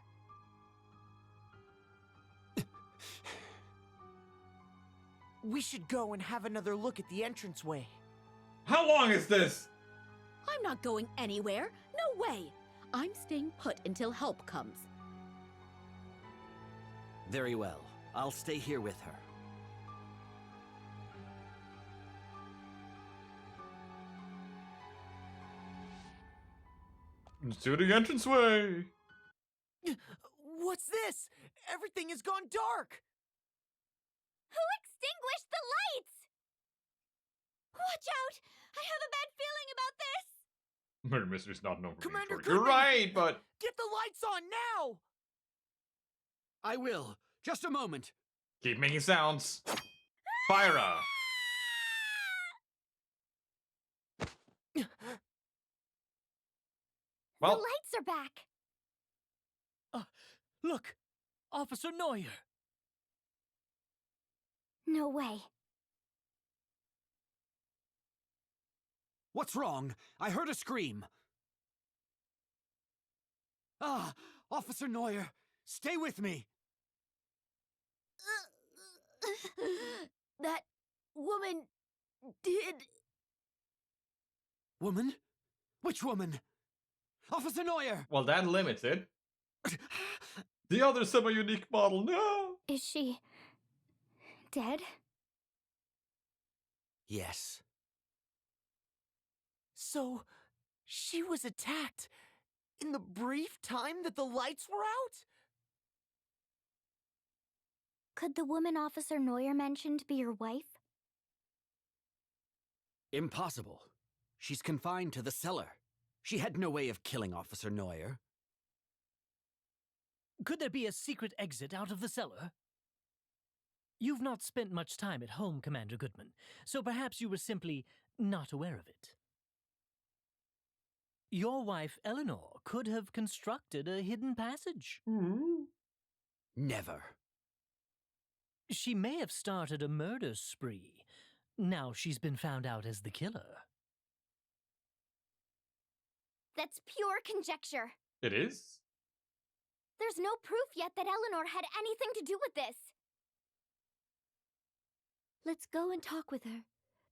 We should go and have another look at the entranceway. How long is this? I'm not going anywhere. No way. I'm staying put until help comes. Very well. I'll stay here with her. Let's do the entranceway. What's this? Everything has gone dark. Who extinguished the lights? Watch out! I have a bad feeling about this! Murder mystery's not known for being Commander short. You're Goodman, right, but... Get the lights on now! I will. Just a moment. Keep making sounds. Fyra! Well, The lights are back! Look! Officer Neuer! No way. What's wrong? I heard a scream. Ah, Officer Neuer, stay with me. That woman did... Woman? Which woman? Officer Neuer! well, that limits it. The other semi-unique model, no! Is she... dead? Yes. So, she was attacked in the brief time that the lights were out? Could the woman Officer Neuer mentioned be your wife? Impossible. She's confined to the cellar. She had no way of killing Officer Neuer. Could there be a secret exit out of the cellar? You've not spent much time at home, Commander Goodman, so perhaps you were simply not aware of it. Your wife, Eleanor, could have constructed a hidden passage. Never. She may have started a murder spree. Now she's been found out as the killer. That's pure conjecture. It is? There's no proof yet that Eleanor had anything to do with this. Let's go and talk with her.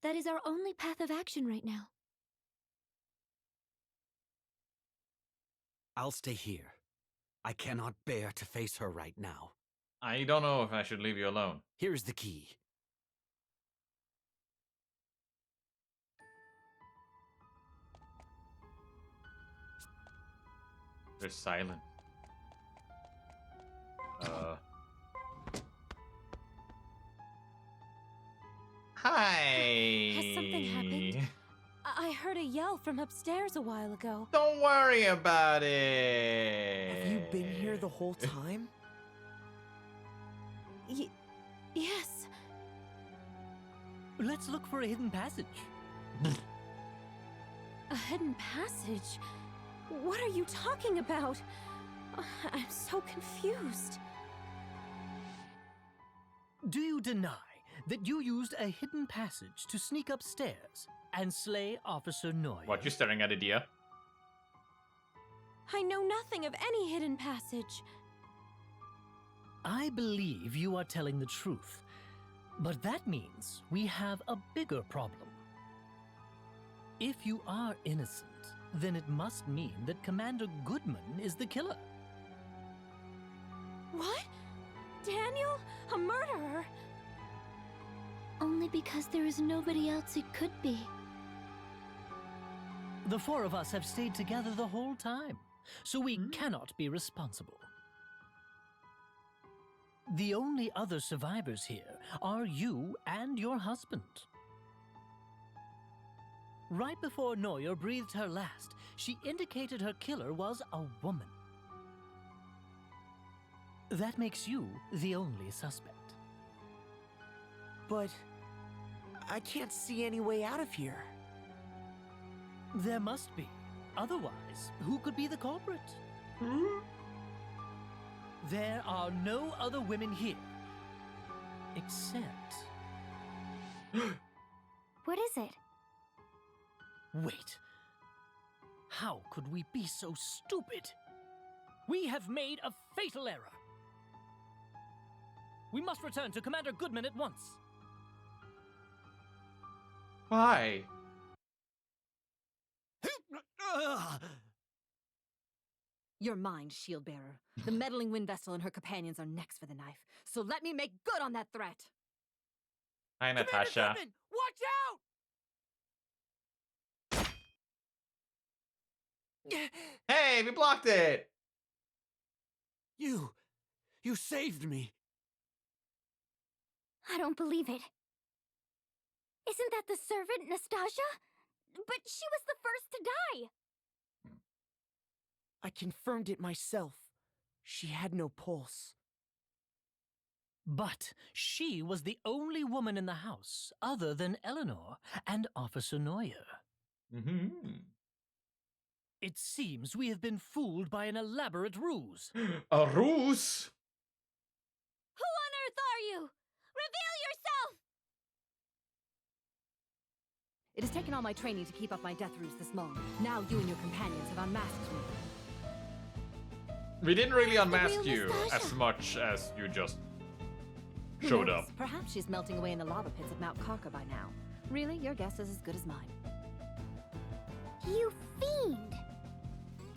That is our only path of action right now. I'll stay here. I cannot bear to face her right now. I don't know if I should leave you alone. Here's the key. They're silent. Hi. Has something happened? I heard a yell from upstairs a while ago. Don't worry about it. Have you been here the whole time? Let's look for a hidden passage. A hidden passage? What are you talking about? I'm so confused. Do you deny that you used a hidden passage to sneak upstairs and slay Officer Noy? What, you staring at Edea? I know nothing of any hidden passage. I believe you are telling the truth, but that means we have a bigger problem. If you are innocent, then it must mean that Commander Goodman is the killer. What? Daniel? A murderer? Only because there is nobody else it could be. The four of us have stayed together the whole time, so we cannot be responsible. The only other survivors here are you and your husband. Right before Noyer breathed her last, she indicated her killer was a woman. That makes you the only suspect. But I can't see any way out of here. There must be. Otherwise, who could be the culprit? There are no other women here. Except... What is it? Wait. How could we be so stupid? We have made a fatal error. We must return to Commander Goodman at once. Why? You're mine, Shield Bearer. The meddling Wind Vessel and her companions are next for the knife. So let me make good on that threat. Hi, Natasha. Goodman, watch out! Hey, we blocked it! You saved me. I don't believe it. Isn't that the servant, Nastasia? But she was the first to die. I confirmed it myself. She had no pulse. But she was the only woman in the house other than Eleanor and Officer Noyer. It seems we have been fooled by an elaborate ruse. A ruse? Who on earth are you? Reveal yourself! It has taken all my training to keep up my death ruse this long. Now you and your companions have unmasked me. We didn't really unmask you as much as you just showed up. Perhaps she's melting away in the lava pits of Mount Karka by now. Really, your guess is as good as mine. You fiend!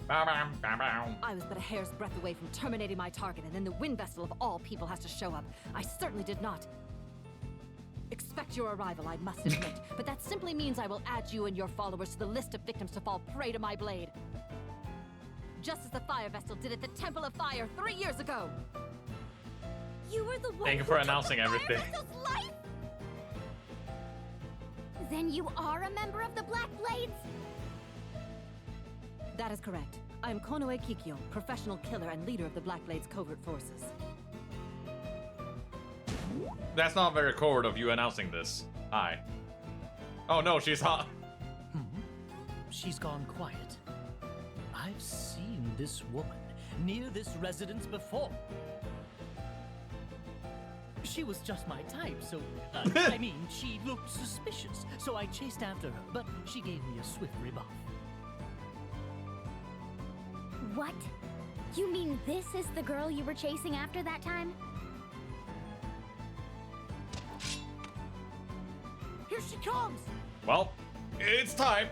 I was but a hair's breadth away from terminating my target, and then the Wind Vessel of all people has to show up. I certainly did not expect your arrival, I must admit, but that simply means I will add you and your followers to the list of victims to fall prey to my blade. Just as the Fire Vessel did at the Temple of Fire 3 years ago. You were the one. Thank you for announcing everything. Life? Then you are a member of the Black Blades? That is correct. I am Konoe Kikyo, professional killer and leader of the Black Blades covert forces. That's not very coward of you announcing this. Hi. Oh no, she's hot. She's gone quiet. I've seen this woman near this residence before. She was just my type, so, I mean, she looked suspicious, so I chased after her, but she gave me a swift rebuff. What? You mean this is the girl you were chasing after that time? Here she comes! Well, it's time.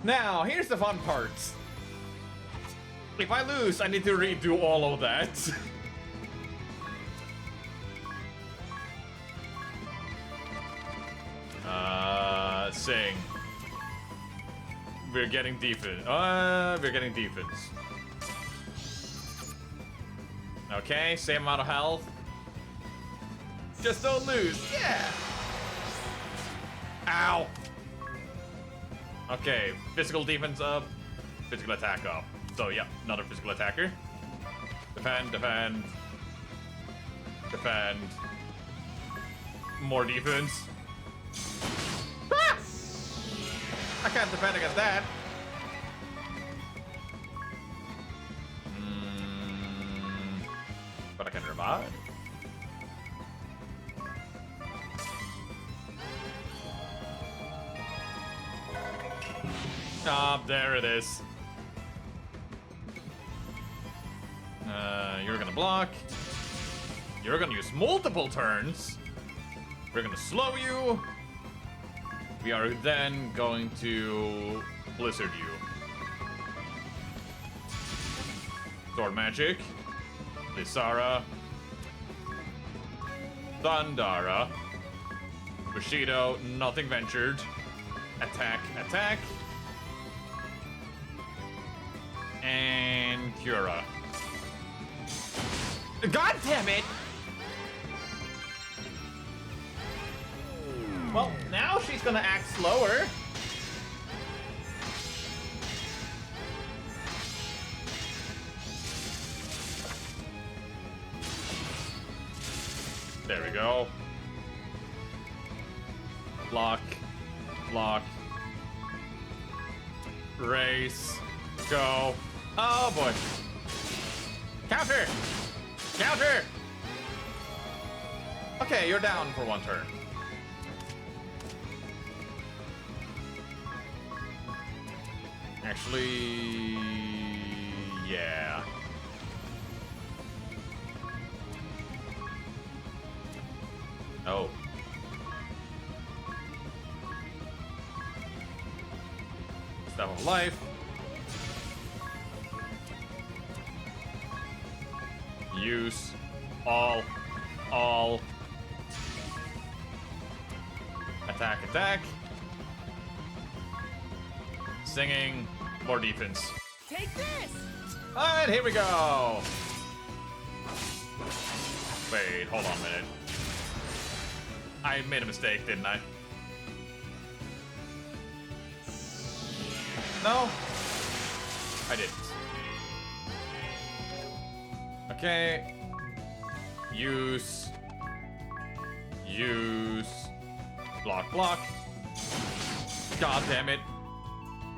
Now, here's the fun part. If I lose, I need to redo all of that. Sing. We're getting defense. We're getting defense. Okay, same amount of health. Just don't lose. Yeah. Ow. Okay, physical defense up, physical attack up. So, yeah, another physical attacker. Defend, defend. Defend. more defense. Ah! I can't defend against that. But I can revive. Ah, there it is. You're gonna block. You're gonna use multiple turns. We're gonna slow you. We are then going to Blizzard you. Sword magic. Lysara. Thundara. Bushido, nothing ventured. Attack, attack. And Cura. God damn it! Well, now she's gonna act slower. There we go. Block. Block. Race. Go. Oh boy. Counter! Counter! Okay, you're down for one turn. Actually, yeah. Oh. Staff of Life. Use. All. Attack, attack. Singing. More defense. Take this! Alright, here we go. Wait, hold on a minute. I made a mistake, didn't I? No? I didn't. Okay. Use. Block, block. God damn it.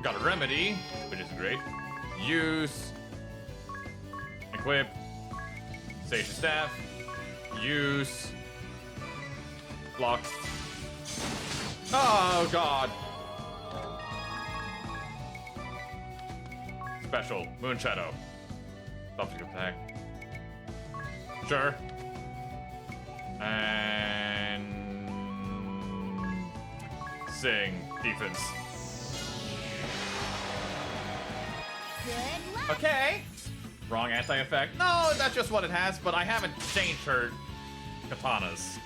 Got a remedy, which is great. Use. Equip. Station staff. Use. Block. Oh god. Special. Moon Shadow. Substitute attack. Sure. And sing. Defense. Good luck. Okay. Wrong anti-effect. No, that's just what it has, but I haven't changed her katanas.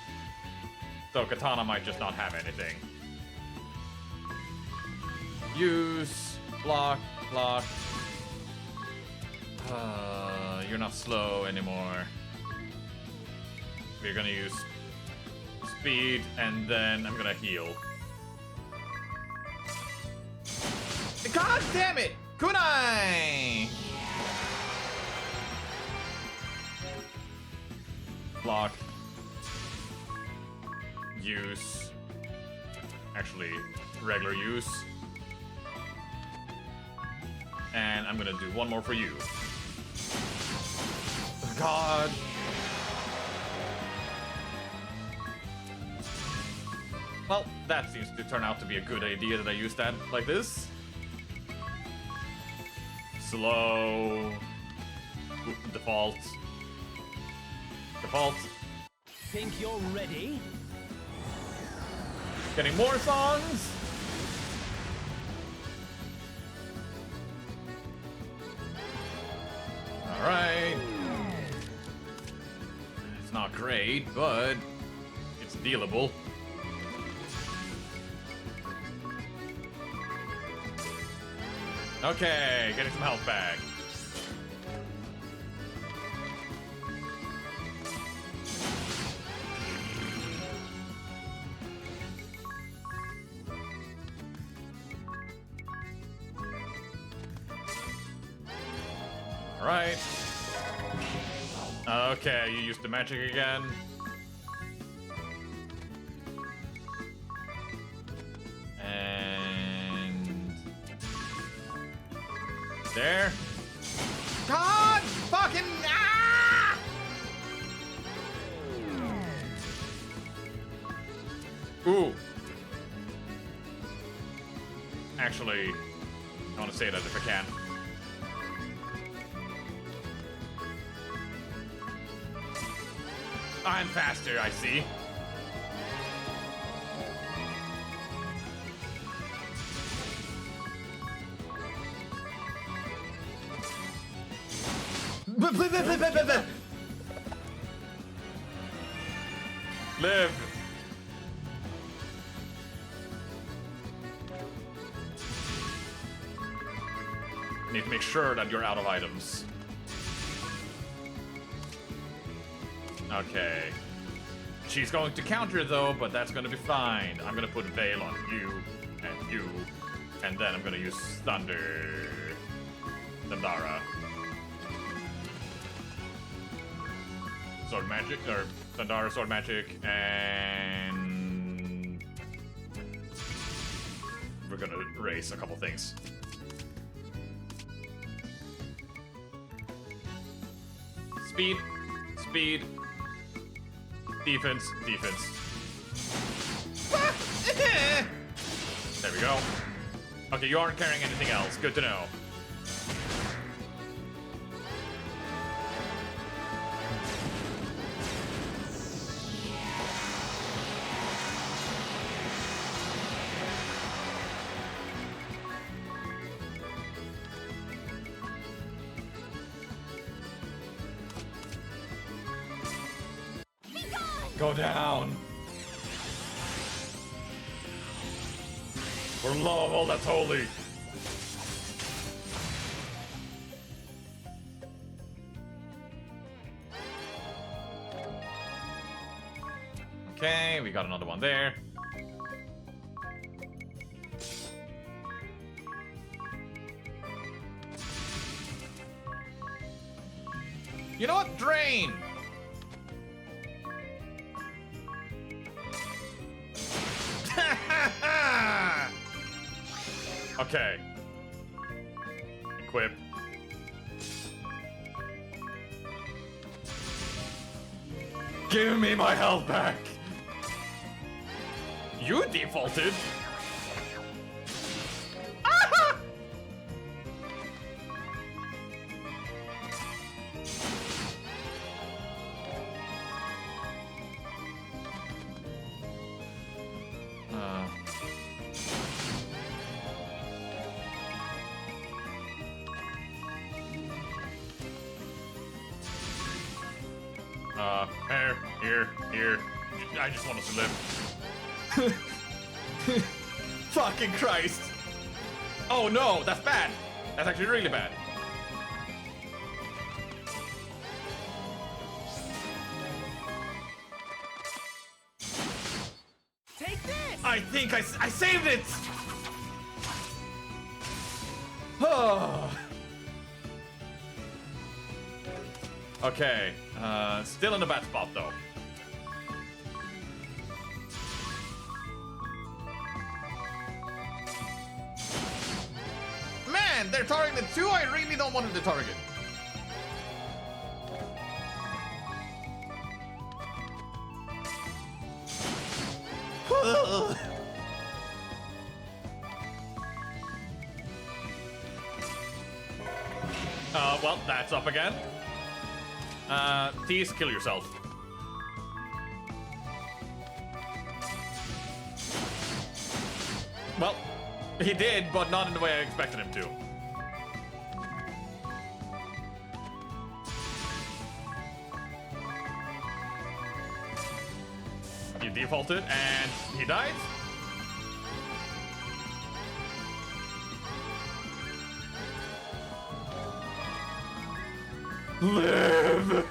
So katana might just not have anything. Use. Block. Block. You're not slow anymore. We're gonna use speed, and then I'm gonna heal. God damn it! Kunai! Block. Use. Actually, regular use. And I'm gonna do one more for you. God. Well, that seems to turn out to be a good idea that I use that like this. Slow. Default. Default. Think you're ready? Getting more songs. All right. It's not great, but it's dealable. Okay, getting some health back. All right. Okay, you used the magic again. There. God! Fucking... Ah! Ooh. Actually, I want to say that if I can. I'm faster, I see. Live. Need to make sure that you're out of items. Okay. She's going to counter though, but that's gonna be fine. I'm gonna put Veil on you, and then I'm gonna use Thunder. Thundara. Sword magic, or Thundara sword magic, and we're gonna raise a couple things. Speed, speed, defense, defense. There we go. Okay, you aren't carrying anything else. Good to know. Go down. For love, all that's holy. Okay, we got another one there. You know what? Drain! Okay. Equip. Give me my health back! You defaulted! Ah! Here. I just want us to live. Fucking Christ. Oh no, that's bad. That's actually really bad. Take this! I think I saved it! Oh. Okay, still in a bad spot though. Man, they're targeting the two I really don't want them to target. Well, that's up again. Please kill yourself. Well, he did, but not in the way I expected him to. He defaulted, and he died. Live!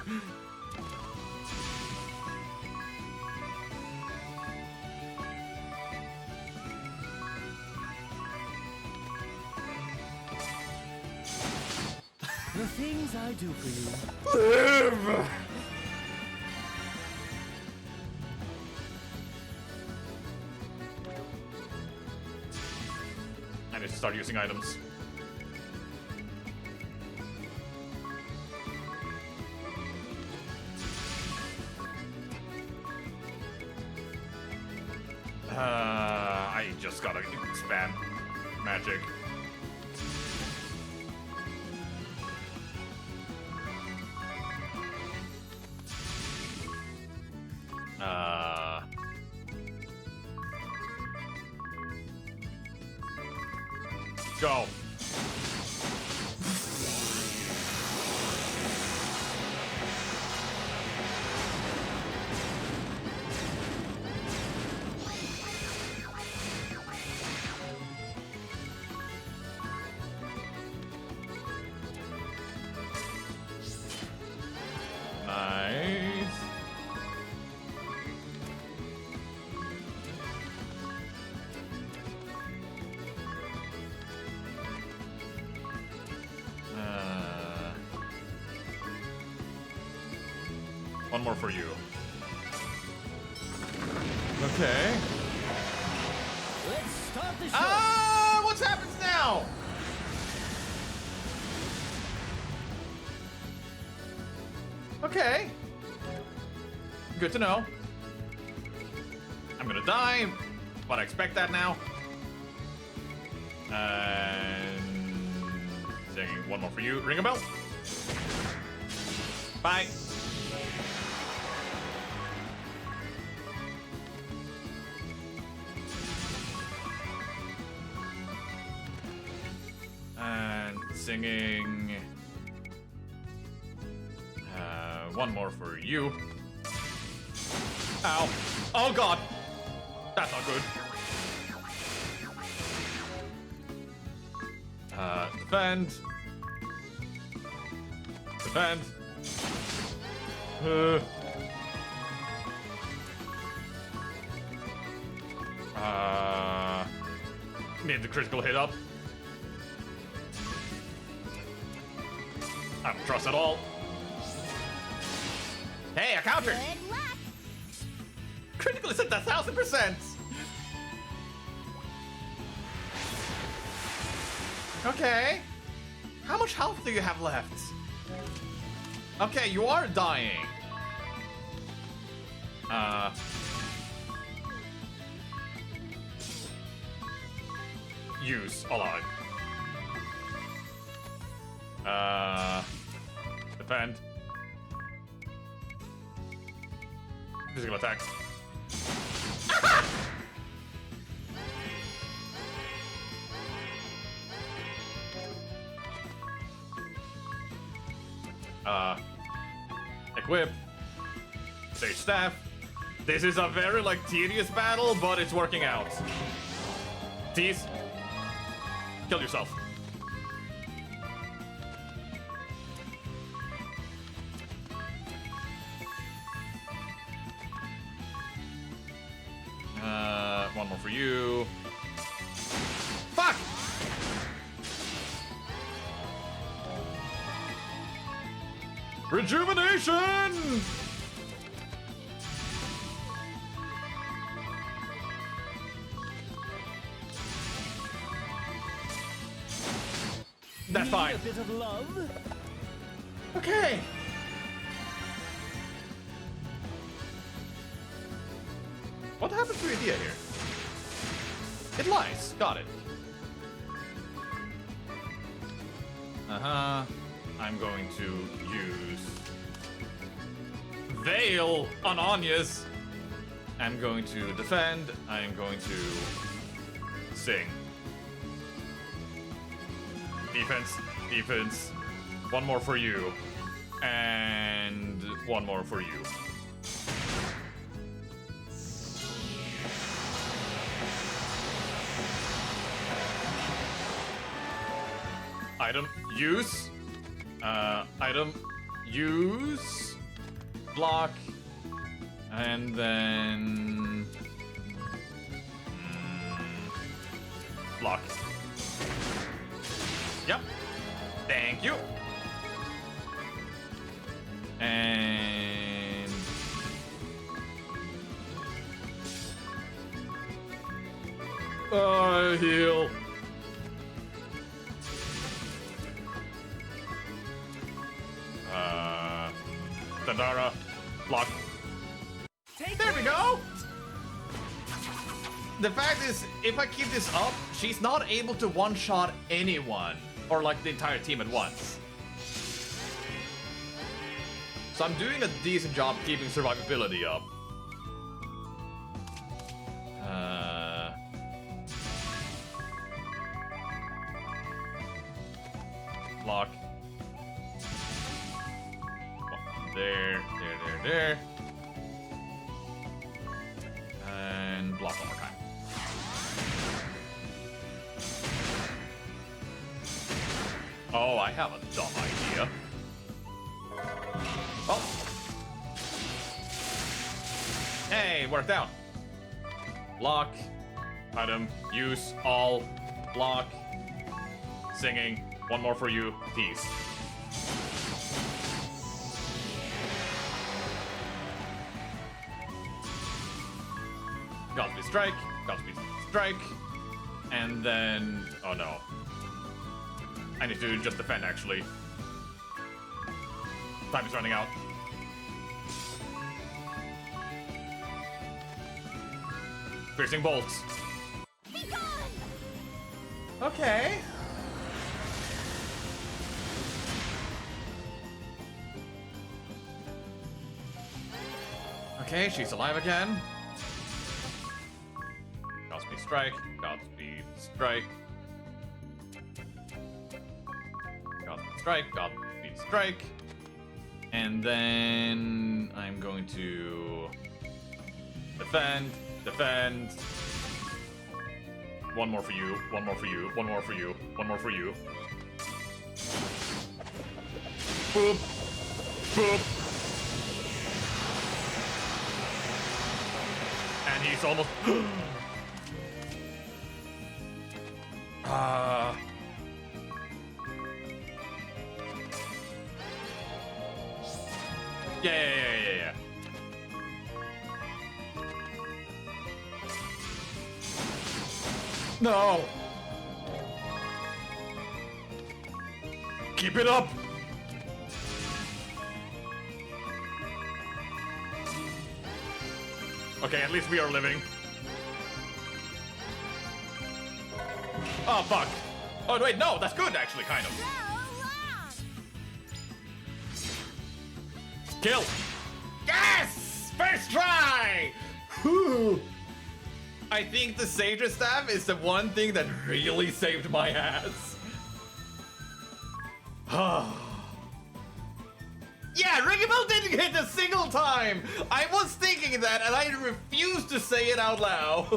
The things I do for you. Live! I need to start using items. just gotta spam magic. Go. Nice. One more for you. Okay. Let's start the show. Ah, what happens now? Okay. Good to know. I'm gonna die, but I expect that now. And singing one more for you. Ring a bell. Bye. And singing one more for you. Ow. Oh god. That's not good. Defend. Defend. Need the critical hit up. I don't trust at all. Hey, I countered! Good luck! Critical is at 1,000%! Okay. How much health do you have left? Okay, you are dying. Use a lot. Defend. Physical attack. Equip. Sage staff. This is a very tedious battle, but it's working out. Tease. Kill yourself. One more for you. Fuck! Rejuvenation! That's fine. A bit of love. Okay. What happened to Idea here? It lies. Got it. I'm going to use Veil on Anya's. I'm going to defend. I'm going to sing. Defense, defense. One more for you. And one more for you. Item, use. Item, use. Block. And then... block. Yep. Thank you. And... heal. Dandara. Block. There we go! the fact is, if I keep this up, she's not able to one-shot anyone, or like the entire team at once. So I'm doing a decent job keeping survivability up. Block. There. And block one more time. Oh, I have a dumb idea. Oh. Hey, worked out. Block. Item. Use. All. Block. Singing. One more for you. Tease. Godspeed strike. Godspeed strike. And then... Oh no. I need to just defend, actually. Time is running out. Piercing bolts. Okay. Okay, she's alive again. Godspeed strike. Godspeed strike. Godspeed strike. Godspeed strike. And then I'm going to defend. One more for you. One more for you. One more for you. One more for you. Boop. Boop. And he's almost... Yeah. No! Keep it up! Okay, at least we are living. Oh, fuck. Oh, wait, no, that's good, actually, kind of. Kill! Yes! First try! Whew. I think the Sager Staff is the one thing that really saved my ass. Yeah, Rigabel didn't hit a single time! I was thinking that and I refused to say it out loud.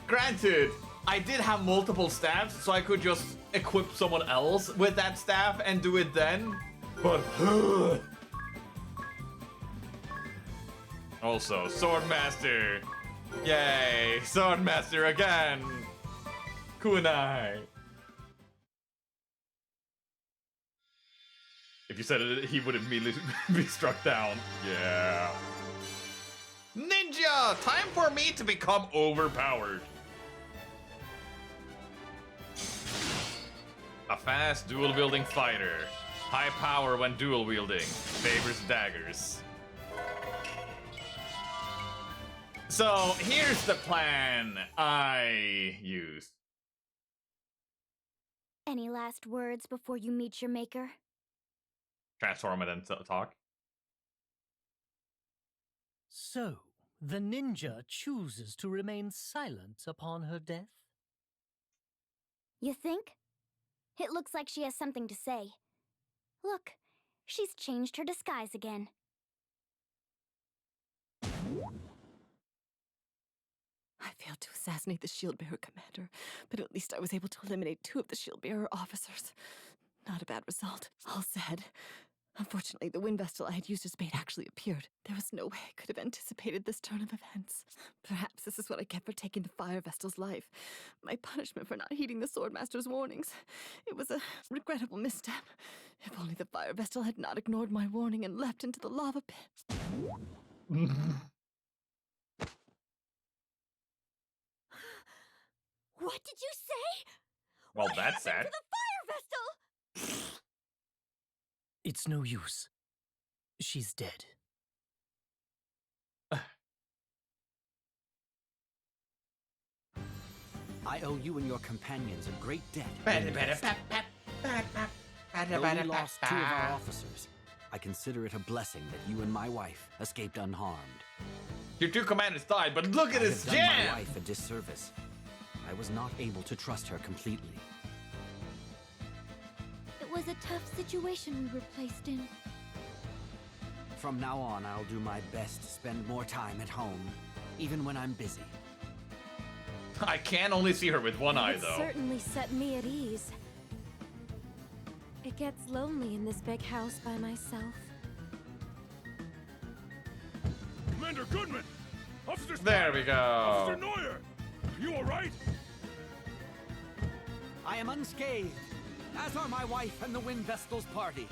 Granted, I did have multiple staffs, so I could just equip someone else with that staff and do it then. But... Also, Swordmaster. Yay, Swordmaster again. Kunai. If you said it, he would immediately be struck down. Yeah. Ninja! Time for me to become overpowered. A fast dual-wielding fighter. High power when dual-wielding. Favors daggers. So, here's the plan I used. Any last words before you meet your maker? Transform it and talk. So, the ninja chooses to remain silent upon her death? You think? It looks like she has something to say. Look, she's changed her disguise again. I failed to assassinate the Shield-Bearer commander, but at least I was able to eliminate 2 of the Shield-Bearer officers. Not a bad result, all said. Unfortunately, the wind vessel I had used as bait actually appeared. There was no way I could have anticipated this turn of events. Perhaps this is what I get for taking the fire vessel's life. My punishment for not heeding the Swordmaster's warnings. It was a regrettable misstep. If only the fire vessel had not ignored my warning and leapt into the lava pit. What did you say? Well, what that's sad. to the fire vessel? It's no use. She's dead. I owe you and your companions a great debt. Though we lost 2 of our officers, I consider it a blessing that you and my wife escaped unharmed. Your 2 commanders died, but look at his I have done my jam! wife a disservice. I was not able to trust her completely. It was a tough situation we were placed in. From now on, I'll do my best to spend more time at home, even when I'm busy. I can only see her with one eye, It though. certainly set me at ease. It gets lonely in this big house by myself. Commander Goodman! Officer There we go. Officer Neuer! Are you alright? I am unscathed, as are my wife and the Wind Vestal's party.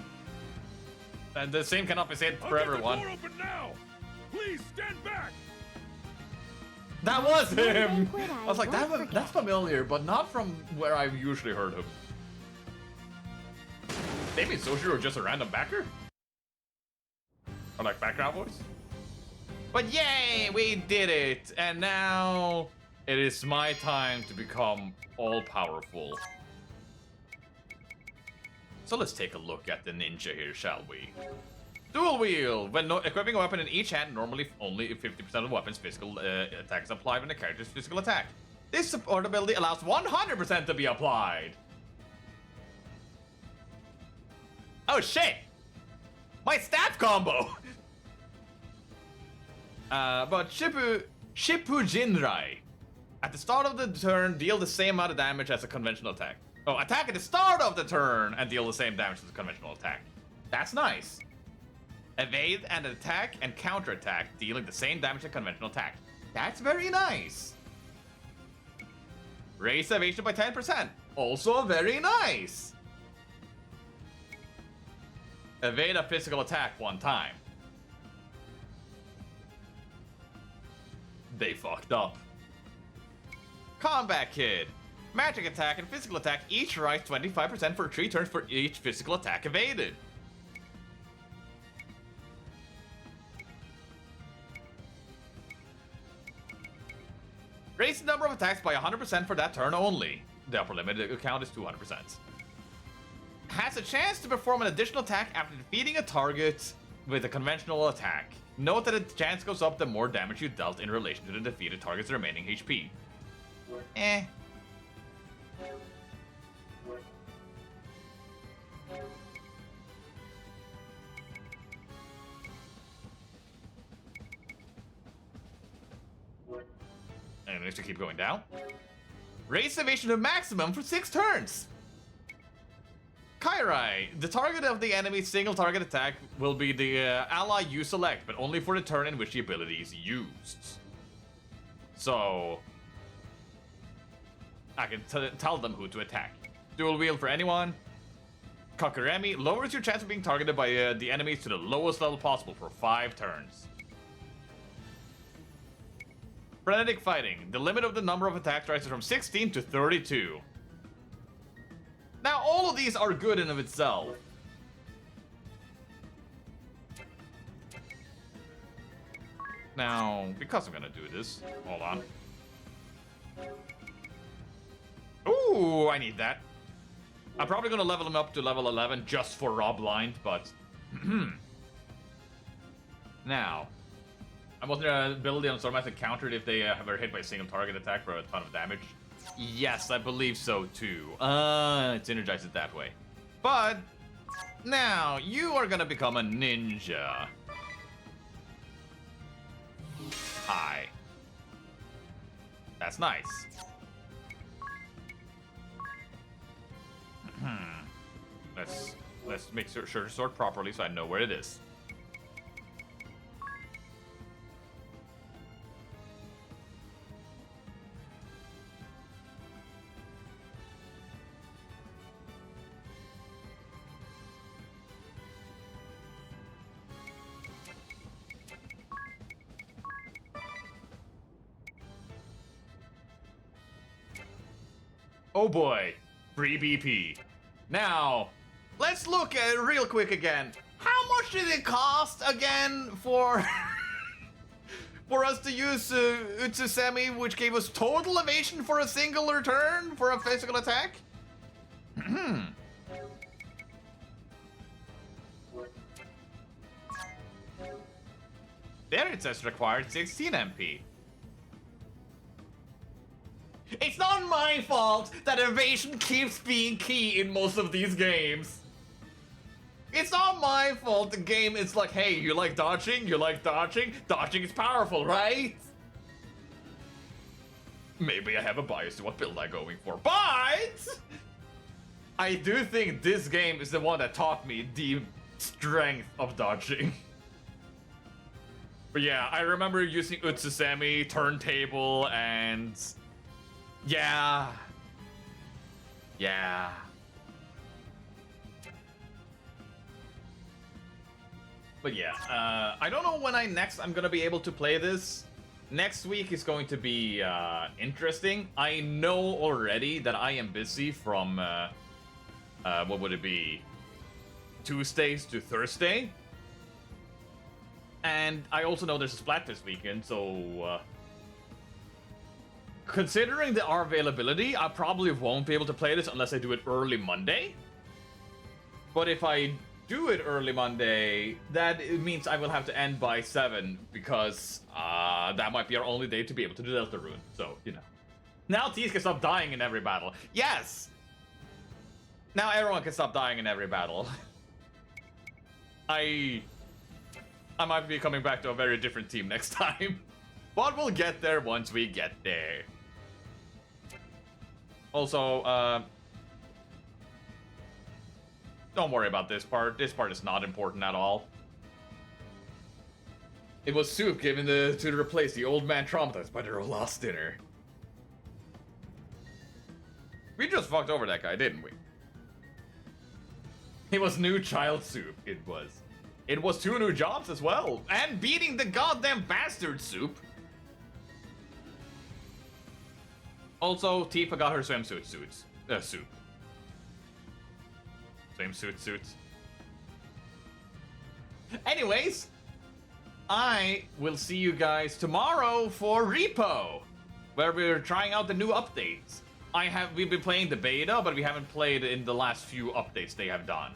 And the same cannot be said I'll for get everyone. the door open now! Please stand back! That was No him! banquet I was like, won't that's forget. familiar, but not from where I've usually heard him. Maybe Soshiro was just a random backer? Or like background voice? But yay! We did it! And now it is my time to become all-powerful. So let's take a look at the ninja here, shall we? Dual wield! When equipping a weapon in each hand, normally only 50% of the weapon's physical attack is applied when the character's physical attack. This support ability allows 100% to be applied. Oh shit! My staff combo! But Shippujinrai. At the start of the turn, deal the same amount of damage as a conventional attack. Oh, attack at the start of the turn and deal the same damage as a conventional attack. That's nice. Evade and attack and counterattack, dealing the same damage as a conventional attack. That's very nice. Raise evasion by 10%. Also very nice. Evade a physical attack 1 time. They fucked up. Combat Kid. Magic attack and physical attack each rise 25% for 3 turns for each physical attack evaded. Raise the number of attacks by 100% for that turn only. The upper limit count is 200%. Has a chance to perform an additional attack after defeating a target with a conventional attack. Note that the chance goes up the more damage you dealt in relation to the defeated target's remaining HP. Eh. And it needs to keep going down. Raise evasion to maximum for 6 turns. Kairai, the target of the enemy's single target attack will be the ally you select, but only for the turn in which the ability is used. So, I can tell them who to attack. Dual wield for anyone. Kakuremi lowers your chance of being targeted by the enemies to the lowest level possible for 5 turns. Frenetic Fighting, the limit of the number of attacks rises from 16 to 32. Now, all of these are good in of itself. Now, because I'm gonna do this, hold on. Ooh, I need that. I'm probably gonna level him up to level 11 just for Raw Blind, but... Now, I'm wondering ability on Stormmaster countered if they were hit by a single target attack for a ton of damage. Yes, I believe so too. It's energized that way. But now you are gonna become a ninja. Hi. That's nice. Let's make sure to sort properly so I know where it is. Oh boy, free BP. Now, let's look at it real quick again. How much did it cost again for for us to use Utsusemi, which gave us total evasion for a single return for a physical attack? There it says required 16 MP. It's not my fault that evasion keeps being key in most of these games. It's not my fault the game is like, hey, you like dodging? You like dodging? Dodging is powerful, right? Maybe I have a bias to what build I'm going for, but I do think this game is the one that taught me the strength of dodging. But yeah, I remember using Utsusemi, Turntable, and yeah. But yeah, I don't know when I'm gonna be able to play this. Next week is going to be interesting. I know already that I am busy from what would it be? Tuesdays to Thursday. And I also know there's a Splat this weekend, so considering our availability, I probably won't be able to play this unless I do it early Monday. But if I do it early Monday, that means I will have to end by 7 because that might be our only day to be able to do Deltarune. So, you know. Now Tease can stop dying in every battle. Yes! Now everyone can stop dying in every battle. I might be coming back to a very different team next time. But we'll get there once we get there. Also, don't worry about this part. This part is not important at all. It was Soup given to replace the old man traumatized by their lost dinner. We just fucked over that guy, didn't we? It was new child Soup, it was. It was 2 new jobs as well. And beating the goddamn bastard Soup. Also, Tifa got her swimsuit suits. Soup. Swimsuit suits. Anyways, I will see you guys tomorrow for Repo, where we're trying out the new updates. We've been playing the beta, but we haven't played in the last few updates they have done.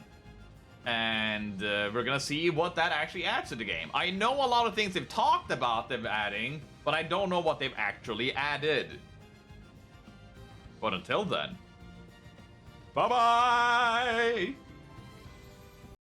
And we're gonna see what that actually adds to the game. I know a lot of things they've talked about them adding, but I don't know what they've actually added. But until then, bye-bye!